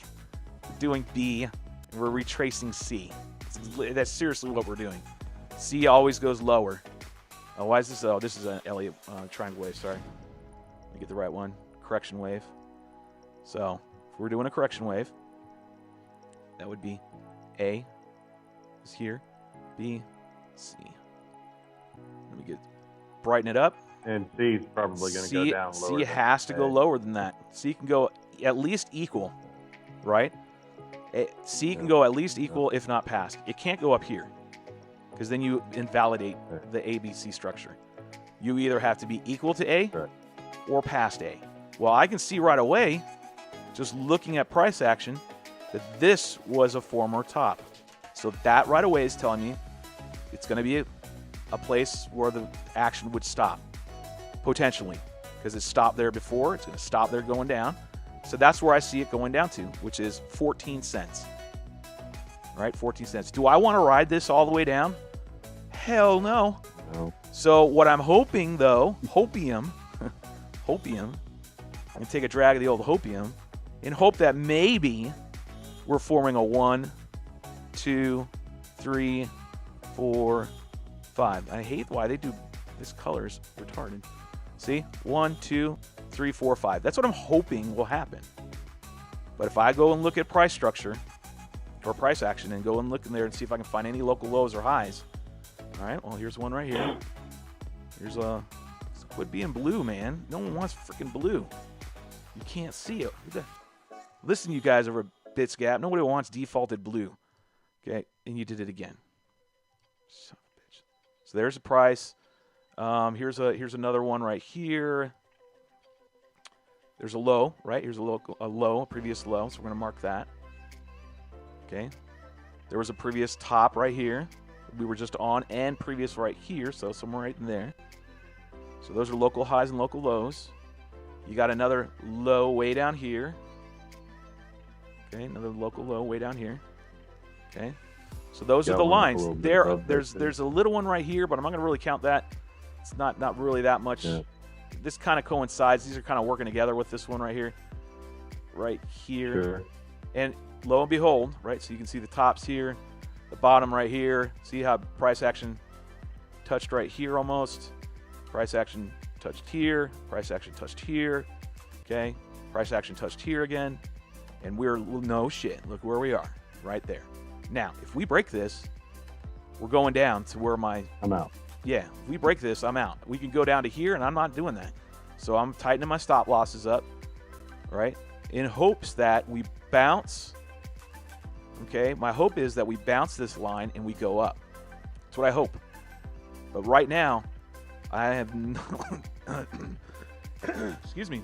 We're doing B. And we're retracing C. That's seriously what we're doing. C always goes lower. Oh, why is this? Oh, this is an Elliott triangle wave. Sorry. Let me get the right one. Correction wave. So if we're doing a correction wave, that would be A is here, B, C. Let me brighten it up. And C is probably going to go down lower. C has to go lower than that. C can go at least equal, right? C can go at least equal, if not past. It can't go up here, because then you invalidate the ABC structure. You either have to be equal to A or past A. Well, I can see right away, just looking at price action, that this was a former top. So that right away is telling me it's going to be a place where the action would stop, potentially, because it stopped there before. It's going to stop there going down. So that's where I see it going down to, which is 14 cents. All right, 14 cents. Do I want to ride this all the way down? Hell no. No. So what I'm hoping, though, hopium, I can take a drag of the old hopium and hope that maybe we're forming a 1, 2, 3, 4, 5. I hate why they do this. Color's retarded. See? 1, 2, 3, 4, 5. That's what I'm hoping will happen. But if I go and look at price structure or price action and go and look in there and see if I can find any local lows or highs. All right, well, here's one right here. Here's a... Quit being blue, man. No one wants freaking blue. You can't see it. Listen, you guys over at BitsGap. Nobody wants defaulted blue. Okay, and you did it again. Son of a bitch. So there's a price. Here's another one right here. There's a low, right? Here's a previous low. So we're gonna mark that. Okay. There was a previous top right here. We were just on, and previous right here. So somewhere right in there. So those are local highs and local lows. You got another low way down here. Okay, another local low way down here. Okay, so those are the lines. There's a little one right here, but I'm not going to really count that. It's not really that much. Yeah. This kind of coincides. These are kind of working together with this one right here. Right here. Sure. And lo and behold, right, so you can see the tops here, the bottom right here. See how price action touched right here almost. Price action touched here. Price action touched here. Okay. Price action touched here again. And we're no shit. Look where we are, right there. Now, if we break this, we're going down to where I'm out. Yeah, if we break this, I'm out. We can go down to here, and I'm not doing that. So I'm tightening my stop losses up, right, in hopes that we bounce. Okay, my hope is that we bounce this line and we go up. That's what I hope. But right now, I have excuse me,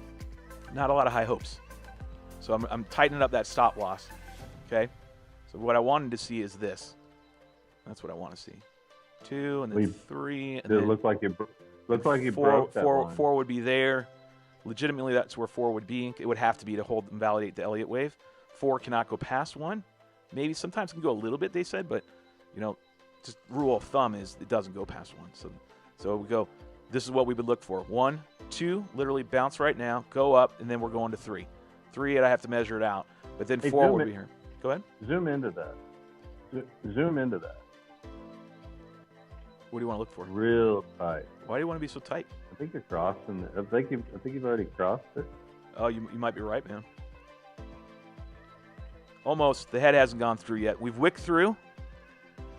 not a lot of high hopes. So I'm tightening up that stop loss. Okay, so what I wanted to see is this. That's what I want to see. 2 and then 3. And it then looked like you broke that line. 4 would be there. Legitimately, that's where 4 would be. It would have to be to hold and validate the Elliott wave. 4 cannot go past 1. Maybe sometimes it can go a little bit, they said, but just rule of thumb is it doesn't go past 1. So we go. This is what we would look for. 1, 2, literally bounce right now, go up, and then we're going to 3. 3, I have to measure it out. But then 4 would be here. Go ahead. Zoom into that. Zoom into that. What do you want to look for? Real tight. Why do you want to be so tight? I think you're crossing. I think you've already crossed it. Oh, you might be right, man. Almost. The head hasn't gone through yet. We've wicked through,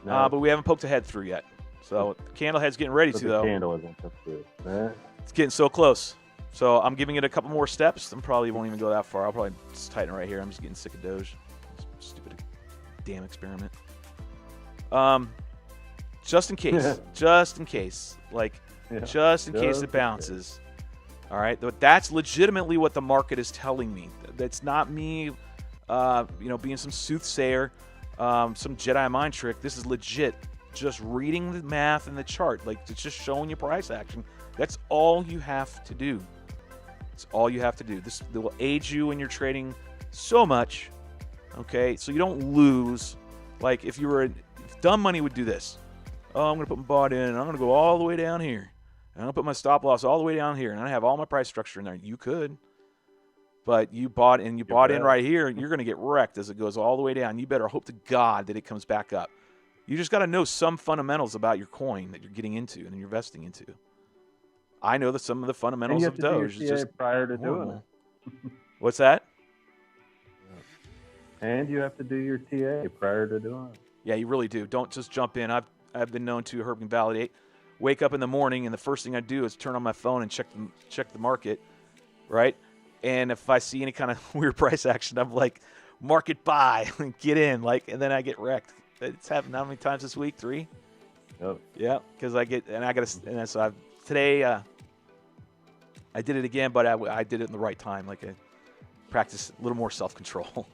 No, but we haven't poked the head through yet. So the candle head's getting ready but to, the though. candle isn't come through. It's getting so close. So I'm giving it a couple more steps. I probably won't even go that far. I'll probably just tighten it right here. I'm just getting sick of Doge. Stupid damn experiment. Just in case. Just in case. Just in case it bounces. All right? That's legitimately what the market is telling me. That's not me, being some soothsayer, some Jedi mind trick. This is legit. Just reading the math and the chart. It's just showing you price action. That's all you have to do. It's all you have to do. This will aid you in your trading so much, okay? So you don't lose. If dumb money would do this. Oh, I'm going to put my bot in, and I'm going to go all the way down here. And I'm going to put my stop loss all the way down here, and I have all my price structure in there. You could. But you bought in right here, and you're going to get wrecked as it goes all the way down. You better hope to God that it comes back up. You just got to know some fundamentals about your coin that you're getting into and you're investing into. I know that some of the fundamentals of Doge is just prior to doing it. What's that? And you have to do your TA prior to doing it. Yeah, you really do. Don't just jump in. I've been known to herb and validate. Wake up in the morning, and the first thing I do is turn on my phone and check the market, right? And if I see any kind of weird price action, I'm like, market buy, get in, and then I get wrecked. It's happened how many times this week? 3? Yep. Yeah, because today I did it again, but I did it in the right time. I practiced a little more self-control.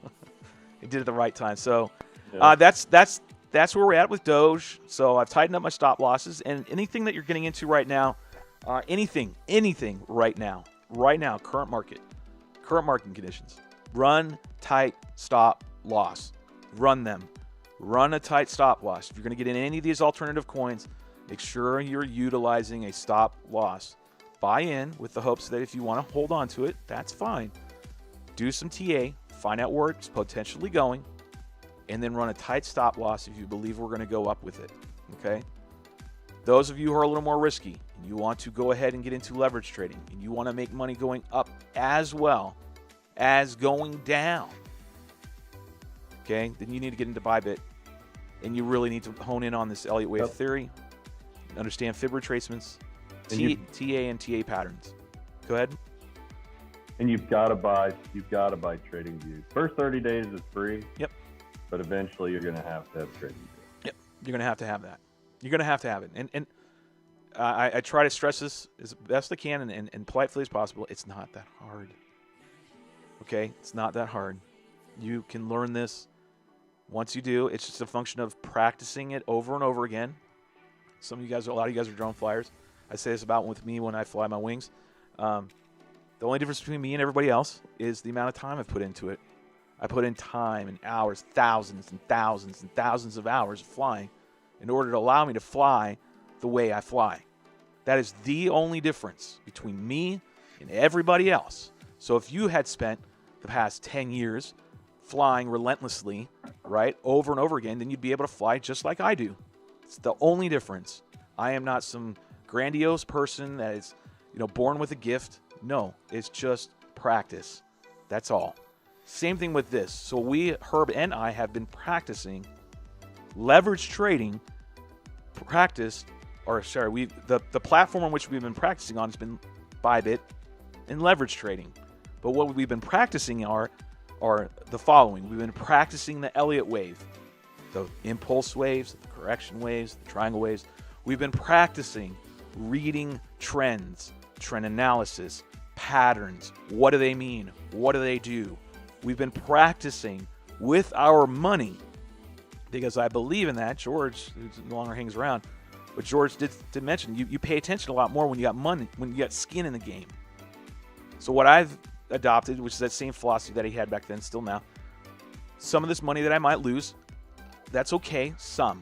I did it at the right time. So that's where we're at with Doge. So I've tightened up my stop losses, and anything that you're getting into right now, anything right now, current market conditions, run tight stop loss. Run them. Run a tight stop loss. If you're going to get in any of these alternative coins, make sure you're utilizing a stop loss. Buy in with the hopes that if you want to hold on to it, that's fine. Do some TA, find out where it's potentially going, and then run a tight stop loss if you believe we're going to go up with it. Okay? Those of you who are a little more risky, and you want to go ahead and get into leverage trading, and you want to make money going up as well as going down, okay, then you need to get into Bybit, and you really need to hone in on this Elliott wave theory, understand fib retracements, TA and TA patterns. Go ahead. And you've got to buy trading views. First 30 days is free. Yep. But eventually you're going to have trading views. Yep. You're going to have to have that. You're going to have it. And I try to stress this as best I can and politely as possible. It's not that hard. Okay? It's not that hard. You can learn this. Once you do, it's just a function of practicing it over and over again. A lot of you guys are drone flyers. I say this about with me when I fly my wings. The only difference between me and everybody else is the amount of time I've put into it. I put in time and hours, thousands and thousands and thousands of hours of flying in order to allow me to fly the way I fly. That is the only difference between me and everybody else. So if you had spent the past 10 years flying relentlessly, right, over and over again, then you'd be able to fly just like I do. It's the only difference. I am not some grandiose person that is, born with a gift. No, it's just practice. That's all. Same thing with this. So Herb and I have been practicing leverage trading. The platform on which we've been practicing on has been Bybit and leverage trading. But what we've been practicing are the following. We've been practicing the Elliott wave, the impulse waves, the correction waves, the triangle waves. We've been practicing reading trends, trend analysis, patterns. What do they mean? What do they do? We've been practicing with our money because I believe in that. George, who no longer hangs around, but George did mention you pay attention a lot more when you got money, when you got skin in the game. So what I've adopted, which is that same philosophy that he had back then, still now, some of this money that I might lose, that's okay. Some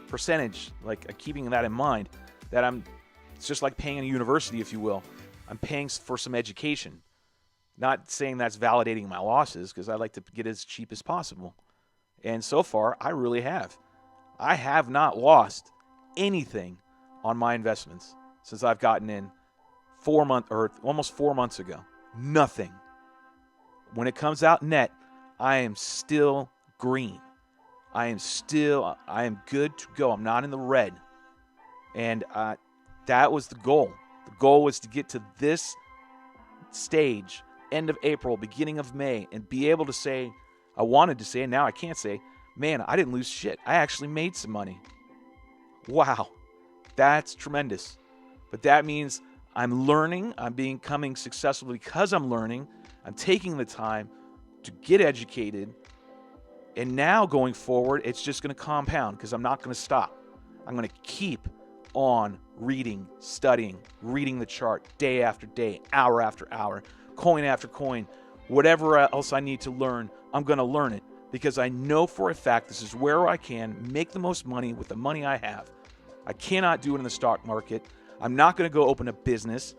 percentage, like keeping that in mind, that it's just like paying a university, if you will. I'm paying for some education. Not saying that's validating my losses, because I like to get as cheap as possible. And so far, I really have. I have not lost anything on my investments since I've gotten in almost 4 months ago. Nothing. When it comes out net, I am still green. I am good to go. I'm not in the red. And that was the goal. The goal was to get to this stage, end of April, beginning of May, and be able to say, I wanted to say, and now I can't say, man, I didn't lose shit. I actually made some money. Wow. That's tremendous. But that means I'm learning. I'm becoming successful because I'm learning. I'm taking the time to get educated. And now going forward, it's just going to compound because I'm not going to stop. I'm going to keep on reading, studying, reading the chart day after day, hour after hour, coin after coin, whatever else I need to learn, I'm going to learn it because I know for a fact this is where I can make the most money with the money I have. I cannot do it in the stock market. I'm not going to go open a business.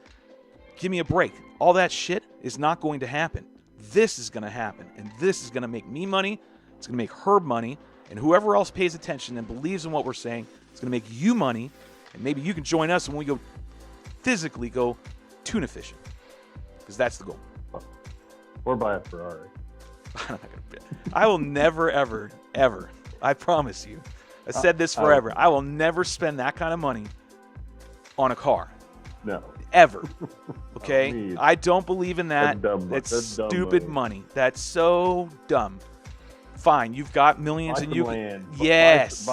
Give me a break. All that shit is not going to happen. This is going to happen, and this is going to make me money. It's going to make Herb money, and whoever else pays attention and believes in what we're saying, it's going to make you money, and maybe you can join us when we go physically go tuna fishing, because that's the goal. Or buy a Ferrari. I will never, ever, ever, I promise you, I said this forever, I will never spend that kind of money on a car. No. Ever. Okay? I don't believe in that. That's stupid money. That's so dumb. Fine, you've got millions and you land. Yes.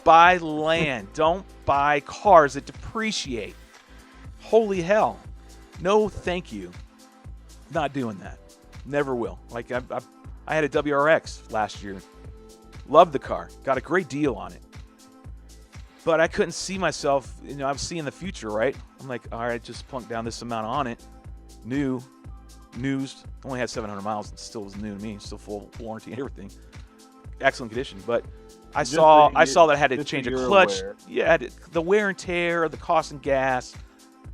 Buy land. Don't buy cars that depreciate. Holy hell. No, thank you. Not doing that. Never will. Like I had a WRX last year. Loved the car. Got a great deal on it. But I couldn't see myself, I was seeing the future, right? I'm like, all right, just plunk down this amount on it. Used, only had 700 miles and still was new to me, still full warranty and everything. Excellent condition, but I saw that I had to change a clutch. Aware. Yeah, the wear and tear, the cost and gas.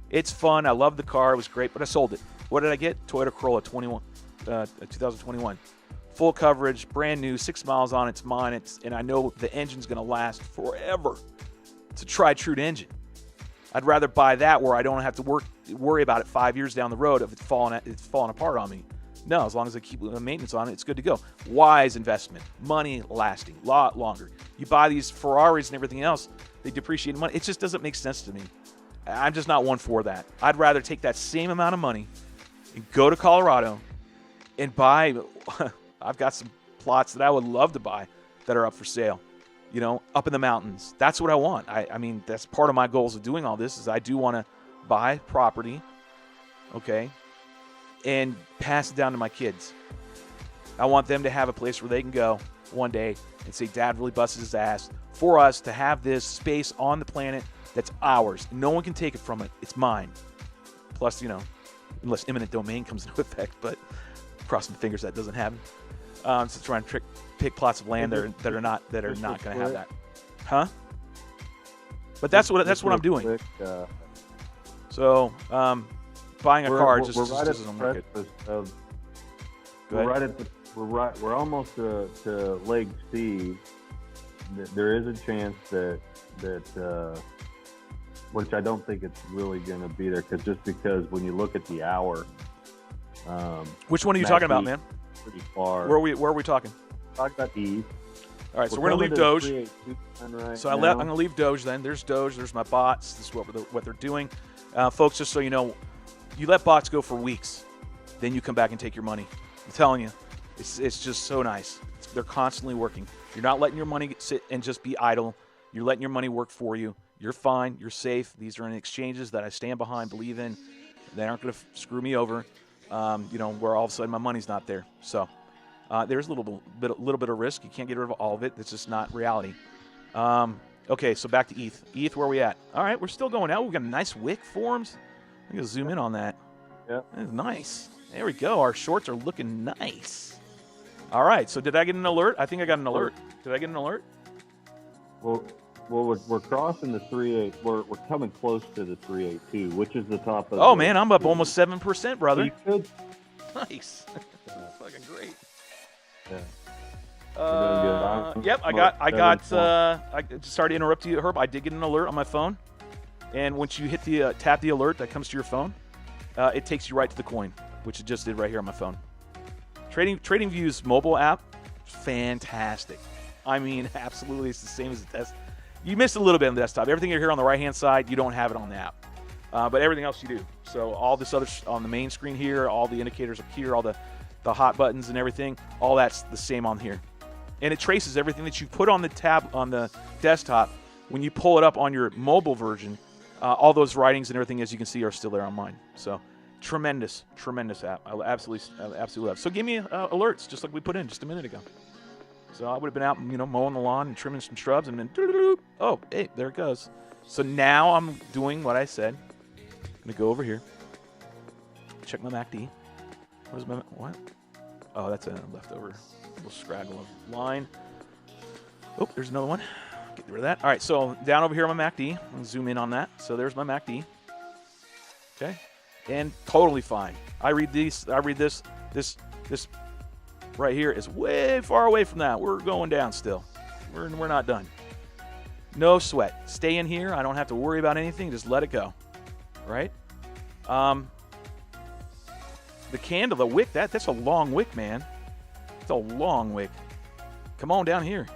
It's fun. I love the car. It was great, but I sold it. What did I get? Toyota Corolla 2021. Full coverage, brand new, 6 miles on it's mine. And I know the engine's going to last forever. It's a tried-true engine. I'd rather buy that where I don't have to worry about it 5 years down the road if it's falling apart on me. No, as long as I keep the maintenance on it, it's good to go. Wise investment, money lasting, a lot longer. You buy these Ferraris and everything else, they depreciate money. It just doesn't make sense to me. I'm just not one for that. I'd rather take that same amount of money and go to Colorado and buy. I've got some plots that I would love to buy that are up for sale. Up in the mountains. That's what I want. I mean, that's part of my goals of doing all this is I do want to buy property, okay, and pass it down to my kids. I want them to have a place where they can go one day and say, Dad really busted his ass for us to have this space on the planet that's ours. No one can take it from it. It's mine. Plus, unless eminent domain comes into effect, but crossing the fingers that doesn't happen. So trying to pick plots of land that are not going to have that, huh? But that's what I'm doing. So buying a car just doesn't work. We're almost to Lake C. There is a chance that which I don't think it's really going to be there because when you look at the hour, Which one are you talking about, man? Pretty far. Where are we talking? Talk about ETH. All right, so we're gonna leave Doge. Right so I'm gonna leave Doge. Then there's Doge. There's my bots. This is what they're doing, folks. Just so you know, you let bots go for weeks, then you come back and take your money. I'm telling you, it's just so nice. They're constantly working. You're not letting your money sit and just be idle. You're letting your money work for you. You're fine. You're safe. These are in exchanges that I stand behind, believe in. They aren't going to screw me over. Where all of a sudden my money's not there. So there's a little bit of risk. You can't get rid of all of it. It's just not reality. Okay, so back to ETH. ETH, where are we at? All right, we're still going out. We've got a nice wick forms. I'm going to zoom in on that. Yeah. That's nice. There we go. Our shorts are looking nice. All right, so did I get an alert? I think I got an alert. Did I get an alert? Well, we're crossing the 3.8. We're coming close to the 3.82, which is the top of. Oh man, I'm up almost 7%, brother. You could. Nice. That's fucking great. Yeah. Yep, I got. I sorry to interrupt you, Herb. I did get an alert on my phone, and once you hit the tap the alert that comes to your phone, it takes you right to the coin, which it just did right here on my phone. TradingView's mobile app, fantastic. I mean, absolutely, it's the same as the test. You missed a little bit on the desktop. Everything you're here on the right-hand side, you don't have it on the app. But everything else you do. So all this other on the main screen here, all the indicators up here, all the hot buttons and everything, all that's the same on here. And it traces everything that you put on the tab on the desktop. When you pull it up on your mobile version, all those writings and everything, as you can see, are still there on mine. So tremendous app. I absolutely love. So give me alerts, just like we put in just a minute ago. So I would have been out, mowing the lawn and trimming some shrubs, and then, oh, hey, there it goes. So now I'm doing what I said. I'm going to go over here, check my MACD. What? Oh, that's a leftover little scraggle of line. Oh, there's another one. Get rid of that. All right, so down over here on my MACD. I'm going to zoom in on that. So there's my MACD. Okay. And totally fine. I read this right here is way far away from that. We're going down still. We're not done. No sweat. Stay in here. I don't have to worry about anything. Just let it go. Right? The candle, the wick, that's a long wick, man. It's a long wick. Come on down here.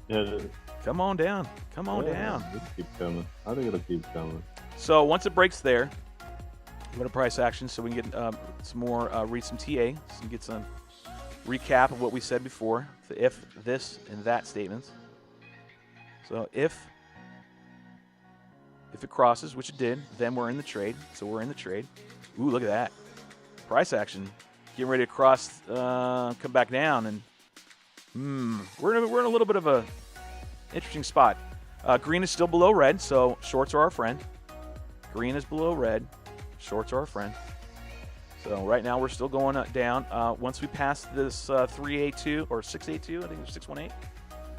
Yeah. Come on down. Come on down. It'll keep coming. I think it'll keep coming. So once it breaks there, go to price action so we can get some more, read some TA, so get some recap of what we said before, the if, this, and that statements. So if it crosses, which it did, then we're in the trade. So we're in the trade. Ooh, look at that. Price action. Getting ready to cross, come back down, and we're in a little bit of a interesting spot. Green is still below red, so shorts are our friend. Green is below red. Shorts are our friend. So right now we're still going down. Once we pass this 382 or 682, I think it's 618.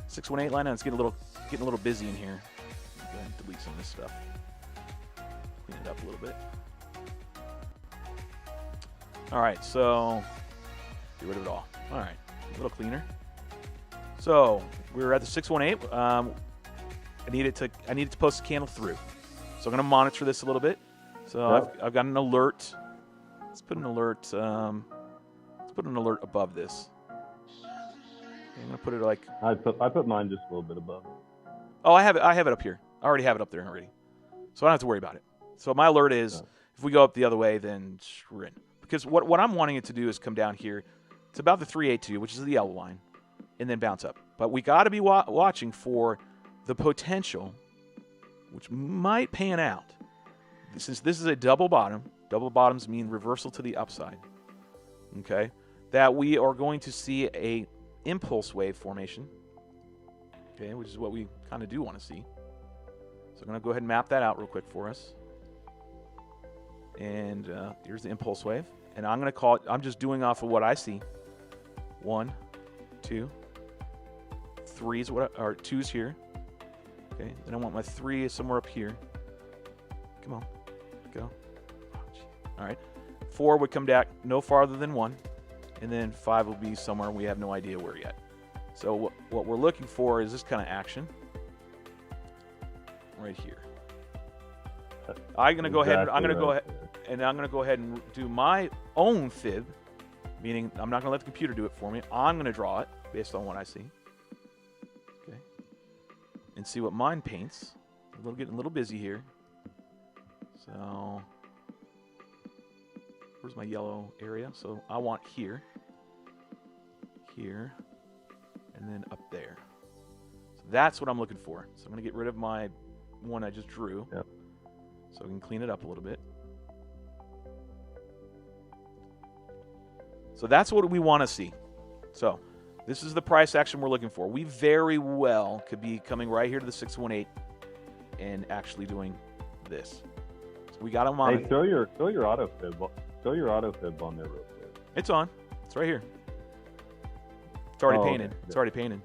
618 line, it's getting a little busy in here. Go ahead and delete some of this stuff. Clean it up a little bit. All right, so get rid of it all. All right, a little cleaner. So we're at the 618. I needed to post a candle through. So I'm going to monitor this a little bit. So I've got an alert. Let's put an alert. Let's put an alert above this. I'm going to put it like. I put mine just a little bit above. Oh, I have it up here. I already have it up there already. So I don't have to worry about it. So my alert is if we go up the other way, then we're in. Because what I'm wanting it to do is come down here. It's about the 382, which is the yellow line, and then bounce up. But we got to be watching for the potential, which might pan out. Since this is a double bottom bottoms mean reversal to the upside. Okay, that we are going to see a impulse wave formation. Okay, which is what we kind of do want to see. So I'm going to go ahead and map that out real quick for us. And here's the impulse wave. And I'm going to call it, I'm just doing off of what I see. 1, 2, 3 is what, or 2's here. Okay, then I want my 3 is somewhere up here. Come on, go. All right, 4 would come back no farther than 1. And then 5 will be somewhere we have no idea where yet. So what we're looking for is this kind of action. Right here. I'm going to go ahead and I'm going to go ahead and do my own fib meaning I'm not going to let the computer do it for me. I'm going to draw it based on what I see. Okay. And see what mine paints. Getting a little busy here. So, where's my yellow area? So I want here, here, and then up there. So that's what I'm looking for. So I'm going to get rid of my one I just drew. Yep. So I can clean it up a little bit. So that's what we want to see. So this is the price action we're looking for. We very well could be coming right here to the 618 and actually doing this. So we got them on. Hey, throw your auto fib on there real quick. It's on. It's right here. It's already painted. Okay. It's already painted.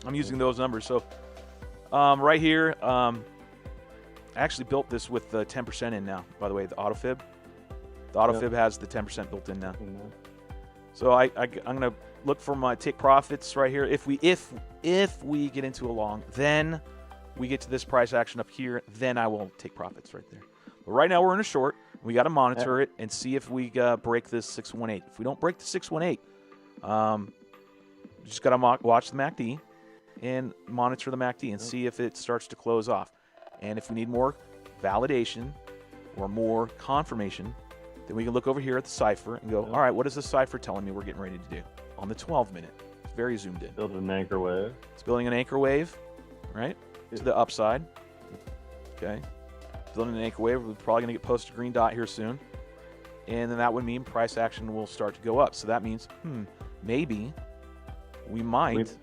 I'm using those numbers. So right here, I actually built this with the 10% in now. By the way, the auto fib. The auto fib has the 10% built in now. So I'm gonna look for my take profits right here. If we get into a long, then we get to this price action up here, then I will take profits right there. But right now we're in a short. We got to monitor it and see if we break this 618. If we don't break the 618, just got to watch the MACD and monitor the MACD and see if it starts to close off. And if we need more validation or more confirmation, then we can look over here at the cipher and go, all right, what is the cipher telling me we're getting ready to do on the 12-minute? It's very zoomed in. Building an anchor wave. It's building an anchor wave, right? To the upside. Okay. Building an anchor wave. We're probably going to get posted green dot here soon. And then that would mean price action will start to go up. So that means, maybe we might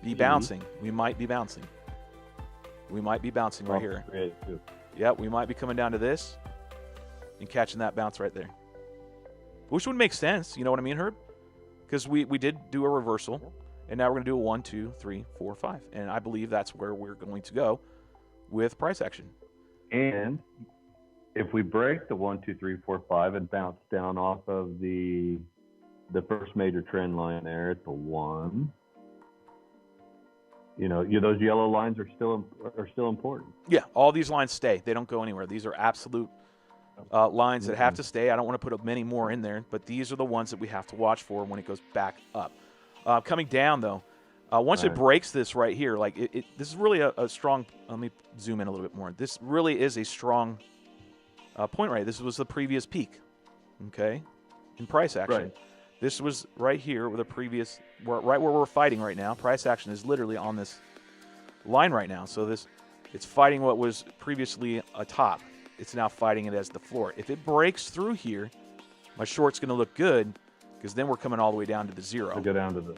be bouncing. We might be bouncing. We might be bouncing right here. Yeah, we might be coming down to this and catching that bounce right there. Which would make sense. You know what I mean, Herb? Because we did do a reversal. And now we're going to do a 1, 2, 3, 4, 5. And I believe that's where we're going to go with price action. And if we break the 1, 2, 3, 4, 5 and bounce down off of the first major trend line there at the 1, those yellow lines are still important. Yeah, all these lines stay. They don't go anywhere. These are absolute lines that have to stay. I don't want to put many more in there, but these are the ones that we have to watch for when it goes back up. Coming down, though, once it breaks this right here, like this is really a strong. Let me zoom in a little bit more. This really is a strong point right. This was the previous peak, okay, in price action. Right. This was right here with a previous, right where we're fighting right now. Price action is literally on this line right now. So it's fighting what was previously a top. It's now fighting it as the floor. If it breaks through here, my short's going to look good. Because then we're coming all the way down to the 0. To go down to the...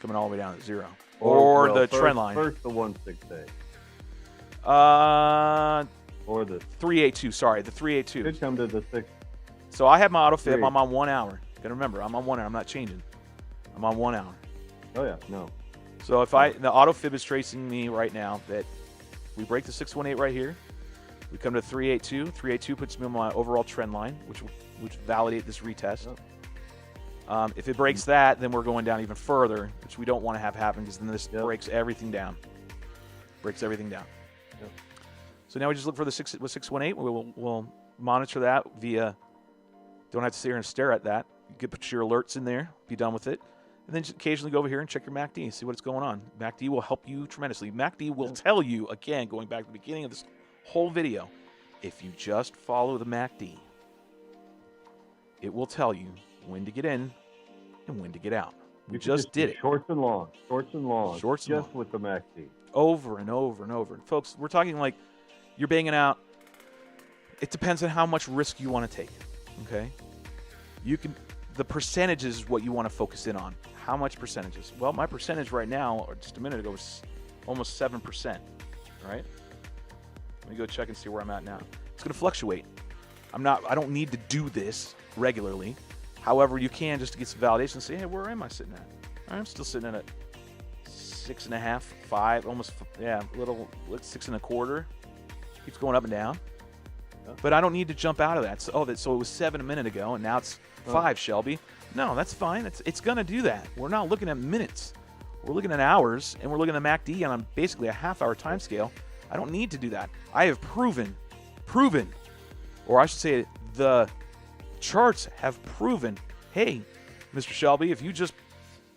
Coming all the way down to the 0. Or the trend line. First the 168. Or the... 382, sorry. The 382. Could come to the 6. So I have my auto fib. I'm on 1 hour. Got to remember, I'm on 1 hour. I'm not changing. I'm on 1 hour. Oh, yeah. No. So if the auto fib is tracing me right now that we break the 618 right here. We come to 382. 382 puts me on my overall trend line, which validate this retest. Oh. If it breaks that, then we're going down even further, which we don't want to have happen because then this breaks everything down. Breaks everything down. Yep. So now we just look for the 618. We'll monitor that via. Don't have to sit here and stare at that. You can put your alerts in there. Be done with it, and then just occasionally go over here and check your MACD, see what's going on. MACD will help you tremendously. MACD will tell you again, going back to the beginning of this whole video, if you just follow the MACD, it will tell you when to get in and when to get out. We just did it. Shorts and longs. Shorts and just with the MACD. Over and over and over. Folks, we're talking like you're banging out. It depends on how much risk you want to take. Okay? The percentages is what you want to focus in on. How much percentages? Well, my percentage right now, or just a minute ago, was almost 7%. Right? Let me go check and see where I'm at now. It's going to fluctuate. I don't need to do this regularly. However, you can just to get some validation and say, hey, where am I sitting at? I'm still sitting at a 6.5, 5, almost, a little, 6.25. Keeps going up and down. But I don't need to jump out of that. So it was 7 a minute ago, and now it's 5, Shelby. No, that's fine. It's going to do that. We're not looking at minutes. We're looking at hours, and we're looking at MACD on basically a half-hour time scale. I don't need to do that. I have proven, or I should say the charts have proven hey, Mr. Shelby, if you just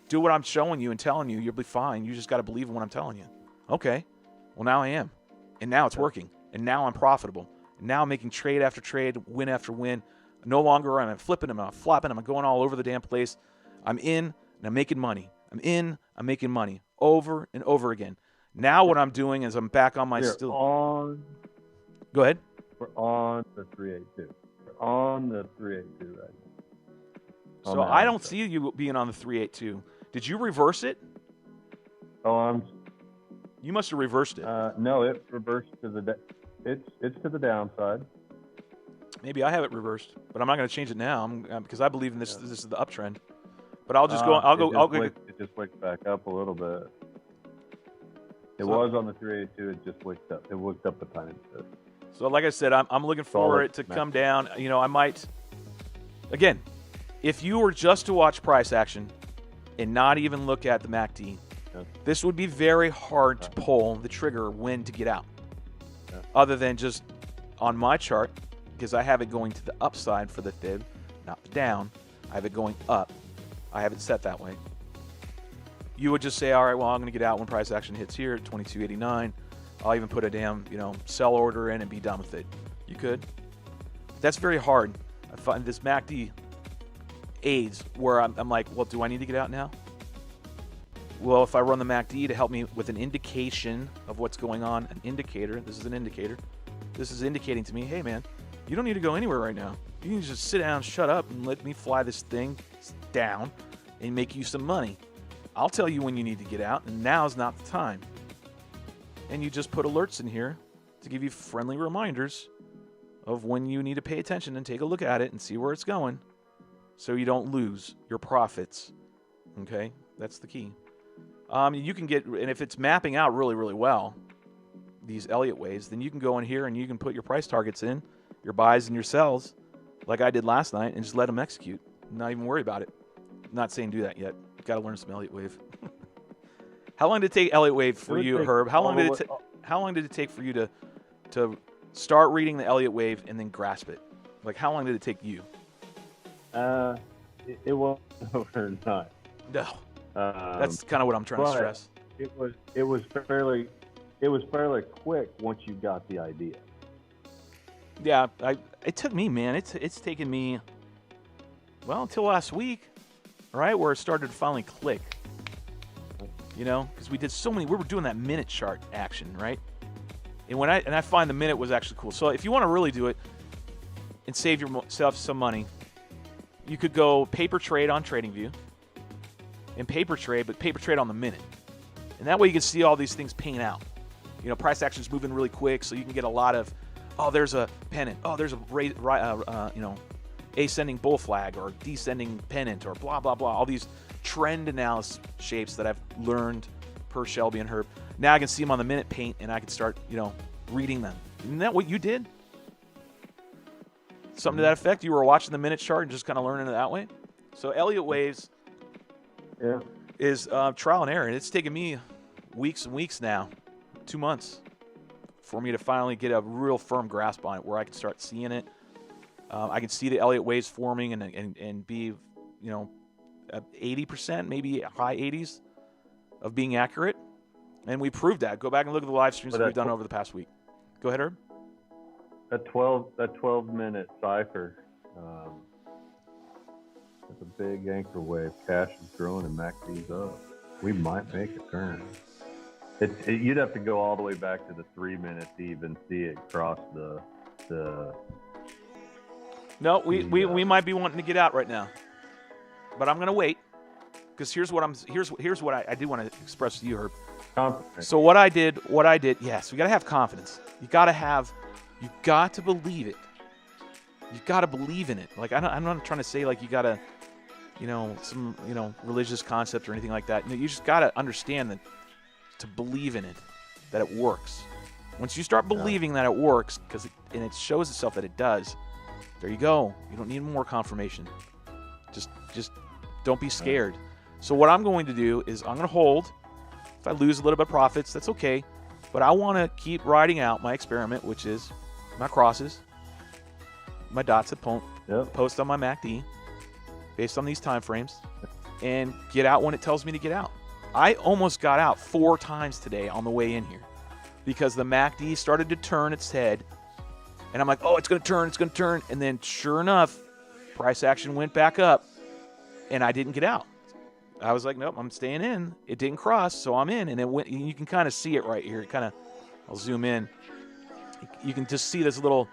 do what I'm showing you and telling you, you'll be fine. You just got to believe in what I'm telling you. Okay. Well, now I am. And now it's working. And now I'm profitable. And now I'm making trade after trade, win after win. No longer am I flipping them, I'm flopping them, I'm going all over the damn place. I'm in and I'm making money. I'm in, I'm making money over and over again. Now what I'm doing is I'm back on my Go ahead. We're on the 382. We're on the 382 right now. So I don't see you being on the 382. Did you reverse it? Oh, You must have reversed it. No, it reversed to the it's to the downside. Maybe I have it reversed, but I'm not going to change it now because I believe in this. This is the uptrend. But I'll just go. It just wicked back up a little bit. It was on the 382. It just wicked up. It wicked up a tiny bit. So like I said, I'm looking for it to come down. You know, I might. Again, if you were just to watch price action and not even look at the MACD, this would be very hard to pull the trigger when to get out. Other than just on my chart, because I have it going to the upside for the fib, not the down. I have it going up. I have it set that way. You would just say, all right, well, I'm going to get out when price action hits here at 22.89. I'll even put a damn, sell order in and be done with it. You could. But that's very hard. I find this MACD aids where I'm like, well, do I need to get out now? Well, if I run the MACD to help me with an indication of what's going on, an indicator, this is an indicator. This is indicating to me, hey, man, you don't need to go anywhere right now. You can just sit down, shut up, and let me fly this thing down and make you some money. I'll tell you when you need to get out, and now's not the time. And you just put alerts in here to give you friendly reminders of when you need to pay attention and take a look at it and see where it's going so you don't lose your profits. Okay? That's the key. You can get, and if it's mapping out really, really well, these Elliott waves, then you can go in here and you can put your price targets in, your buys and your sells, like I did last night, and just let them execute. Not even worry about it. Not saying do that yet. Got to learn some Elliott wave. How long did it take Elliott wave for you, Herb? How long did it take for you to start reading the Elliott wave and then grasp it? Like, how long did it take you? It wasn't overnight. No. That's kind of what I'm trying to stress. It was fairly quick once you got the idea. Yeah, it took me, man. It's taken me, well, until last week, right, where it started to finally click. Because we did so many. We were doing that minute chart action, right? And I find the minute was actually cool. So if you want to really do it and save yourself some money, you could go paper trade on TradingView and paper trade, but paper trade on the minute. And that way you can see all these things paying out. Price action's moving really quick, so you can get a lot of, oh, there's a pennant. Oh, there's a ascending bull flag or descending pennant or blah, blah, blah. All these trend analysis shapes that I've learned per Shelby and Herb. Now I can see them on the minute paint and I can start, reading them. Isn't that what you did? Something to that effect? You were watching the minute chart and just kind of learning it that way? So Elliott waves is trial and error. And it's taken me weeks and weeks now, 2 months, for me to finally get a real firm grasp on it where I can start seeing it. I can see the Elliott waves forming and be, 80%, maybe high 80s of being accurate. And we proved that. Go back and look at the live streams that we've done over the past week. Go ahead, Herb. That 12-minute cipher. That's a big anchor wave. Cash is growing and MACD's up. We might make a turn. You'd have to go all the way back to the 3 minutes to even see it cross the. No, we might be wanting to get out right now, but I'm going to wait because here's what I do want to express to you, Herb. Confidence. So what I did. Yes, we got to have confidence. You got to believe it. You got to believe in it. Like I'm not trying to say like you got to, some religious concept or anything like that. No, you just got to understand that to believe in it, that it works. Once you start believing that it works, and it shows itself that it does. There you go. You don't need more confirmation. Just don't be scared. So what I'm going to do is I'm going to hold. If I lose a little bit of profits, that's okay. But I want to keep riding out my experiment, which is my crosses, my dots that post on my MACD, based on these time frames and get out when it tells me to get out. I almost got out 4 times today on the way in here because the MACD started to turn its head, and I'm like, oh, it's going to turn, and then sure enough, price action went back up, and I didn't get out. I was like, nope, I'm staying in. It didn't cross, so I'm in, and it went. You can kind of see it right here. I'll zoom in. You can just see this little,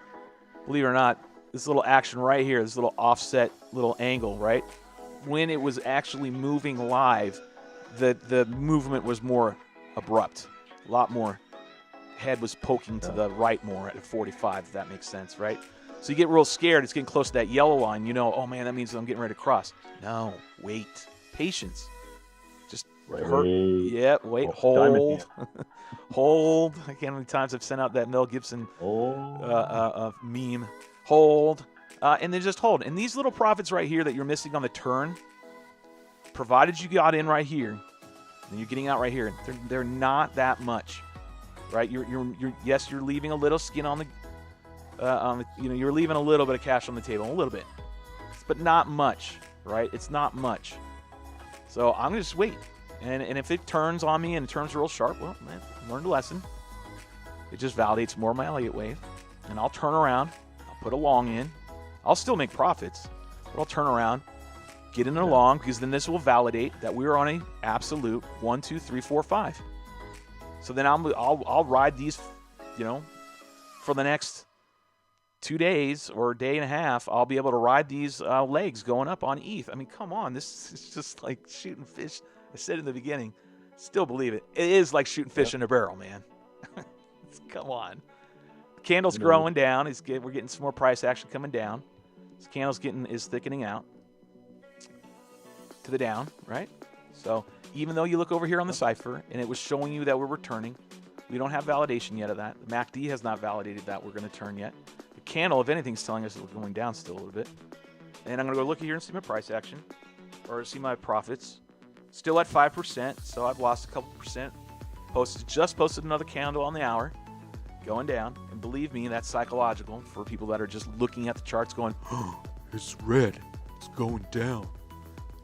believe it or not, this little action right here, this little offset little angle, right? When it was actually moving live, the movement was more abrupt, a lot more. Head was poking to the right more at 45, if that makes sense, right? So you get real scared. It's getting close to that yellow line. You know, oh, man, that means I'm getting ready to cross. No, wait. Patience. Just hurt. Yeah, wait, hold. Hold. I can't know how many times I've sent out that Mel Gibson meme. Hold. And then just hold. And these little profits right here that you're missing on the turn, provided you got in right here, and you're getting out right here, they're not that much. Right, yes, you're leaving a little skin on the, you're leaving a little bit of cash on the table, a little bit, but not much, right? It's not much. So I'm gonna just wait, and if it turns on me and it turns real sharp, well, man, learned a lesson. It just validates more of my Elliott wave, and I'll turn around, I'll put a long in, I'll still make profits, but I'll turn around, get in a long, because then this will validate that we're on a absolute 1, 2, 3, 4, 5. So then I'll ride these, for the next 2 days or a day and a half. I'll be able to ride these legs going up on ETH. I mean, come on, this is just like shooting fish. I said in the beginning, still believe it. It is like shooting fish in a barrel, man. Come on. The candle's growing down. We're getting some more price action coming down. This candle's is thickening out to the down, right? So even though you look over here on the cipher and it was showing you that we're returning, we don't have validation yet of that. The MACD has not validated that we're going to turn yet. The candle, if anything, is telling us that we're going down still a little bit. And I'm going to go look here and see my price action or see my profits. Still at 5%, so I've lost a couple percent. Just posted another candle on the hour going down. And believe me, that's psychological for people that are just looking at the charts going, oh, it's red. It's going down.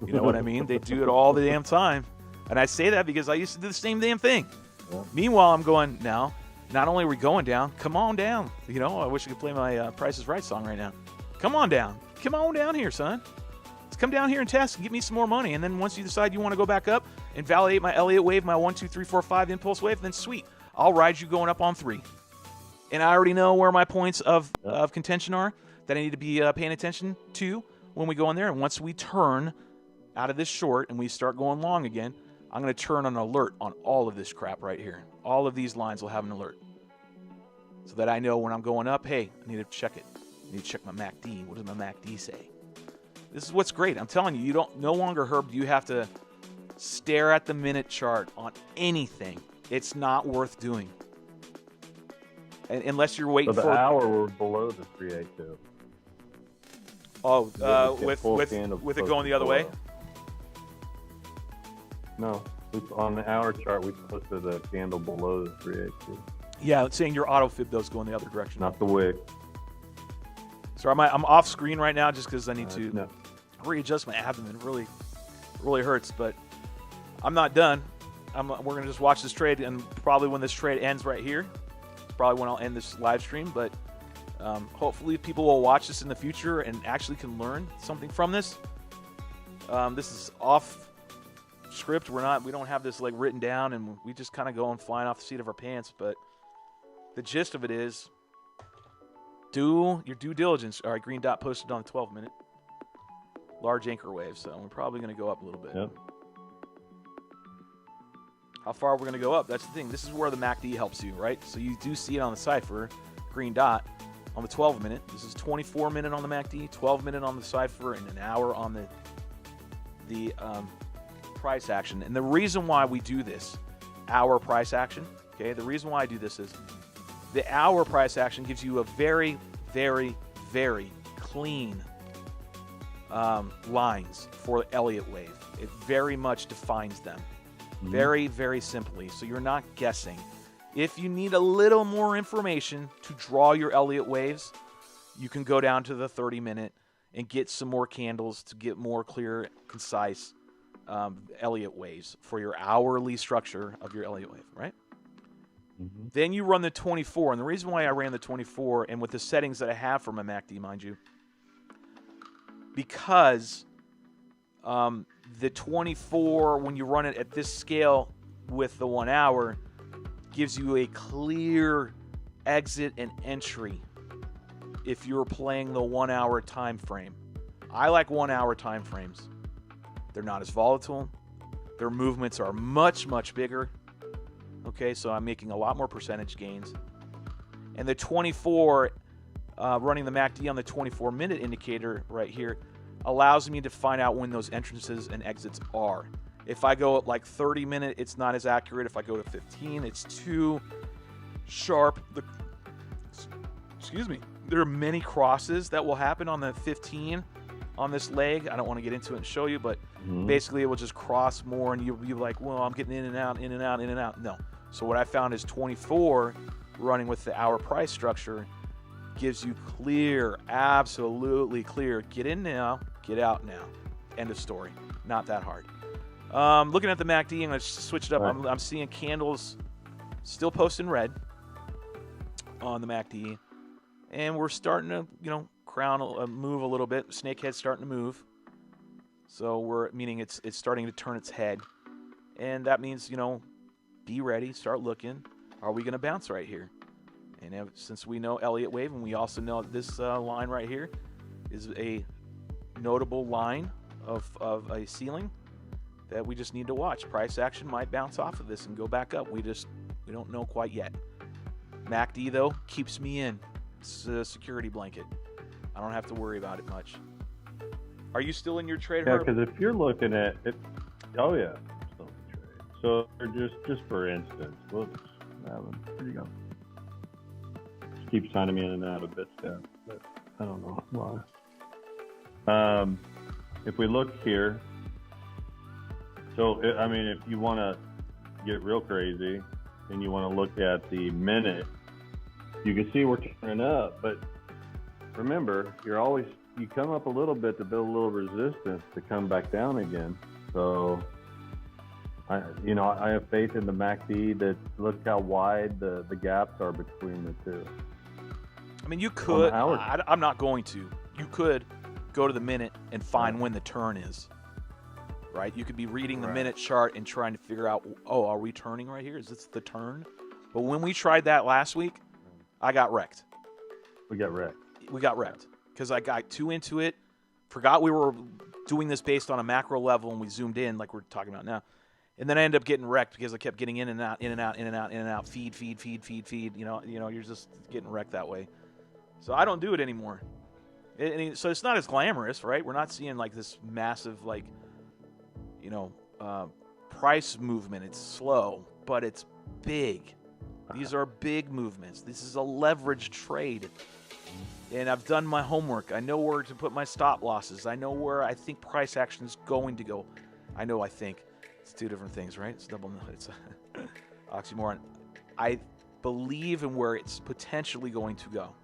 You know what I mean? They do it all the damn time. And I say that because I used to do the same damn thing. Yeah. Meanwhile, I'm going, now, not only are we going down, come on down. I wish I could play my Price is Right song right now. Come on down. Come on down here, son. Let's come down here and test and get me some more money. And then once you decide you want to go back up and validate my Elliott wave, my 1, 2, 3, 4, 5 impulse wave, then sweet. I'll ride you going up on 3. And I already know where my points of contention are that I need to be paying attention to when we go in there. And once we turn out of this short and we start going long again, I'm going to turn on an alert on all of this crap right here. All of these lines will have an alert so that I know when I'm going up, hey, I need to check it. I need to check my MACD. What does my MACD say? This is what's great. I'm telling you, no longer, Herb, do you have to stare at the minute chart on anything. It's not worth doing. Unless you're waiting for... So the hour we're below the 382. Oh, with it going the other way? No, on the hour chart, we posted a candle below the 382. Yeah, it's saying your auto fib those going the other direction. Not the wick. So I'm off screen right now just because I need to readjust my abdomen. It really hurts, but I'm not done. We're gonna just watch this trade, and probably when this trade ends right here, probably when I'll end this live stream. But hopefully, people will watch this in the future and actually can learn something from this. This is off script. We don't have this like written down, and we just kind of go and flying off the seat of our pants. But the gist of it is, do your due diligence. All right, green dot posted on the 12-minute. Large anchor wave, so we're probably going to go up a little bit. Yep. How far we're going to go up, that's the thing. This is where the MACD helps you, right? So you do see it on the cipher, green dot, on the 12-minute. This is 24-minute on the MACD, 12-minute on the cipher, and an hour on the price action. And the reason why we do this, hour price action, okay, the reason why I do this is the hour price action gives you a very, very, very clean lines for Elliott wave. It very much defines them. Very, very simply. So you're not guessing. If you need a little more information to draw your Elliott waves, you can go down to the 30-minute and get some more candles to get more clear, concise Elliott waves for your hourly structure of your Elliott wave, right? Mm-hmm. Then you run the 24, and the reason why I ran the 24, and with the settings that I have for my MACD, mind you, because the 24, when you run it at this scale with the 1 hour, gives you a clear exit and entry if you're playing the 1 hour time frame. I like 1 hour time frames. They're not as volatile. Their movements are much, much bigger. Okay, so I'm making a lot more percentage gains. And the 24, running the MACD on the 24-minute indicator right here, allows me to find out when those entrances and exits are. If I go at like 30-minute, it's not as accurate. If I go to 15, it's too sharp. Excuse me. There are many crosses that will happen on the 15 on this leg. I don't want to get into it and show you, but basically it will just cross more, and you'll be like, well, I'm getting in and out, in and out, in and out. No. So what I found is 24 running with the hour price structure gives you clear, absolutely clear. Get in now, get out now. End of story. Not that hard. Looking at the MACD, I'm going to switch it up. Right. I'm seeing candles still posting red on the MACD, and we're starting to, move a little bit. Snakehead's starting to move, so meaning it's starting to turn its head, and that means be ready, start looking. Are we going to bounce right here? And since we know Elliott wave, and we also know this line right here is a notable line of a ceiling that we just need to watch. Price action might bounce off of this and go back up. We don't know quite yet. MACD though keeps me in. It's a security blanket. I don't have to worry about it much. Are you still in your trade? Yeah, Herb? because if you're looking at it, oh yeah, still in the trade. So just for instance, where you go? Just keeps signing me in and out of BitsGap, but I don't know why. If we look here, so I mean, if you want to get real crazy and you want to look at the minute, you can see we're turning up, but remember, you come up a little bit to build a little resistance to come back down again. So, I have faith in the MACD that look how wide the gaps are between the two. I mean, you could. I'm not going to. You could go to the minute and find when the turn is. Right? You could be reading the minute chart and trying to figure out, oh, are we turning right here? Is this the turn? But when we tried that last week, I got wrecked. We got wrecked. Because I got too into it, forgot we were doing this based on a macro level, and we zoomed in like we're talking about now. And then I ended up getting wrecked because I kept getting in and out, in and out, in and out, in and out, feed. You're just getting wrecked that way. So I don't do it anymore. So it's not as glamorous, right? We're not seeing like this massive price movement. It's slow, but it's big. These are big movements. This is a leverage trade. And I've done my homework. I know where to put my stop losses. I know where I think price action is going to go. I think. It's two different things, right? It's oxymoron. I believe in where it's potentially going to go.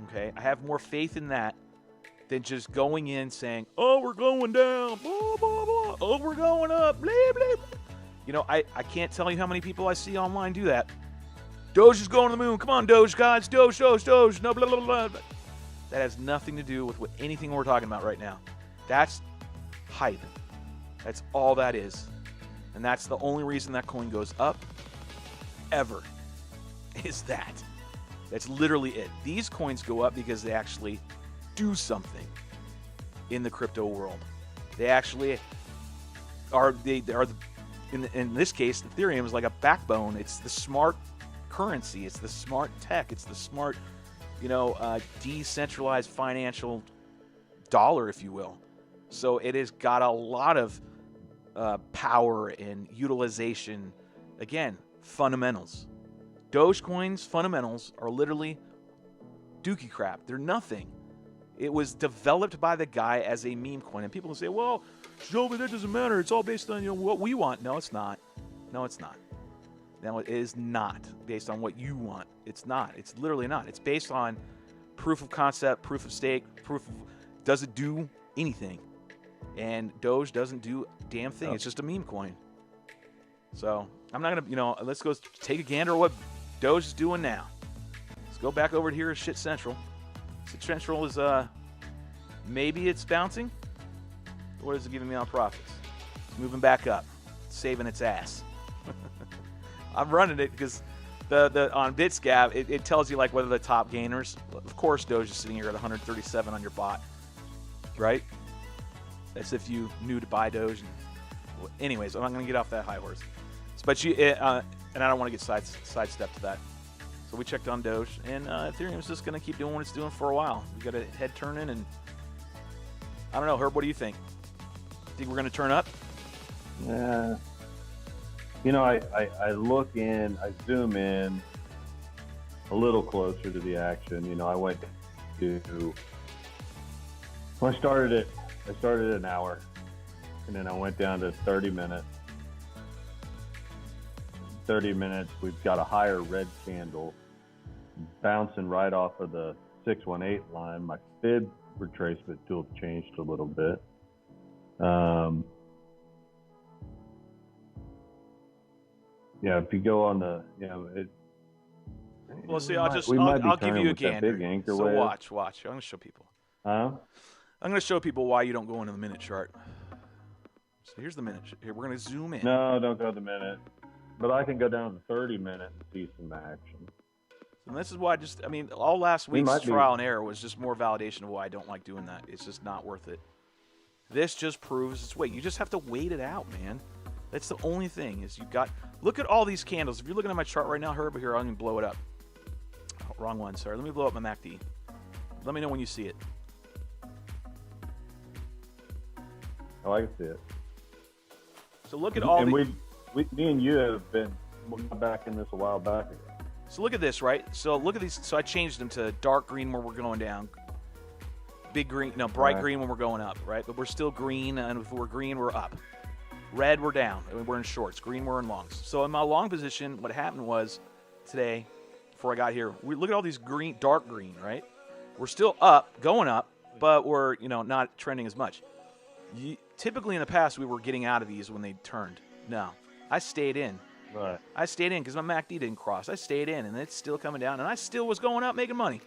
Okay? I have more faith in that than just going in saying, oh, we're going down, blah, blah, blah. Oh, we're going up, blah, blah, blah. I can't tell you how many people I see online do that. Doge is going to the moon. Come on, Doge gods. Doge. No, blah, blah, blah. That has nothing to do with anything we're talking about right now. That's hype. That's all that is. And that's the only reason that coin goes up ever is that. That's literally it. These coins go up because they actually do something in the crypto world. They actually are, in this case, Ethereum is like a backbone. It's the smart currency. It's the smart tech. It's the smart, decentralized financial dollar, if you will. So it has got a lot of power and utilization. Again, fundamentals. Dogecoin's fundamentals are literally dookie crap. They're nothing. It was developed by the guy as a meme coin. And people will say, well, Shelby, that doesn't matter. It's all based on what we want. No, it's not. No, it's not. No, it is not based on what you want. It's not. It's literally not. It's based on proof of concept, proof of stake, Does it do anything? And Doge doesn't do a damn thing. No. It's just a meme coin. So I'm not gonna, let's go take a gander at what Doge is doing now. Let's go back over here to Shit Central. Shit Central is maybe it's bouncing. What is it giving me on profits? It's moving back up, saving its ass. I'm running it because the on BitsGap it tells you like whether the top gainers. Of course, Doge is sitting here at 137 on your bot, right? As if you knew to buy Doge. Anyways, I'm not going to get off that high horse. But and I don't want to get sidestepped to that. So we checked on Doge, and Ethereum is just going to keep doing what it's doing for a while. We got a head turning, and I don't know, Herb. What do you think? Think we're going to turn up? Yeah. I look in, I zoom in a little closer to the action. I went to when I started an hour, and then I went down to 30 minutes. 30 minutes, we've got a higher red candle bouncing right off of the 618 line. My fib retracement tool changed a little bit. If you go on the, Well, see, I'll give you a gander. So watch. I'm going to show people. Huh? I'm going to show people why you don't go into the minute chart. So here's the minute. Here, we're going to zoom in. No, don't go to the minute. But I can go down to 30 minutes and see some action. And this is why all last week's trial and error was just more validation of why I don't like doing that. It's just not worth it. This just proves it's wait. You just have to wait it out, man. That's the only thing is look at all these candles. If you're looking at my chart right now, Herb, here, I'm going to blow it up. Oh, wrong one, sorry. Let me blow up my MACD. Let me know when you see it. Oh, I can see it. So look at all me and you have been back in this a while back ago. So look at this, right? So look at these. So I changed them to dark green when we're going down, bright green when we're going up, right? But we're still green, and if we're green, we're up. Red, we're down. We're in shorts. Green, we're in longs. So in my long position, what happened was today, before I got here, we look at all these green, dark green, right? We're still up, going up, but we're not trending as much. Typically in the past, we were getting out of these when they turned. No, I stayed in. Right. I stayed in because my MACD didn't cross. I stayed in, and it's still coming down, and I still was going up making money,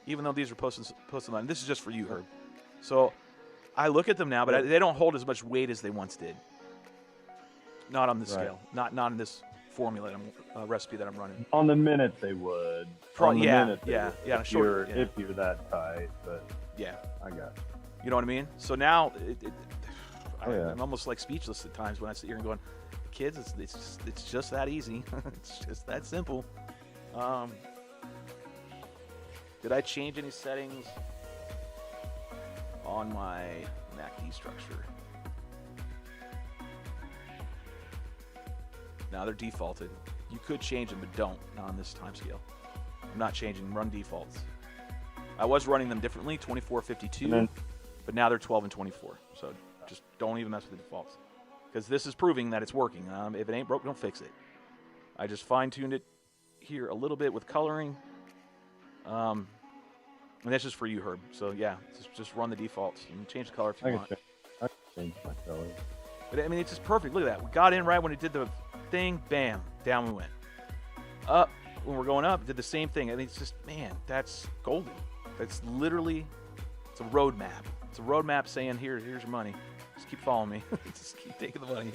even though these were posted money. This is just for you, Herb. So I look at them now, but they don't hold as much weight as they once did. Not on this scale. Not in this formula, recipe that I'm running. On the minute they would. If you're that tight, but yeah, I got it. You know what I mean? So now I'm almost like speechless at times when I sit here and going, kids, it's just that easy. It's just that simple. Did I change any settings on my MACD structure? Now they're defaulted. You could change them, but don't. Not on this time scale. I'm not changing. Run defaults. I was running them differently, 24, 52, but now they're 12 and 24. So just don't even mess with the defaults. Because this is proving that it's working. If it ain't broke, don't fix it. I just fine-tuned it here a little bit with coloring. And that's just for you, Herb. So yeah, just run the defaults and change the color if you want. I can change my color. But I mean, it's just perfect. Look at that. We got in right when it did the thing. Bam. Down we went. Up. When we're going up, did the same thing. I mean, it's just, man, that's golden. That's literally, it's a roadmap. It's a roadmap saying, here's your money. Just keep following me. Just keep taking the money.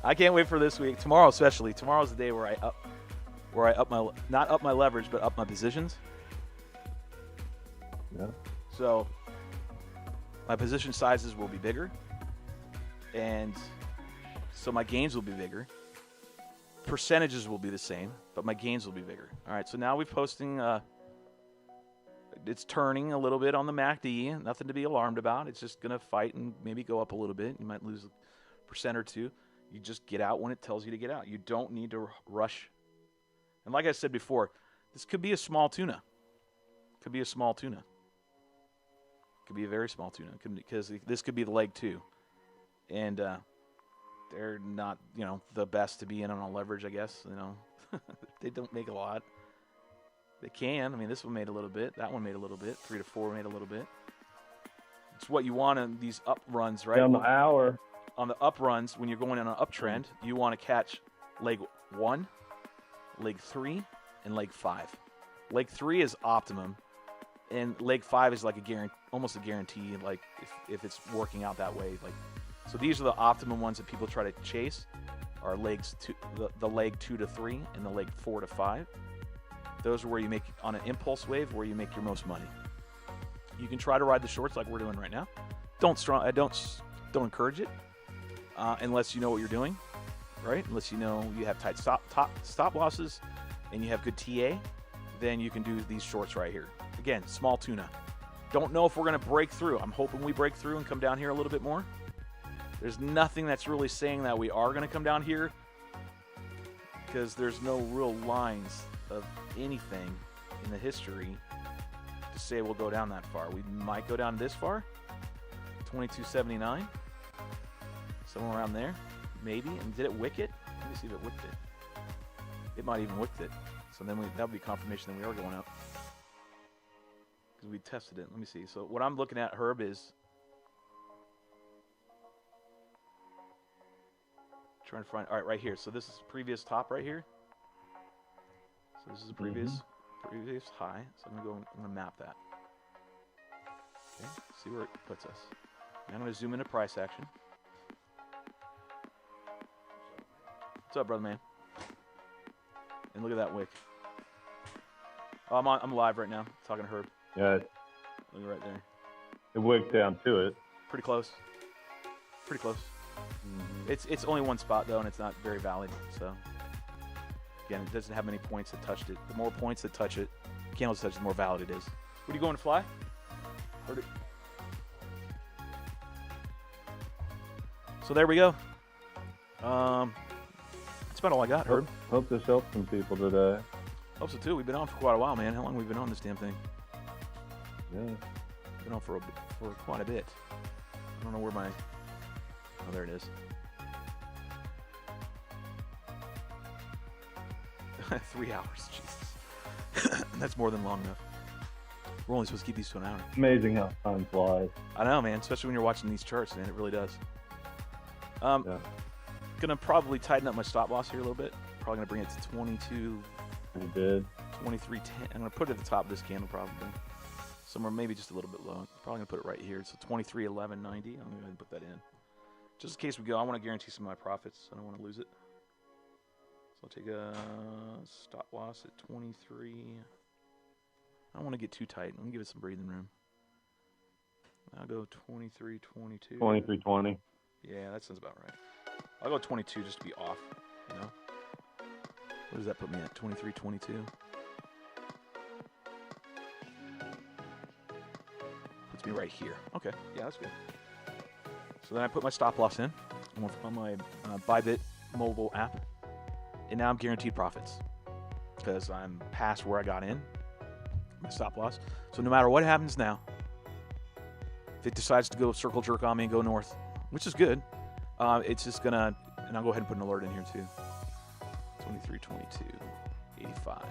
I can't wait for this week. Tomorrow especially. Tomorrow's the day where I up my, not up my leverage, but up my positions. Yeah. So my position sizes will be bigger. And so my gains will be bigger. Percentages will be the same, but my gains will be bigger. All right, so now we're posting, it's turning a little bit on the MACD. Nothing to be alarmed about. It's just going to fight and maybe go up a little bit. You might lose a % or two. You just get out when it tells you to get out. You don't need to rush. And like I said before, this could be a small tuna. Could be a small tuna. Could be a very small tuna because this could be the leg too. And they're not, the best to be in on a leverage, I guess. They don't make a lot. They can. I mean, this one made a little bit. That one made a little bit. 3 to 4 made a little bit. It's what you want on these up runs, right? On the hour. On the up runs, when you're going on an uptrend, you want to catch leg 1, leg 3, and leg 5. Leg 3 is optimum, and leg 5 is like almost a guarantee. Like if it's working out that way, like so these are the optimum ones that people try to chase. Are legs the leg 2 to 3 and the leg 4 to 5. Those are where you make on an impulse wave where you make your most money. You can try to ride the shorts like we're doing right now. Don't encourage it unless you know what you're doing, right? Unless you know you have tight stop losses and you have good TA, then you can do these shorts right here. Again, small tuna. Don't know if we're going to break through. I'm hoping we break through and come down here a little bit more. There's nothing that's really saying that we are going to come down here because there's no real lines of anything in the history to say we'll go down that far. We might go down this far, 2279, somewhere around there, maybe. And did it wick it? Let me see if it wicked it. It might even wicked it. So then that would be confirmation that we are going up because we tested it. Let me see. So what I'm looking at, Herb, is trying to find. All right, right here. So this is previous top right here. So this is a previous high. So I'm gonna map that. Okay, see where it puts us. And I'm gonna zoom into price action. What's up, brother man? And look at that wick. Oh, I'm live right now, talking to Herb. Yeah. Look right there. It wicked down to it. Pretty close. Pretty close. It's only one spot though, and it's not very valid. So again, it doesn't have many points that touched it. The more points that touch it, candles touch, the more valid it is. What are you going to fly? So there we go. That's about all I got, Herb. Hope this helps some people today. Hope so too. We've been on for quite a while, man. How long have we been on this damn thing? Yeah. Been on for quite a bit. I don't know where my. Oh, there it is. 3 hours, Jesus. That's more than long enough. We're only supposed to keep these to an hour. Amazing how time flies. I know, man. Especially when you're watching these charts, man. It really does. Yeah. Gonna probably tighten up my stop loss here a little bit. Probably gonna bring it to 22. You did. 23.10. I'm gonna put it at the top of this candle probably. Somewhere maybe just a little bit low. Probably gonna put it right here. So 23.11.90. I'm gonna go ahead and put that in. Just in case we go, I want to guarantee some of my profits. I don't want to lose it. So I'll take a stop loss at 23. I don't want to get too tight. Let me give it some breathing room. I'll go 23.22. 23.20. Yeah, that sounds about right. I'll go 22 just to be off, you know? What does that put me at? 23.22. Puts me right here. Okay, yeah, that's good. So then I put my stop loss in on my Bybit mobile app, and now I'm guaranteed profits because I'm past where I got in, my stop loss. So no matter what happens now, if it decides to go circle jerk on me and go north, which is good, it's just gonna, and I'll go ahead and put an alert in here too. 23.22.85.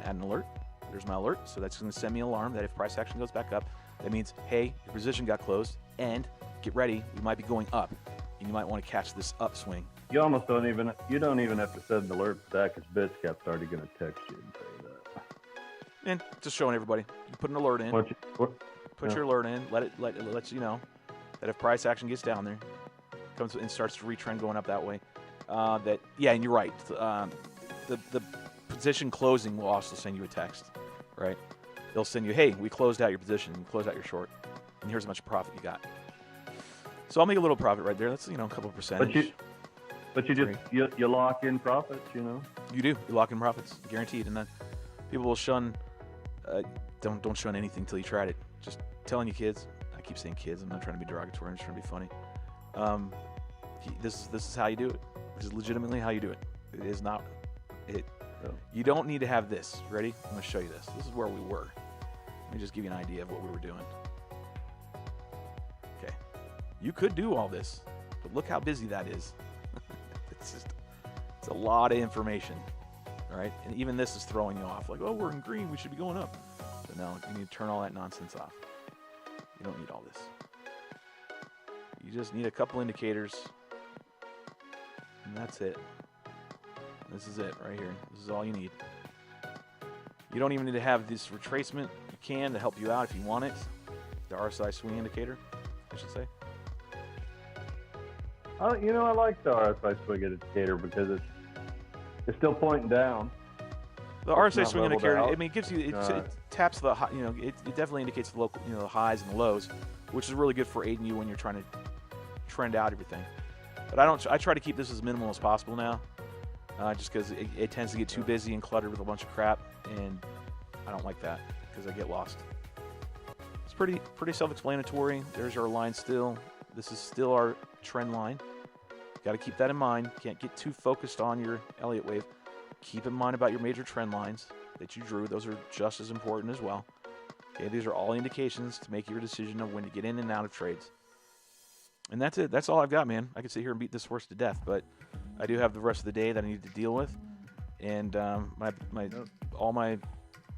Add an alert. There's my alert. So that's going to send me an alarm that if price action goes back up, that means, hey, your position got closed, and get ready, we might be going up, and you might want to catch this upswing. You almost don't even have to set an alert for that because BitsGap's already going to text you and say that. And just showing everybody, you put an alert in. Put your alert in. Let it lets you know that if price action gets down there, comes and starts to retrend going up that way. And you're right. The position closing will also send you a text, right? They'll send you, hey, we closed out your position, you closed out your short, and here's how much profit you got. So I'll make a little profit right there. That's a couple percentage. But you lock in profits, you know. You do. You lock in profits, guaranteed. And then people will shun. Don't shun anything until you tried it. Just telling you kids. I keep saying kids. I'm not trying to be derogatory. I'm just trying to be funny. This is how you do it. This is legitimately how you do it. It is not. You don't need to have this. Ready? I'm going to show you this. This is where we were. Let me just give you an idea of what we were doing. Okay. You could do all this, but look how busy that is. It's a lot of information. All right? And even this is throwing you off. Like, oh, we're in green. We should be going up. But no, you need to turn all that nonsense off. You don't need all this. You just need a couple indicators, and that's it. This is it right here. This is all you need. You don't even need to have this retracement. You can to help you out if you want it. The RSI swing indicator, I should say. You know, I like the RSI swing indicator because it's still pointing down. The RSI swing indicator, out. I mean, it gives you, it taps the, you know, it definitely indicates the local, you know, the highs and the lows, which is really good for aiding you when you're trying to trend out everything. But I try to keep this as minimal as possible now, just because it tends to get too busy and cluttered with a bunch of crap, and I don't like that because I get lost. It's pretty self-explanatory. There's our line still. This is still our trend line. Got to keep that in mind. Can't get too focused on your Elliott wave. Keep in mind about your major trend lines that you drew. Those are just as important as well. Okay, these are all indications to make your decision of when to get in and out of trades. And that's it. That's all I've got, man. I could sit here and beat this horse to death, but I do have the rest of the day that I need to deal with. And all my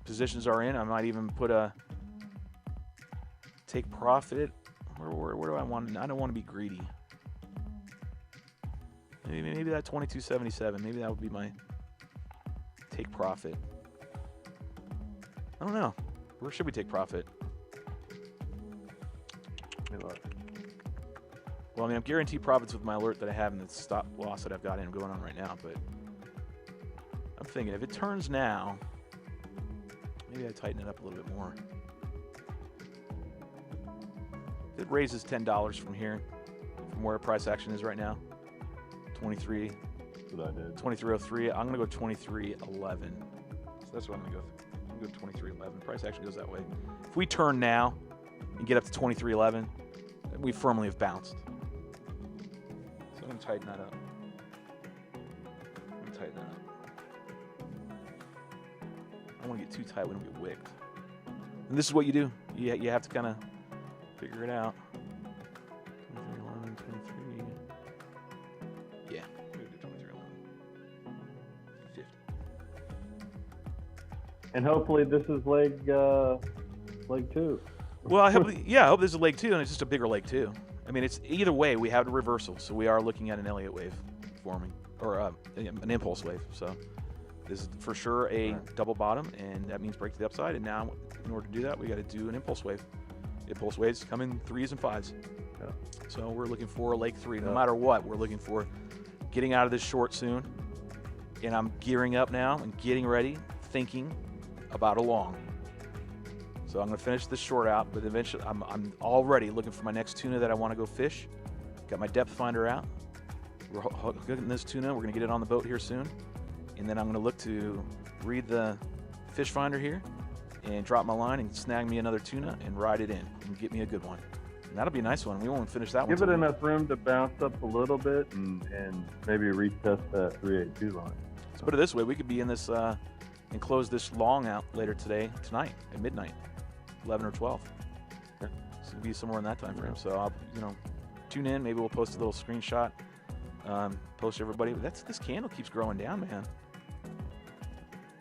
positions are in. I might even put a take profit. Where do I want? I don't want to be greedy. Maybe that 22.77. Maybe that would be my take profit. I don't know. Where should we take profit? Well, I mean, I'm guaranteed profits with my alert that I have and the stop loss that I've got in going on right now, but I'm thinking if it turns now, maybe I tighten it up a little bit more. If it raises $10 from here, from where price action is right now, 23. That's what I did. 23.03. I'm going to go 23.11. So that's what I'm going to go. I'm going to go 23.11. Price action goes that way. If we turn now and get up to 23.11, we firmly have bounced. So I'm going to tighten that up. I don't want to get too tight. We don't get wicked. And this is what you do. You have to kind of figure it out. 23.11, 23. Yeah, we're going to do 23.11. 50. And hopefully this is leg 2. Well, I hope there's a leg 2, and it's just a bigger leg 2. I mean, it's either way, we have a reversal, so we are looking at an Elliott wave forming, or an impulse wave. So this is for sure a double bottom, and that means break to the upside. And now, in order to do that, we got to do an impulse wave. Impulse waves come in 3s and 5s. Yeah. So we're looking for a leg 3. No matter what, we're looking for getting out of this short soon. And I'm gearing up now and getting ready, thinking about a long. So I'm going to finish this short out, but eventually I'm already looking for my next tuna that I want to go fish. Got my depth finder out. We're hooking this tuna. We're going to get it on the boat here soon. And then I'm going to look to read the fish finder here and drop my line and snag me another tuna and ride it in and get me a good one. And that'll be a nice one. We won't finish that one. Give it enough room to bounce up a little bit and maybe retest that 382 line. Let's put it this way. We could be in this and close this long out later tonight at midnight, 11 or 12. Yeah. So it'll be somewhere in that time frame. So I'll, tune in. Maybe we'll post a little screenshot. Post to everybody. But this candle keeps growing down, man.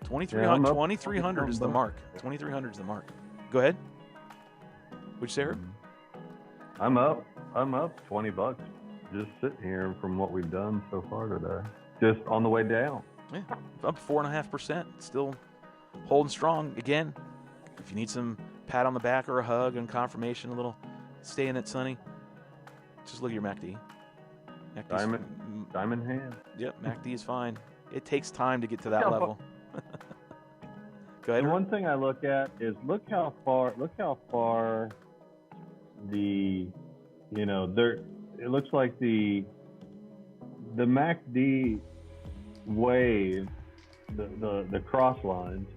2300 is the mark. 2300 is the mark. Go ahead. What'd you say, Herb? I'm up $20 just sitting here from what we've done so far today. Just on the way down. Yeah, up 4.5%. Still holding strong. Again, if you need some pat on the back or a hug and confirmation, a little stay in it, Sonny, just look at your MACD. Diamond hand. Yep, MACD is fine. It takes time to get to that level. Go ahead. And one thing I look at is look how far the it looks like the MACD wave, the cross lines,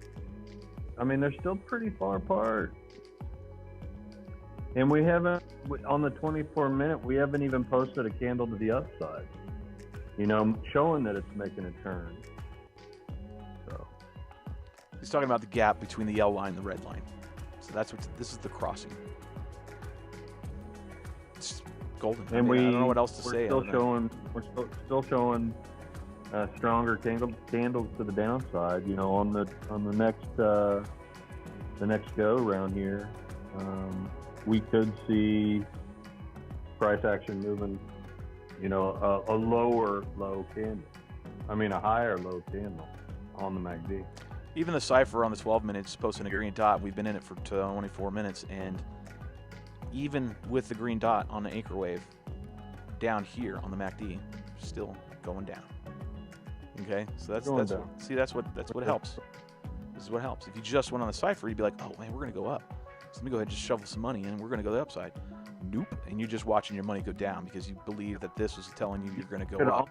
I mean, they're still pretty far apart. And we haven't, on the 24-minute, we haven't even posted a candle to the upside, showing that it's making a turn. So he's talking about the gap between the yellow line and the red line. So this is the crossing. It's golden. And I don't know what else to say. We're still showing stronger candles to the downside. On the next go around here. we could see price action moving, you know, a lower low candle. I mean, a higher low candle on the MACD. Even the cipher on the 12 minutes posting a green dot. We've been in it for 24 minutes, and even with the green dot on the anchor wave down here on the MACD, still going down. Okay, so that's what helps. This is what helps. If you just went on the cipher, you'd be like, oh man, we're gonna go up. So let me go ahead and just shovel some money in. We're gonna go the upside. Nope. And you're just watching your money go down because you believe that this was telling you you're gonna go up.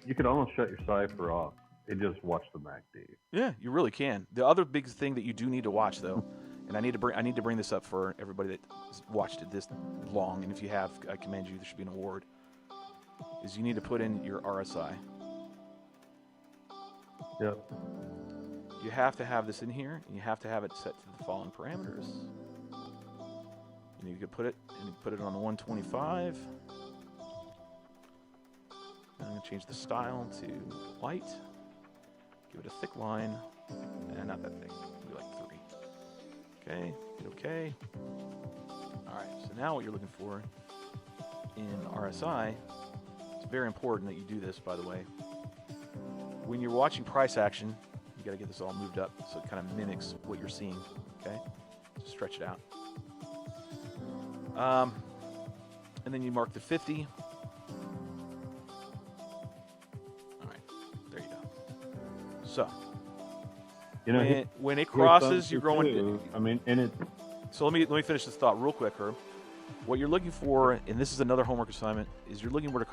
You could almost shut your cipher off and just watch the MACD. Yeah, you really can. The other big thing that you do need to watch, though, and I need to bring this up for everybody that's watched it this long, and if you have, I commend you. There should be an award. Is you need to put in your RSI. Yep. You have to have this in here, and you have to have it set to the following parameters. And you could put it on the 125. I'm going to change the style to white. Give it a thick line. Not that thick. Maybe like 3. Okay. Hit OK. All right. So now what you're looking for in RSI, it's very important that you do this, by the way. When you're watching price action, you got to get this all moved up so it kind of mimics what you're seeing. Okay. Just stretch it out. And then you mark the 50. So, you know, when it crosses, you're going to. I mean, and it. So let me finish this thought real quick, Herb. What you're looking for, and this is another homework assignment, is you're looking what are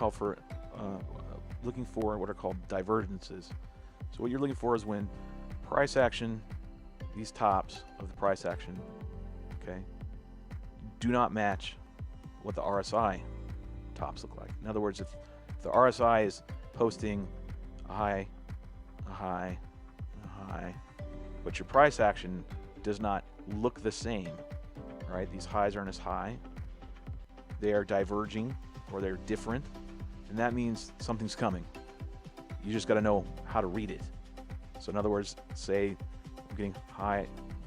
called divergences. So what you're looking for is when price action, these tops of the price action, okay, do not match what the RSI tops look like. In other words, if the RSI is posting a high, but your price action does not look the same, right? These highs aren't as high. They are diverging, or they're different, and that means something's coming. You just got to know how to read it. So in other words, say I'm getting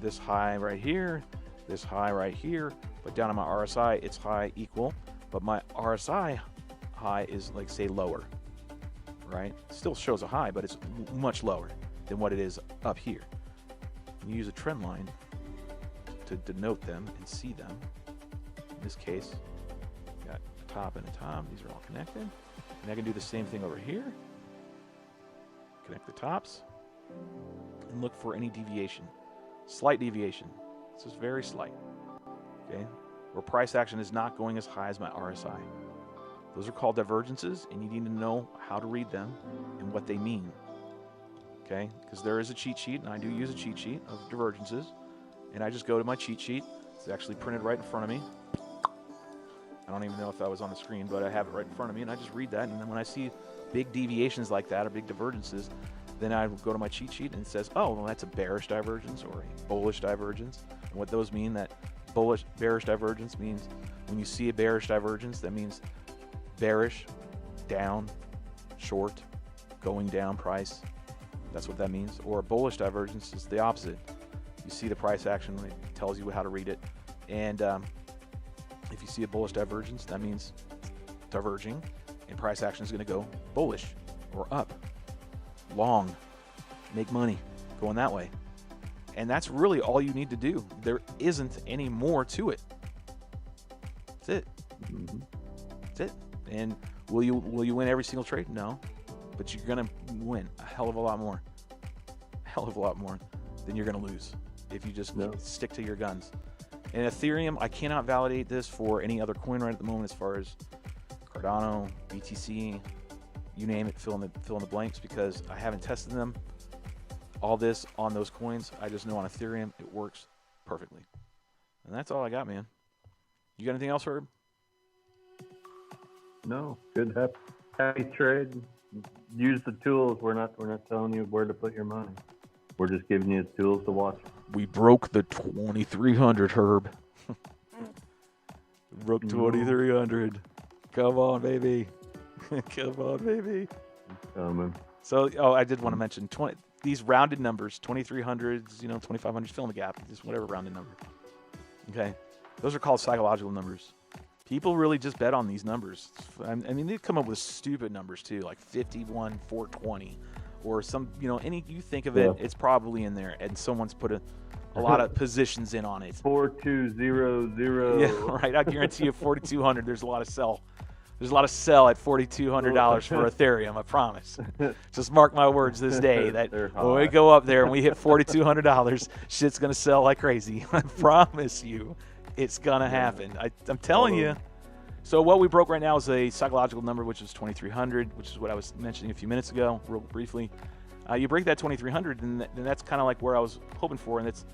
this high right here, this high right here, but down on my RSI, it's high equal, but my RSI high is like, say, lower. Right? Still shows a high, but it's much lower than what it is up here. You use a trend line to denote them and see them. In this case, got a top and a top. These are all connected. And I can do the same thing over here. Connect the tops and look for any deviation. Slight deviation. This is very slight. Okay? Where price action is not going as high as my RSI. Those are called divergences, and you need to know how to read them and what they mean. Okay? Because there is a cheat sheet, and I do use a cheat sheet of divergences. And I just go to my cheat sheet. It's actually printed right in front of me. I don't even know if that was on the screen, but I have it right in front of me, and I just read that. And then when I see big deviations like that or big divergences, then I go to my cheat sheet, and it says, oh, well, that's a bearish divergence or a bullish divergence. And what those mean, that bearish divergence means when you see a bearish divergence, that means bearish, down, short, going down price. That's what that means. Or a bullish divergence is the opposite. You see the price action, it tells you how to read it. And if you see a bullish divergence, that means diverging, and price action is going to go bullish or up, long, make money, going that way. And that's really all you need to do. There isn't any more to it. That's it. Mm-hmm. That's it. And will you win every single trade? No, but you're gonna win a hell of a lot more than you're gonna lose if you just stick to your guns. And Ethereum, I cannot validate this for any other coin right at the moment, as far as Cardano, BTC, you name it, fill in the blanks, because I haven't tested them. All this on those coins, I just know on Ethereum it works perfectly. And that's all I got, man. You got anything else, Herb? No, good happy trade. Use the tools. We're not telling you where to put your money. We're just giving you the tools to watch. We broke the 2,300, Herb. Broke 2,300. Come on, baby. Come on, baby. Coming. So, I did want to mention these rounded numbers, 2,300s, 2,500s, fill in the gap, just whatever rounded number. Okay, those are called psychological numbers. People really just bet on these numbers. I mean, they come up with stupid numbers too, like 51, 420, or some, any you think of it, it's probably in there, and someone's put a lot of positions in on it. 4200. Yeah, right. I guarantee you, 4,200. There's a lot of sell. There's a lot of sell at $4,200 for Ethereum. I promise. Just mark my words this day that when we go up there and we hit $4,200, shit's gonna sell like crazy. I promise you. It's going to happen. I'm telling you. So what we broke right now is a psychological number, which is 2,300, which is what I was mentioning a few minutes ago, real briefly. You break that 2,300, and that's kind of like where I was hoping for. And it's,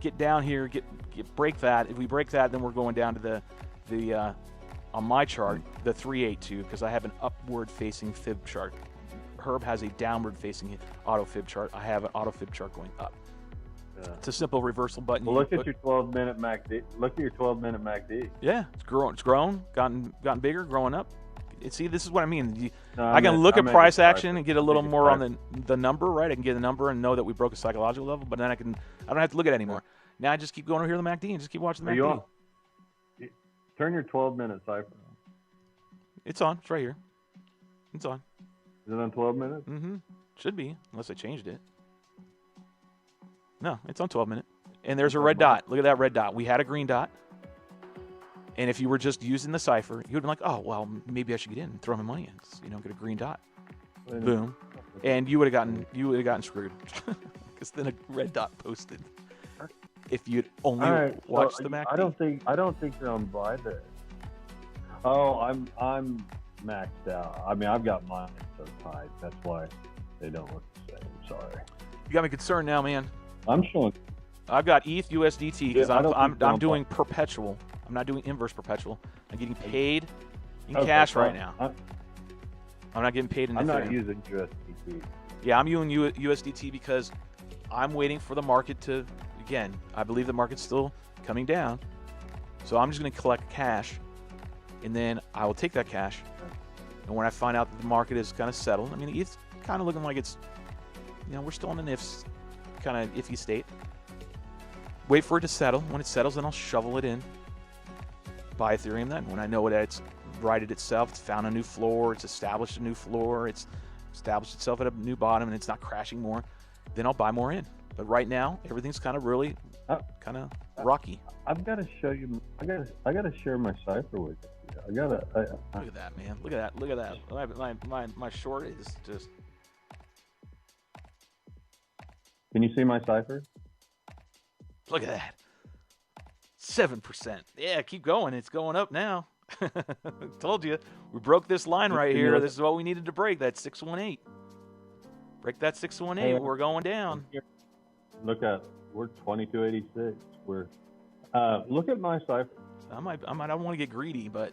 get down here, break that. If we break that, then we're going down to the on my chart, the 382, because I have an upward-facing fib chart. Herb has a downward-facing auto fib chart. I have an auto fib chart going up. It's a simple reversal button. Well, look at your 12-minute MACD. Look at your 12-minute MACD. Yeah, it's grown, gotten bigger, growing up. See, this is what I mean. I can look at price action and get a little more on the number, right? I can get the number and know that we broke a psychological level, but then I don't have to look at it anymore. Now I just keep going over here to the MACD and just keep watching the MACD. Turn your 12-minute cipher on. It's on. It's right here. It's on. Is it on 12 minutes? Mm-hmm. Should be, unless I changed it. No, it's on 12 minute. And there's a red dot. Look at that red dot. We had a green dot. And if you were just using the cipher, you would have been like, oh, well, maybe I should get in and throw my money in. Get a green dot. Boom. And you would have gotten screwed. Because then a red dot posted. If you'd only watched the MACD. I don't think you're on Bybit. Oh, I'm maxed out. I mean, I've got mine so tight. That's why they don't look the same. Sorry. You got me concerned now, man. I'm showing. I've got ETH USDT because I'm doing perpetual. I'm not doing inverse perpetual. I'm getting paid in cash right now. I'm not getting paid in Ethereum. I'm not using USDT. Yeah, I'm using USDT because I'm waiting for the market to, again, I believe the market's still coming down. So I'm just going to collect cash, and then I will take that cash. And when I find out that the market is kind of settled, I mean, it's kind of looking like it's, we're still in an kind of iffy state. Wait for it to settle. When it settles, then I'll shovel it in. Buy Ethereum then. When I know that it's righted itself, it's found a new floor, it's established a new floor, it's established itself at a new bottom, and it's not crashing more, then I'll buy more in. But right now, everything's kind of really kind of rocky. I've got to show you. I got to share my cipher with you. Look at that, man. Look at that. My short is just. Can you see my cipher? Look at that. 7%. Yeah, keep going. It's going up now. Told you. We broke this line right here. This is what we needed to break. That 618. Break that 618. We're going down. Look at, we're 2286. We're look at my cipher. I don't want to get greedy, but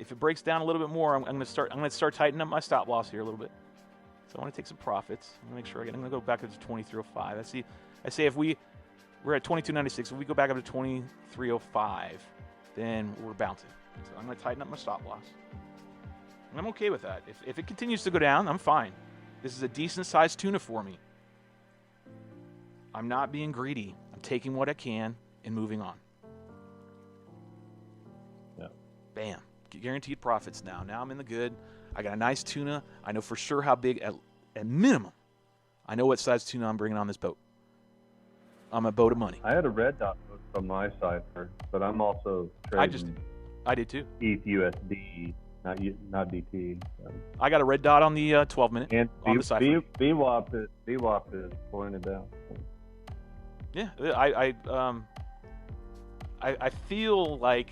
if it breaks down a little bit more, I'm going to start tightening up my stop loss here a little bit. So I want to take some profits. I'm going to make sure I'm going to go back up to 2305. I say if we're at 2296, if we go back up to 2305, then we're bouncing. So I'm going to tighten up my stop loss. And I'm okay with that. If it continues to go down, I'm fine. This is a decent sized tuna for me. I'm not being greedy. I'm taking what I can and moving on. Yeah. Bam. Guaranteed profits now. Now I'm in the good. I got a nice tuna. I know for sure how big, at minimum, I know what size tuna I'm bringing on this boat. I'm a boat of money. I had a red dot on my cipher, but I'm also trading. I did too. ETH USD, not DT. So. I got a red dot on the 12 minute and on the cipher. VWAP is pointed down. Yeah, I feel like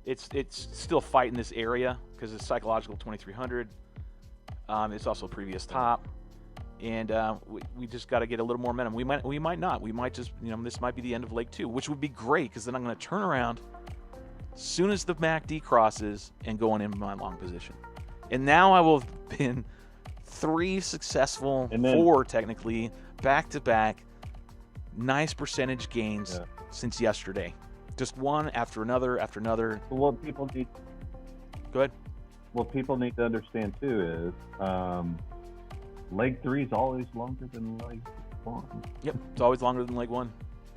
it's still fighting this area because it's psychological 2300. It's also a previous top, and we just got to get a little more momentum. We might not. We might just this might be the end of leg 2, which would be great because then I'm going to turn around as soon as the MACD crosses and go on in my long position. And now I will have been 3 successful, 4 technically, back to back. Nice percentage gains since yesterday. Just one after another after another. What people need. Go ahead. What people need to understand too is leg 3 is always longer than leg 1. Yep, it's always longer than leg 1.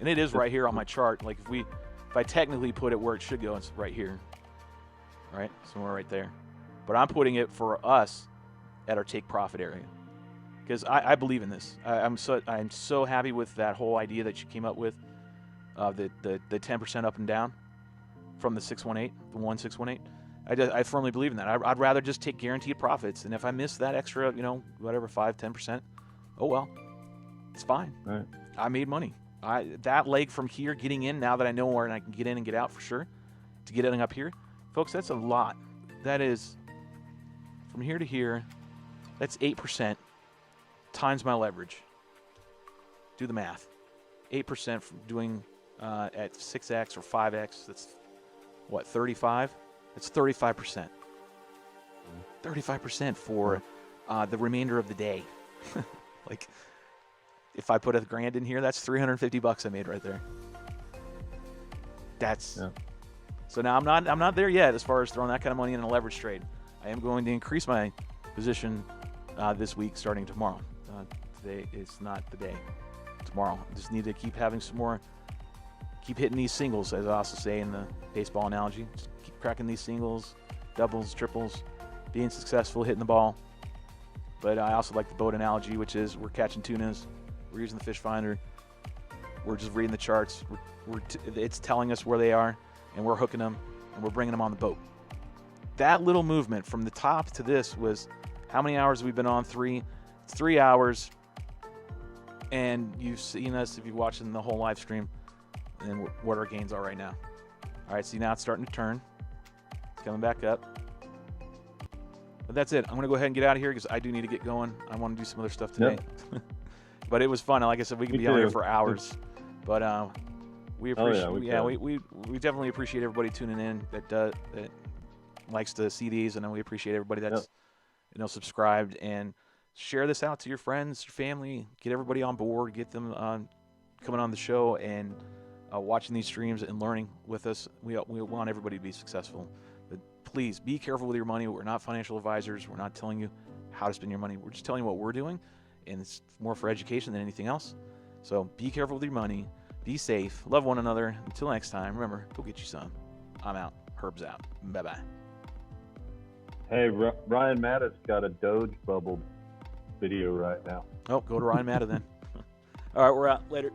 And it is right here on my chart. Like if I technically put it where it should go, it's right here, right? Somewhere right there. But I'm putting it for us at our take profit area because I believe in this. I'm so happy with that whole idea that you came up with, the 10% up and down from the 618, the 1618. I firmly believe in that. I'd rather just take guaranteed profits, and if I miss that extra, whatever 5-10%, oh well, it's fine. Right. I made money. That leg from here getting in, now that I know where I can get in and get out for sure, to get in up here, folks, that's a lot. That is from here to here. That's 8% times my leverage. Do the math. 8% from doing at 6x or 5x. That's what, 35? It's 35%. 35% for the remainder of the day. Like, if I put $1,000 in here, that's $350 I made right there. So now I'm not there yet as far as throwing that kind of money in a leverage trade. I am going to increase my position this week starting tomorrow. Today is not the day. Tomorrow. I just need to keep having some more, keep hitting these singles, as I also say in the baseball analogy. Just keep cracking these singles, doubles, triples, being successful, hitting the ball. But I also like the boat analogy, which is we're catching tunas, we're using the fish finder, we're just reading the charts, it's telling us where they are, and we're hooking them, and we're bringing them on the boat. That little movement from the top to this was how many hours have we been on? 3. It's 3 hours, and you've seen us if you're watching the whole live stream, and what our gains are right now. All right, see, now it's starting to turn. It's coming back up. But that's it. I'm going to go ahead and get out of here because I do need to get going. I want to do some other stuff today. Yep. But it was fun. Like I said, we could be on here for hours. But we appreciate. We definitely appreciate everybody tuning in that likes to see these, and then we appreciate everybody that's subscribed, and share this out to your friends, your family, get everybody on board, get them coming on the show and watching these streams and learning with us. We want everybody to be successful. But please be careful with your money. We're not financial advisors. We're not telling you how to spend your money. We're just telling you what we're doing, and it's more for education than anything else. So be careful with your money. Be safe. Love one another. Until next time, remember, go get you some. I'm out. Herb's out. Bye-bye. Hey, Ryan Matta's got a Doge bubble video right now. Oh, go to Ryan Matta then. All right, we're out. Later.